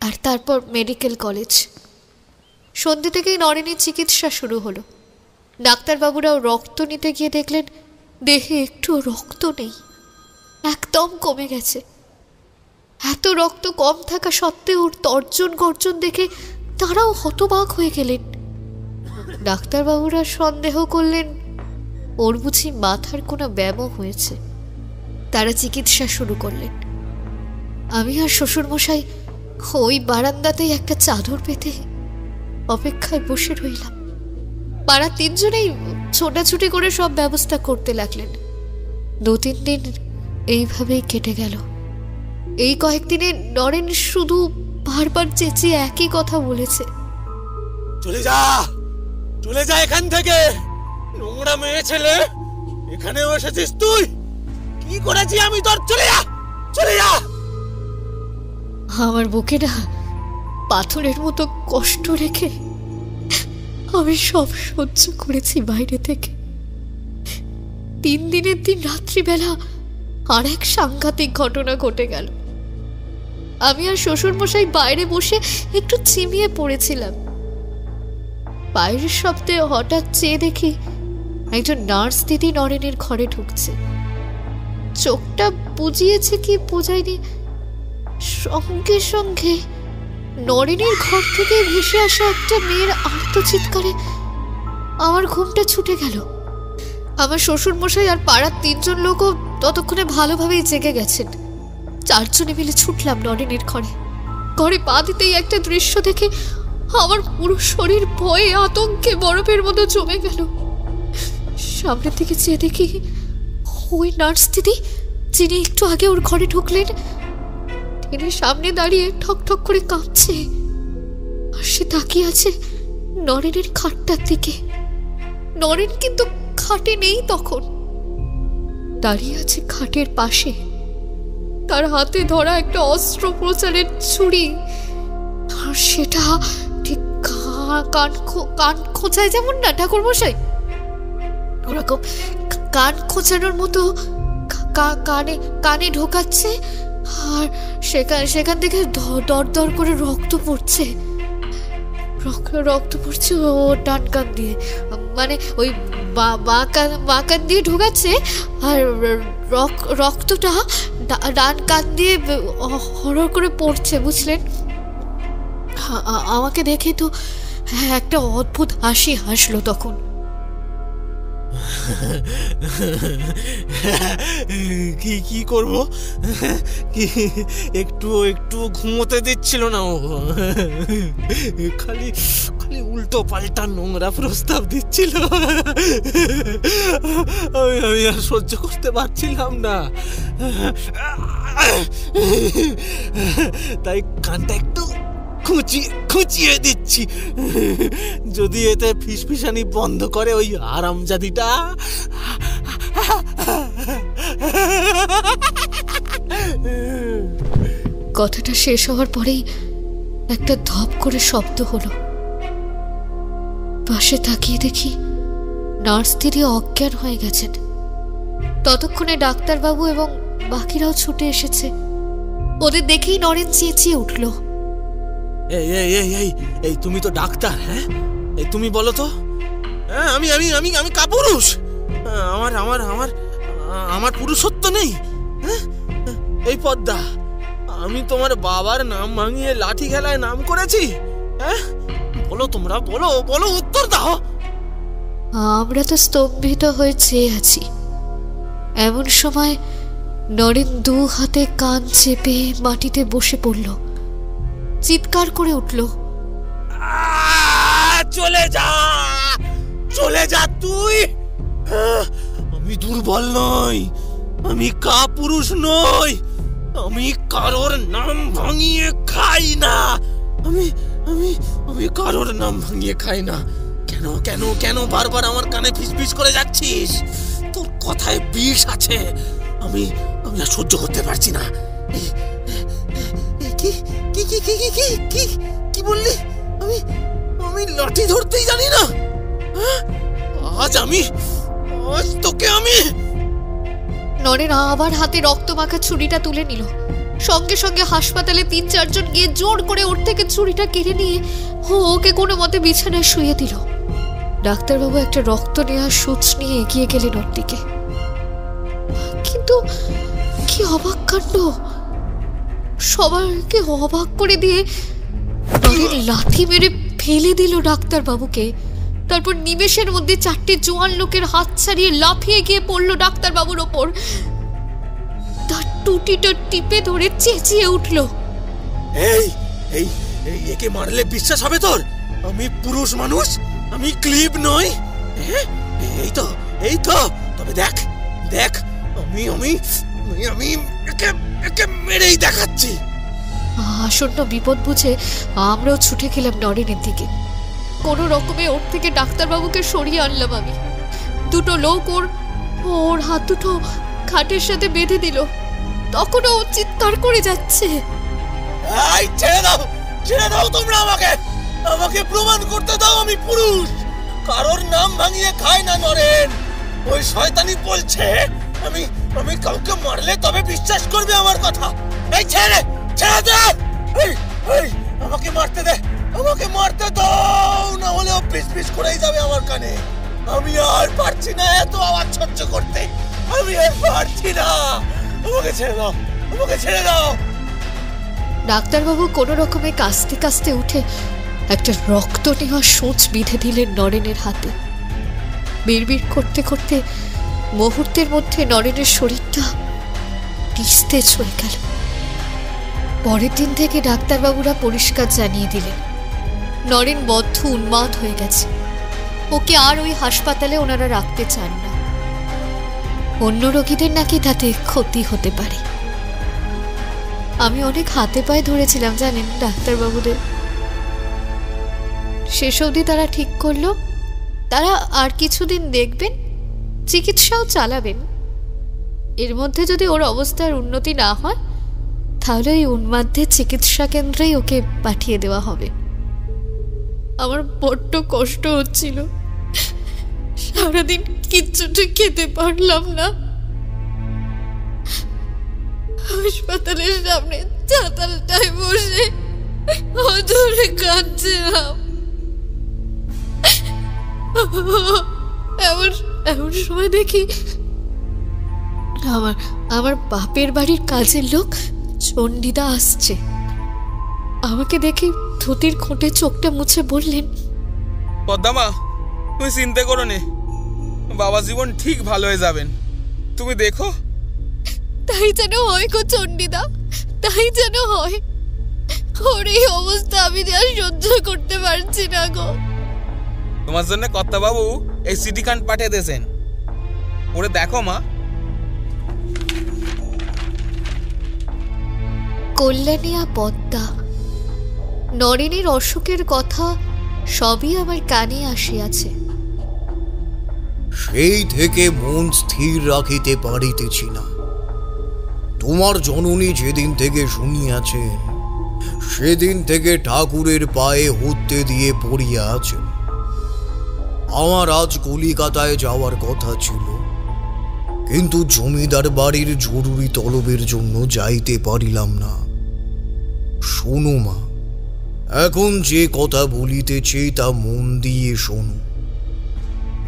আর তারপর মেডিকেল কলেজ। সন্ধ্যে থেকেই নরেনের চিকিৎসা শুরু হলো। ডাক্তারবাবুরাও রক্ত নিতে গিয়ে দেখলেন দেহে একটু রক্ত নেই, একদম কমে গেছে। এত রক্ত কম থাকা সত্ত্বেও ওর তর্জন গর্জন দেখে তারাও হতবাক হয়ে গেলেন। ডাক্তারবাবুরা সন্দেহ করলেন ওর বুঝি মাথার কোনো ব্যামো হয়েছে। তারা চিকিৎসা শুরু করলেন। আমি আর শ্বশুরমশাই ওই বারান্দাতেই একটা চাদর পেতে অপেক্ষায় বসে রইলাম। পাড়ার 3 জনেই ছোটাছুটি করে সব ব্যবস্থা করতে লাগলেন। 2-3 দিন এইভাবেই কেটে গেল। এই কয়েকদিনে নরেন শুধু বারবার চেঁচিয়ে একই কথা বলেছে, চলে যা, চলে যা এখান থেকে, নোংরা মেয়ে ছেলে। এখানেও এসেছিস তুই? কি করেছি আমি তোর? চলে যা, চলে যা। আমার বুকে না পাথরের মতো কষ্ট রেখে আমি সব সহ্য করেছি বাইরে থেকে। 3 দিনের দিন রাত্রিবেলা আর এক সাংঘাতিক ঘটনা ঘটে গেল। আমি আর শ্বশুরমশাই বাইরে বসে একটু চিমিয়ে পড়েছিলাম। বাইরের শব্দে হঠাৎ চেয়ে দেখি একজন নার্স দিদি নরেনের ঘরে ঢুকছে। চোখটা বুঝিয়েছে কি বোঝায়নি, সঙ্গে সঙ্গে নরেনের ঘর থেকে ভেসে আসা একটা মেয়ের আর্তচিৎকারে আমার ঘুমটা ছুটে গেল। আমার শ্বশুরমশাই আর পাড়ার 3 জন লোকও ততক্ষণে ভালোভাবেই জেগে গেছেন। 4 জনে মিলে ছুটলাম নরেনের ঘরে। ঘরে পা দিতেই একটা দৃশ্য দেখে আমার পুরো শরীর ভয়ে আতঙ্কে বরফের মতো জমে গেল। সামনের দিকে চেয়ে দেখি ওই নার্স দিদি যিনি একটু আগে ওর ঘরে ঢুকলেন, তিনি সামনে দাঁড়িয়ে ঠক ঠক করে কাঁপছে। আর সে তাকিয়ে আছে নরেনের খাটটার দিকে। নরেন কিন্তু খাটে নেই তখন, দাঁড়িয়ে আছে খাটের পাশে। তার হাতে ধরা একটা অস্ত্রোপচারের ছুরি, আর সেটা ঠিক কান খোঁচায় যেমন না ঠাকুরমশাই, ওরকম কান খোঁচানোর মতো কানে ঢোকাচ্ছে। আর সেখান থেকে দর দর করে রক্ত পড়ছে। ও ডান কান দিয়ে, মানে ওই বাঁ কান দিয়ে ঢোকাচ্ছে, আর রক্তটা ডান কান দিয়ে হরর করে পড়ছে, বুঝলেন? আমাকে দেখে তো একটা অদ্ভুত হাসি হাসলো তখন। কি করব? একটু ঘুমোতে দিচ্ছিল না ও। খালি উল্টো পাল্টা নোংরা প্রস্তাব দিচ্ছিল। আমি আর সহ্য করতে পারছিলাম না, তাই কানটা একটু খুঁচিয়ে দিচ্ছি, যদি এতে ফিসফিসানি বন্ধ করে ওই আরামজাদিটা। কথাটা শেষ হওয়ার পরেই একটা ধপ করে শব্দ হলো। পাশে তাকিয়ে দেখি নার্স দিদি অজ্ঞান হয়ে গেছেন। ততক্ষণে ডাক্তারবাবু এবং বাকিরাও ছুটে এসেছে। ওদের দেখেই নরেন চেঁচিয়ে উঠল, এই তুমি তো ডাক্তার? হ্যাঁ, এই তুমি বলো তো। আমি আমি আমি আমি কাপুরুষ? আমার পুরুষত্ব নেই? এই পদ্মা, আমি তোমার বাবার নাম ভাঙিয়ে লাঠি খেলায় নাম করেছি? হ্যাঁ, বলো, তোমরা বলো, উত্তর দাও। আমরা তো স্তম্ভিত হয়ে চেয়ে আছি। এমন সময় নরেন 2 হাতে কান চেপে মাটিতে বসে পড়ল, চিৎকার করে উঠল, চলে যা তুই। আমি দুর্বল নই, আমি কাপুরুষ নই, আমি কারোর নাম ভাঙিয়ে খাই না। আমি আমি আমি কারোর নাম ভাঙিয়ে খাই না। কেন কেন কেন বারবার আমার কানে ফিসফিস করে যাচ্ছিস? তোর কথায় বিষ আছে। আমি আমি আর সহ্য করতে পারছি না। কি কি কি কি কি কি কি বললি? আমি আমি লাঠি ধরতেই জানি না। আজ তোকে আমি। নরেন আবার হাতে রক্ত মাখা ছুরিটা তুলে নিল। সঙ্গে সঙ্গে হাসপাতালে ৩-৪ জন গিয়ে জোর করে ওর থেকে ছুরিটা কেড়ে নিয়ে ওকে কোনো মতে বিছানায় শুয়ে দিল। ডাক্তারবাবু একটা রক্ত নেওয়ার সূচ নিয়ে এগিয়ে গেলেন ওর দিকে। কিন্তু কি অবাক কাণ্ড! সবাইকে অবাক করে দিয়ে নরেন লাথি মেরে ফেলে দিল ডাক্তারবাবুকে। তারপর নিমেষের মধ্যে 4টে জোয়ান লোকের হাত ছাড়িয়ে লাফিয়ে গিয়ে পড়লো ডাক্তারবাবুর ওপর। তার টুটিটা টিপে ধরে চেঁচিয়ে উঠল, এই এই একে মারলে বিশ্বাস হবে তোর? আমি পুরুষ মানুষ, আমি ক্লিব নই। এই তো তবে দেখ দেখ, আমি আমি আমি একে মেরেই দেখাচ্ছি। আসন্ন বিপদ বুঝে আমরাও ছুটে গেলাম নরেনের দিকে। কোনো রকমে ওর থেকে ডাক্তারবাবুকে সরিয়ে আনলাম আমি। 2টো লোক ওর হাত দুটো খাটের সাথে বেঁধে দিল। তখনও ও চিৎকার করে যাচ্ছে, ছেড়ে দাও তোমরা আমাকে প্রমাণ করতে দাও আমি পুরুষ। কারোর নাম ভাঙিয়ে খায় না নরেন। ওই শয়তানি বলছে আমি আমি কাউকে মারলে তবে বিশ্বাস করবে আমার কথা। এই ছেড়ে দে, আমাকে মারতে দাও, না হলে ও পিস করেই যাবে আমার কানে। আমি আর পারছি না এত আওয়াজ সহ্য করতে, আমি আর পারছি না। আমাকে ছেড়ে দাও। ডাক্তারবাবু কোনো রকমে কাস্তে কাস্তে উঠে একটা রক্ত নেওয়া সূচ বিঁধে দিলেন নরেনের হাতে। বিড়বিড় করতে করতে মুহূর্তের মধ্যে নরেনের শরীরটা নিস্তেজ হয়ে গেল। পরের দিন থেকে ডাক্তারবাবুরা পরিষ্কার জানিয়ে দিলেন নরেন বদ্ধ উন্মাদ হয়ে গেছে। ওকে আর ওই হাসপাতালে ওনারা রাখতে চান না। অন্য রোগীদের নাকি তাতে ক্ষতি হতে পারে। আমি অনেক হাতে পায়ে ধরেছিলাম জানেন ডাক্তারবাবুদের। শেষ অবধি তারা ঠিক করলো তারা আর কিছুদিন দেখবেন, চিকিৎসাও চালাবেন। এর মধ্যে যদি ওর অবস্থার উন্নতি না হয় তাহলে ওই উন্মাদের চিকিৎসা কেন্দ্রেই ওকে পাঠিয়ে দেওয়া হবে। আমার বড্ড কষ্ট হচ্ছিল, সারাদিন কিচ্ছুটি খেতে পারলাম না। হাসপাতালের সামনে চাতালটায় বসে অঝরে কাঁদছিলাম। এমন সময় দেখি আমার বাপের বাড়ির কাজের লোক চণ্ডীদা আসছে। আমাকে দেখে ধুতির খুঁটে চোখটা মুছে বললেন, পদ্মামা তুমি চিন্তা করো নে, বাবা জীবন ঠিক ভালো হয়ে যাবেন, তুমি দেখো। তাই যেন হয় গো চণ্ডীদা, তাই যেন হয়। ওর এই অবস্থা আমি আর সহ্য করতে পারছি না গো। তোমার জন্য কর্তাবাবু এই সিটি কার্ড পাঠিয়ে দিয়েছেন, ওরে দেখো মা। কল্যাণিয়া পদ্মা, নরেনের অসুখের কথা সবই আমার কানে আসিয়াছে। সেই থেকে মন স্থির রাখিতে পারিতেছি না। তোমার জননী যেদিন থেকে শুনিয়াছেন সেদিন থেকে ঠাকুরের পায়ে হত্যে দিয়ে পড়িয়া আছেন। আমার আজ কলিকাতায় যাওয়ার কথা ছিল, কিন্তু জমিদার বাড়ির জরুরি তলবের জন্য যাইতে পারিলাম না। শোনো মা, এখন যে কথা বলিতেছি তা মন দিয়ে শোনো।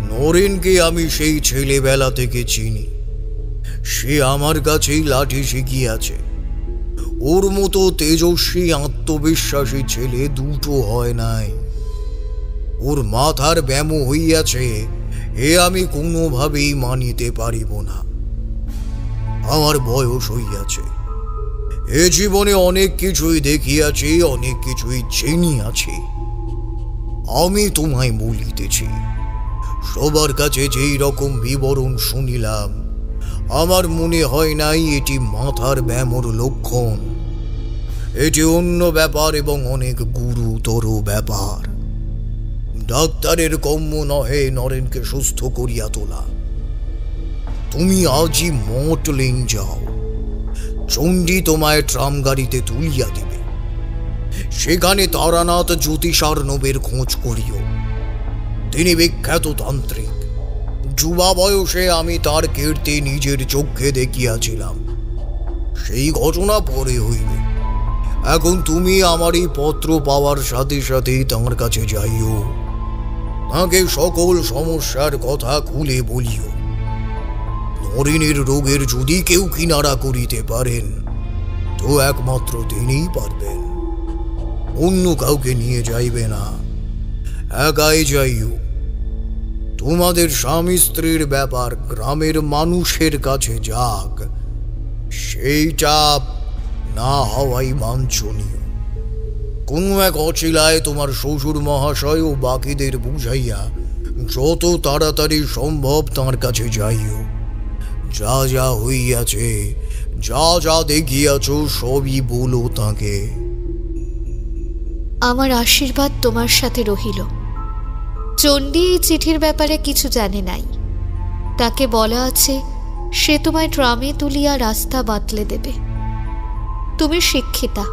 নরেনকে আমি সেই ছেলেবেলা থেকে চিনি। সে আমার কাছেই লাঠি শিখিয়াছে। ওর মতো তেজস্বী আত্মবিশ্বাসী ছেলে দুটো হয় নাই। ওর মাথার ব্যামো হইয়াছে এ আমি কোনোভাবেই মানিতে পারিব না। আমার বয়স হইয়াছে, এ জীবনে অনেক কিছুই দেখিয়াছি, অনেক কিছুই চিনিয়াছি। আমি তোমায় বলিতেছি, সবার কাছে যেই রকম বিবরণ শুনিলাম, আমার মনে হয় নাই এটি মাথার ব্যামোর লক্ষণ। এটি অন্য ব্যাপার এবং অনেক গুরুতর ব্যাপার। ডাক্তারের কম্য নহে নরেনকে সুস্থ করিয়া তোলা। তুমি আজই মটলিং যাও, চণ্ডী তোমায় ট্রাম গাড়িতে তুলিয়া দিবে। সেখানে তারানাথ জ্যোতিষার্ণবের খোঁজ করিও। তিনি বিখ্যাত তান্ত্রিক। যুবা বয়সে আমি তার কীর্তি নিজের চোখে দেখিয়াছিলাম। সেই ঘটনা পরে হইবে। এখন তুমি আমার এই পত্র পাওয়ার সাথে সাথেই তাঁর কাছে যাইও। তাঁকে সকল সমস্যার কথা খুলে বলিও। নরেনের রোগের যদি কেউ কিনারা করিতে পারেন, তো একমাত্র তিনিই পারবেন। অন্য কাউকে নিয়ে যাইবে না, একাই যাইও। তোমাদের স্বামী স্ত্রীর ব্যাপার গ্রামের মানুষের কাছে যাক, সেইটা না হওয়াই বাঞ্ছনীয়। কোনো এক অচিলায় তোমার শ্বশুর মহাশয় ও বাকিদের বুঝাইয়া যত তাড়াতাড়ি সম্ভব তাঁর কাছে যাইও। যা যা হইয়াছে, যা যা দেখিয়াছ, সবই বলো তাঁকে। আমার আশীর্বাদ তোমার সাথে রহিল। চণ্ডী এই চিঠির ব্যাপারে কিছু জানে নাই। তাকে বলা আছে সে তোমায় ট্রামে তুলিয়া রাস্তা বাতলে দেবে। তুমি শিক্ষিতা,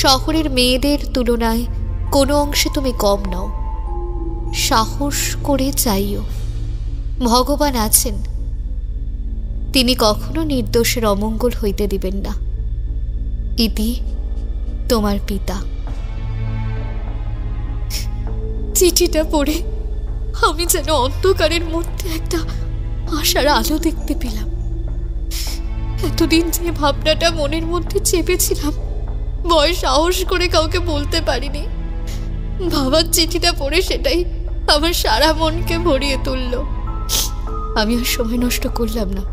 শহরের মেয়েদের তুলনায় কোনো অংশে তুমি কম নও। সাহস করে চাইও। ভগবান আছেন, তিনি কখনো নির্দোষের অমঙ্গল হইতে দিবেন না। ইতি তোমার পিতা। চিঠিটা পড়ে আমি যেন অন্ধকারের মধ্যে একটা আশার আলো দেখতে পেলাম। এতদিন যে ভাবনাটা মনের মধ্যে চেপেছিলাম, ভয় সাহস করে কাউকে বলতে পারিনি, বাবার চিঠিটা পড়ে সেটাই আমার সারা মনকে ভরিয়ে তুলল। আমি আর সময় নষ্ট করলাম না।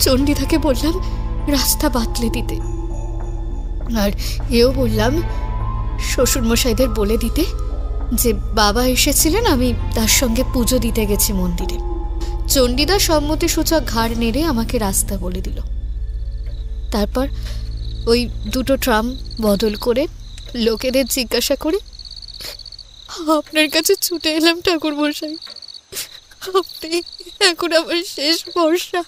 চণ্ডীদাকে বললাম রাস্তা বাতলে দিতে, আর এও বললাম শ্বশুরমশাইদের বলে দিতে যে বাবা এসেছিলেন, আমি তার সঙ্গে পুজো দিতে গেছি মন্দিরে। চণ্ডীদা সম্মতিসূচক ঘাড় নেড়ে আমাকে রাস্তা বলে দিল। তারপর ওই দুটো ট্রাম বদল করে লোকেদের জিজ্ঞাসা করে আপনার কাছে ছুটে এলাম ঠাকুরমশাই। আপনি এখন আমার শেষ ভরসা।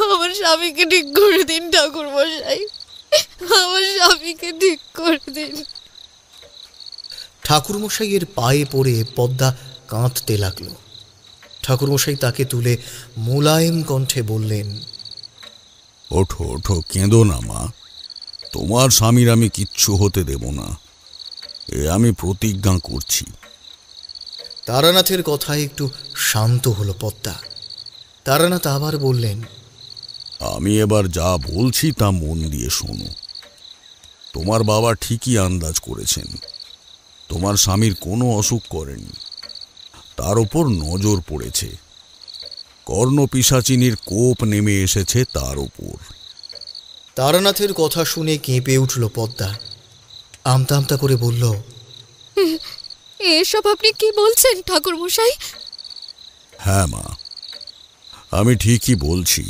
আমার স্বামীকে ঠিক করে দিন ঠাকুরমশাই, আমার স্বামীকে ঠিক করে দিন। ঠাকুরমশাইয়ের পায়ে পড়ে পদ্মা কাঁদতে লাগল। ঠাকুরমশাই তাকে তুলে মোলায়েম কণ্ঠে বললেন, ওঠো ওঠো, কেঁদো না মা। তোমার স্বামীর আমি কিচ্ছু হতে দেব না, এ আমি প্রতিজ্ঞা করছি। তারানাথের কথায় একটু শান্ত হলো পদ্মা। তারানাথ আবার বললেন, আমি এবার যা বলছি তা মন দিয়ে শোনো। তোমার বাবা ঠিকই আন্দাজ করেছেন, তোমার স্বামীর কোনো অসুখ করেনি, তার উপর নজর পড়েছে। কর্ণপিশাচিনীর কোপ নেমে এসেছে তার উপর। তারানাথের কথা শুনে কেঁপে উঠল পদ্মা। আমতা আমতা করে বলল, এসব আপনি কি বলছেন ঠাকুরমশাই? হ্যাঁ মা, আমি ঠিকই বলছি।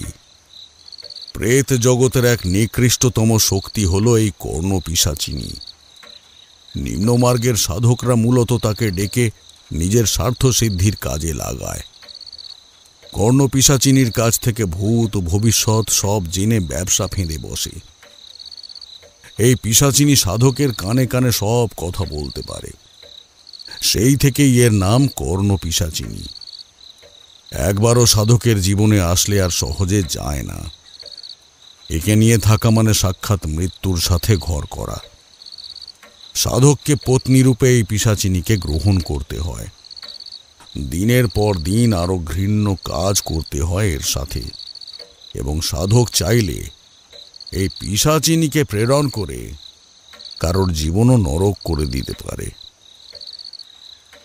প্রেত জগতের এক নিকৃষ্টতম শক্তি হলো এই কর্ণপিশাচিনী। নিম্নমার্গের সাধকরা মূলত তাকে ডেকে নিজের স্বার্থ সিদ্ধির কাজে লাগায়। কর্ণপিশাচিনীর কাছ থেকে ভূত ভবিষ্যৎ সব জেনে ব্যবসা ফেঁদে বসে। এই পিশাচিনী সাধকের কানে কানে সব কথা বলতে পারে। সেই থেকেই এর নাম কর্ণপিশাচিনী। একবারও সাধকের জীবনে আসলে আর সহজে যায় না। একে নিয়ে থাকা মানে সাক্ষাৎ মৃত্যুর সাথে ঘর করা। সাধককে পত্নীরূপে এই পিশাচিনীকে গ্রহণ করতে হয়। দিনের পর দিন আরো ঘৃণ্য কাজ করতে হয় এর সাথে, এবং সাধক চাইলে এই পিশাচিনীকে প্রেরণ করে কারোর জীবনও নরক করে দিতে পারে।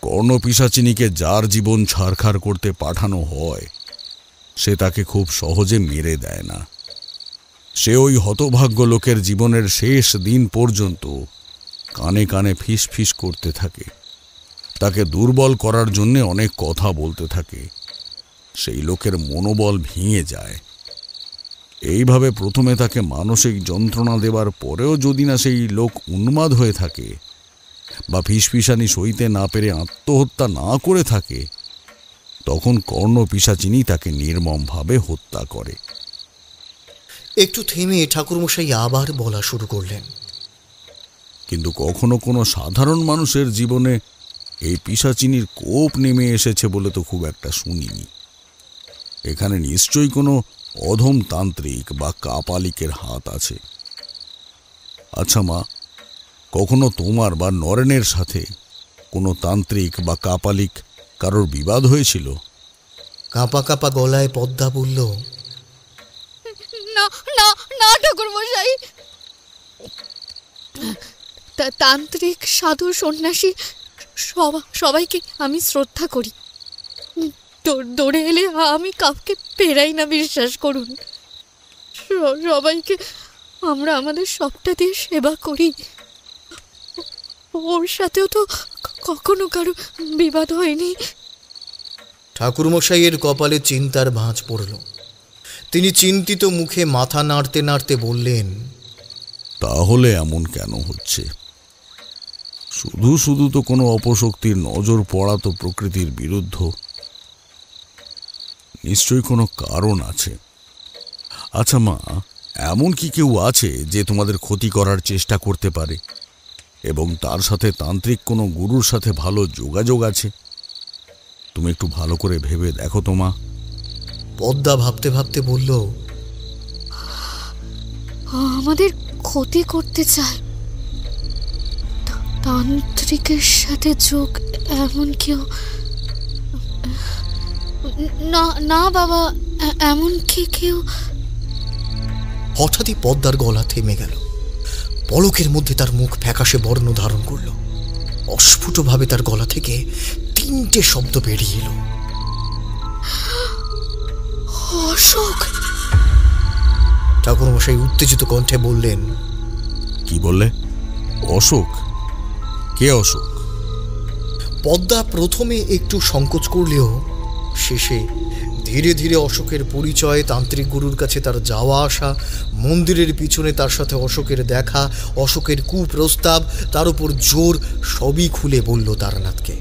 কর্ণপিশাচিনীকে যার জীবন ছারখার করতে পাঠানো হয়, সে তাকে খুব সহজে মেরে দেয় না। সে ওই হতভাগ্য লোকের জীবনের শেষ দিন পর্যন্ত কানে কানে ফিস ফিস করতে থাকে, তাকে দুর্বল করার জন্য অনেক কথা বলতে থাকে। সেই লোকের মনোবল ভেঙে যায়। এইভাবে প্রথমে তাকে মানসিক যন্ত্রণা দেবার পরেও যদি না সেই লোক উন্মাদ হয়ে থাকে বা ফিসফিসানি সইতে না পেরে আত্মহত্যা না করে থাকে, তখন কর্ণপিশাচিনী তাকে নির্মমভাবে হত্যা করে। একটু থেমে ঠাকুরমশাই আবার বলা শুরু করলেন। কিন্তু কখনো কোনো সাধারণ মানুষের জীবনে এই পিশাচিনীর কোপ নেমে এসেছে বলে তো খুব একটা শুনিনি। এখানে নিশ্চয়ই কোনো অধম তান্ত্রিক বা কাপালিকের হাত আছে। আচ্ছা মা, কখনো তোমার বা নরেনের সাথে কোনো তান্ত্রিক বা কাপালিক কারোর বিবাদ হয়েছিল? কাঁপা কাঁপা গলায় পদ্মা বলল, না না না ঠাকুরমশাই, তান্ত্রিক, সাধু, সন্ন্যাসী সবাইকে আমি শ্রদ্ধা করি। দৌড়ে এলে আমি কাউকে ফেরাই না, বিশ্বাস করুন। সবাইকে আমরা আমাদের সবটা দিয়ে সেবা করি। ওর সাথেও তো কখনো কারো বিবাদ হয়নি। ঠাকুরমশাইয়ের কপালে চিন্তার ভাঁজ পড়ল। তিনি চিন্তিত মুখে মাথা নাড়তে নাড়তে বললেন, তাহলে এমন কেন হচ্ছে? শুধু শুধু তো কোনো অপশক্তির নজর পড়া তো প্রকৃতির বিরুদ্ধ। নিশ্চয়ই কোনো কারণ আছে। আচ্ছা মা, এমন কি কেউ আছে যে তোমাদের ক্ষতি করার চেষ্টা করতে পারে এবং তার সাথে তান্ত্রিক কোনো গুরুর সাথে ভালো যোগাযোগ আছে? তুমি একটু ভালো করে ভেবে দেখো তো মা। পদ্মা ভাবতে ভাবতে বলল, আমাদের ক্ষতি করতে চায়। তান্ত্রিকের সাথে যোগ এমন কেউ? না না বাবা, এমন কি কেউ? হঠাৎই পদ্মার গলা থেমে গেল। পলকের মধ্যে তার মুখ ফ্যাকাশে বর্ণ ধারণ করল। অস্ফুটভাবে তার গলা থেকে 3টে শব্দ বেরিয়ে এলো। অশোক! ঠাকুরমশাই উত্তেজিত কণ্ঠে বললেন, কি বললে? অশোক? কে অশোক? পদ্মা প্রথমে একটু সংকোচ করলেও শেষে ধীরে ধীরে অশোকের পরিচয়, তান্ত্রিক গুরুর কাছে তার যাওয়া আসা, মন্দিরের পিছনে তার সাথে অশোকের দেখা, অশোকের কুপ্রস্তাব, তার উপর জোর, সবই খুলে বলল তারানাথকে।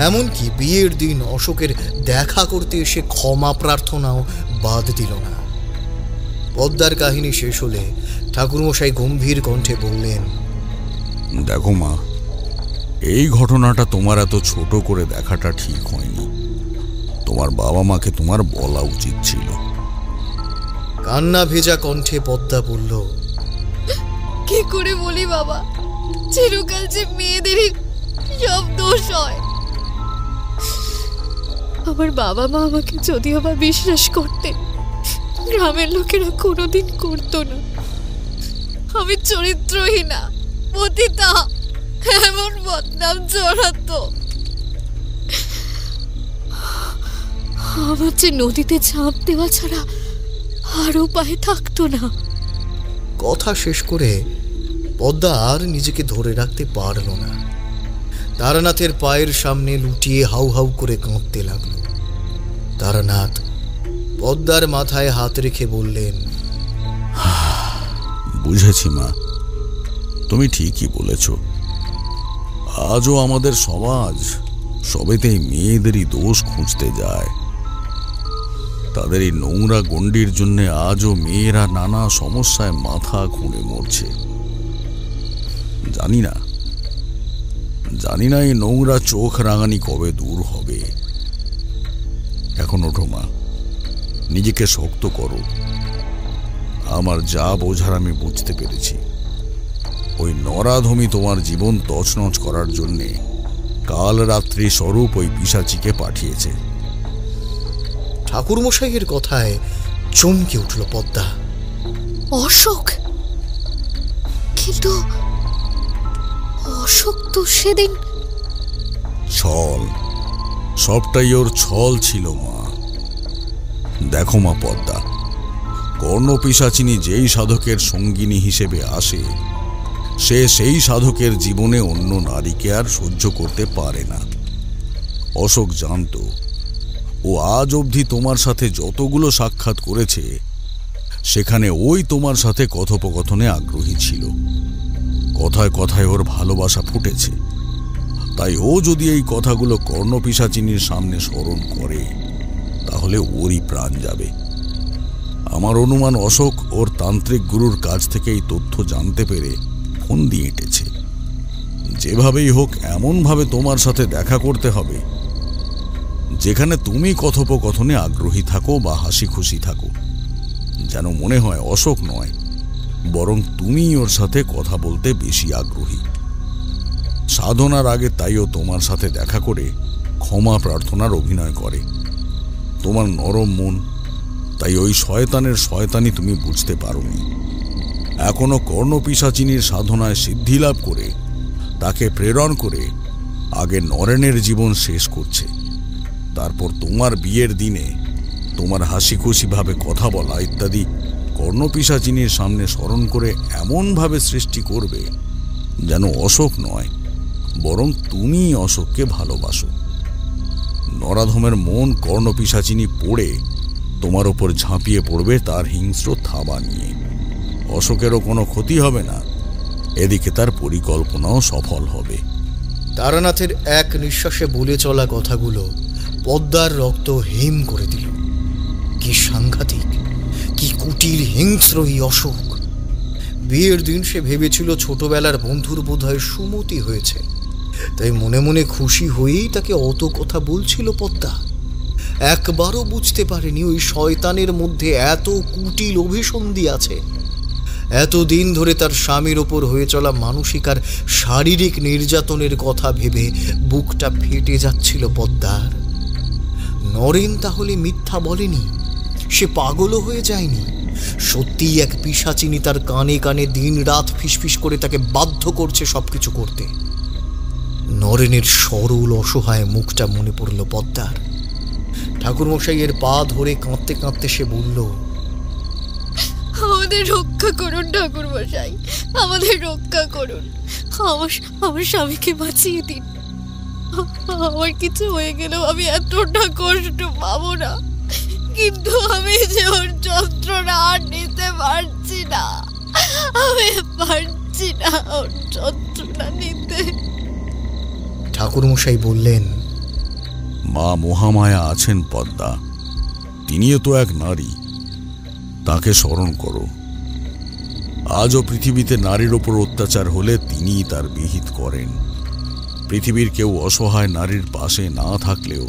এমনকি বিয়ের দিন অশোকের দেখা করতে এসে ক্ষমা প্রার্থনাও বাদ দিল না। পদ্মার কাহিনী শেষ হলে ঠাকুরমশাই গম্ভীর কণ্ঠে বললেন, দেখো মা, এই ঘটনাটা তোমার এত ছোট করে দেখাটা ঠিক হয়নি। তোমার বাবা মাকে তোমার বলা উচিত ছিল। কান্না ভেজা কণ্ঠে পদ্মা বলল, কি করে বলি বাবা, চিরকাল যে মেয়েদেরই সব দোষ হয়। আমার বাবা মা আমাকে যদিও বা বিশ্বাস করতে, গ্রামের লোকেরা কোনোদিন করতো না। আমি চরিত্রহীনা, পতিতা, এমন বদনাম জড়াতো। আমার যে নদীতে ঝাঁপ দেওয়া ছাড়া আর উপায় থাকতো না। কথা শেষ করে পদ্মা আর নিজেকে ধরে রাখতে পারল না। তারানাথের পায়ের সামনে লুটিয়ে হাউ হাউ করে কাঁদতে লাগলো। তারানাথ পদ্মার মাথায় হাত রেখে বললেন, বুঝেছি মা, তুমি ঠিকই বলেছ। আজও আমাদের সমাজ সবেতেই মেয়েদেরই দোষ খুঁজতে যায়। তাদের এই নোংরা গণ্ডির জন্য আজও মেয়েরা নানা সমস্যায় মাথা খুঁড়ে মরছে। জানি না এই নোংরা চোখ রাঙানি কবে দূর হবে। এখন ওঠো মা, নিজেকে শক্ত করো। আমার যা বোঝার আমি বুঝতে পেরেছি। ওই নরাধমি তোমার জীবন তছনছ করার জন্যে কাল রাত্রি স্বরূপ ওই পিশাচিকে পাঠিয়েছে। ঠাকুরমশাইয়ের কথায় চমকে উঠল পদ্মা। অশোক? কিন্তু অশোক তো সেদিন ছল, সবটাই ওর ছল ছিল মা। দেখো মা পদ্মা, কর্ণপিশাচিনী যেই সাধকের সঙ্গিনী হিসেবে আসে সে সেই সাধকের জীবনে অন্য নারীকে আর সহ্য করতে পারে না। অশোক জানত ও আজ অবধি তোমার সাথে যতগুলো সাক্ষাৎ করেছে সেখানে ওই তোমার সাথে কথোপকথনে আগ্রহী ছিল। কথায় কথায় ওর ভালোবাসা ফুটেছে। তাই ও যদি এই কথাগুলো কর্ণপিশাচিনীর সামনে স্মরণ করে তাহলে ওরই প্রাণ যাবে। আমার অনুমান অশোক ওর তান্ত্রিক গুরুর কাছ থেকে এই তথ্য জানতে পেরে ফোন দিয়ে এঁটেছে। যেভাবেই হোক এমনভাবে তোমার সাথে দেখা করতে হবে যেখানে তুমি কথোপকথনে আগ্রহী থাকো বা হাসি খুশি থাকো, যেন মনে হয় অশোক নয় বরং তুমি ওর সাথে কথা বলতে বেশি আগ্রহী। সাধনার আগে তাইও তোমার সাথে দেখা করে ক্ষমা প্রার্থনার অভিনয় করে। তোমার নরম মন, তাই ওই শয়তানের শয়তানি তুমি বুঝতে পারোনি। এখনো কর্ণপিশাচিনীর সাধনায় সিদ্ধি লাভ করে তাকে প্রেরণ করে আগে নরেনের জীবন শেষ করছে। তারপর তোমার বিয়ের দিনে তোমার হাসি খুশিভাবে কথা বলা ইত্যাদি কর্ণপিশাচিনীর সামনে স্মরণ করে এমনভাবে সৃষ্টি করবে যেন অশোক নয় বরং তুমি অশোককে ভালোবাসো। নরাধমের মন কর্ণপিশাচিনী পড়ে তোমার ওপর ঝাঁপিয়ে পড়বে তার হিংস্র থাবা নিয়ে। অশোকেরও কোনো ক্ষতি হবে না, এদিকে তার পরিকল্পনাও সফল হবে। তারানাথের এক নিঃশ্বাসে বলে চলা কথাগুলো পদ্মার রক্ত হিম করে দিল। কি সাংঘাতিক, কি কুটিল হিংস্র এই অশোক! বিয়ের দিন সে ভেবেছিল ছোটবেলার বন্ধুর বোধহয় সুমতি হয়েছে, তাই মনে মনে খুশি হয়েই তাকে অত কথা বলছিল পদ্মা। একবারও বুঝতে পারেনি ওই শয়তানের মধ্যে এত কুটিল অভিসন্ধি আছে। এতদিন ধরে তার স্বামীর ওপর হয়ে চলা মানসিক আর শারীরিক নির্যাতনের কথা ভেবে বুকটা ফেটে যাচ্ছিল পদ্মার। নরেন তাহলে মিথ্যা বলেনি, সে পাগলও হয়ে যায়নি। সত্যিই এক পিশাচিনী তার কানে কানে দিন রাত ফিসফিস করে তাকে বাধ্য করছে সবকিছু করতে। নরেনের সরল অসহায় মুখটা মনে পড়ল পদ্মার। ঠাকুরমশাইয়ের পা ধরে কাঁদতে কাঁদতে সে বলল, আমাদের রক্ষা করুন ঠাকুরমশাই, আমাদের রক্ষা করুন। আমার স্বামীকে বাঁচিয়ে দিন। আমার কিছু হয়ে গেলেও আমি এতটা কষ্ট পাবো না, কিন্তু আমি যে ওর যন্ত্রণা আর নিতে পারছি না। আমি পারছি না ওর যন্ত্রণা নিতে। ঠাকুরমশাই বললেন, মা মহামায়া আছেন পদ্মা, তিনিও তো এক নারী, তাকে স্মরণ করো। আজও পৃথিবীতে নারীর ওপর অত্যাচার হলে তিনিই তার বিহিত করেন। পৃথিবীর কেউ অসহায় নারীর পাশে না থাকলেও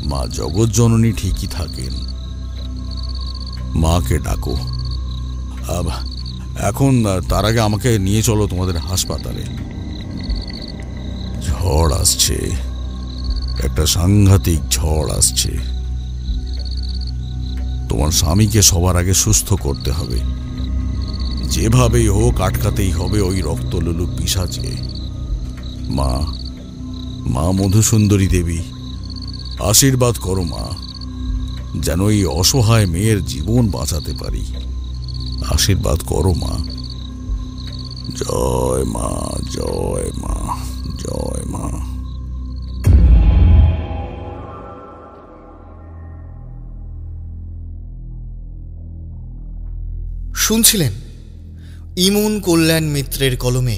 মা জগৎজননী ঠিকই থাকেন। মাকে ডাকো। এখন তার আগে আমাকে নিয়ে চলো তোমাদের হাসপাতালে। ঝড় আসছে, একটা সাংঘাতিক ঝড় আসছে। তোমার স্বামীকে সবার আগে সুস্থ করতে হবে, যেভাবেই হোক আটকাতেই হবে ওই রক্তলোলুপ পিশাচকে। মা মা মধুসুন্দরী দেবী, আশীর্বাদ করো মা, যেন এই অসহায় মেয়ের জীবন বাঁচাতে পারি। আশীর্বাদ করো মা। জয় মা, জয় মা, জয় মা। শুনছিলেন ইমন কল্যাণ মিত্রের কলমে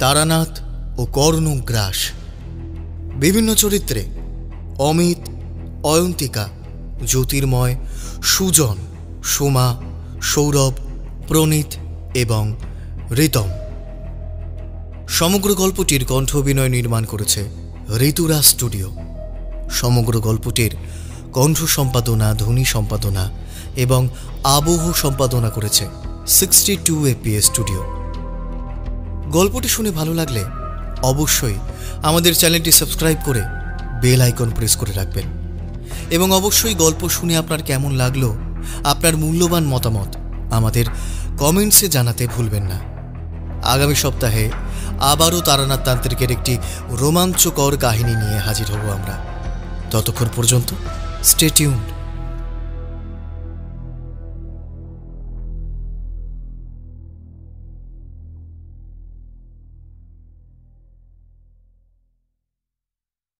তারানাথ ও কর্ণগ্রাস। বিভিন্ন চরিত্রে অমিত, অয়ন্তিকা, জ্যোতির্ময়, সুজন, সোমা, সৌরভ, প্রণীত এবং ঋতম। সমগ্র গল্পটির কণ্ঠ অভিনয় নির্মাণ করেছে ঋতুরা স্টুডিও। সমগ্র গল্পটির কণ্ঠ সম্পাদনা, ধ্বনি সম্পাদনা এবং আবহ সম্পাদনা করেছে 62 APS স্টুডিও। গল্পটি শুনে ভালো লাগলে অবশ্যই আমাদের চ্যানেলটি সাবস্ক্রাইব করে বেল আইকন প্রেস করে রাখবেন এবং অবশ্যই গল্প শুনে আপনার কেমন লাগলো আপনার মূল্যবান মতামত আমাদের কমেন্টসে জানাতে ভুলবেন না। আগামী সপ্তাহে আবারও তারানাথ তান্ত্রিকের একটি রোমাঞ্চকর কাহিনী নিয়ে হাজির হব আমরা। ততক্ষণ পর্যন্ত স্টে টিউনড।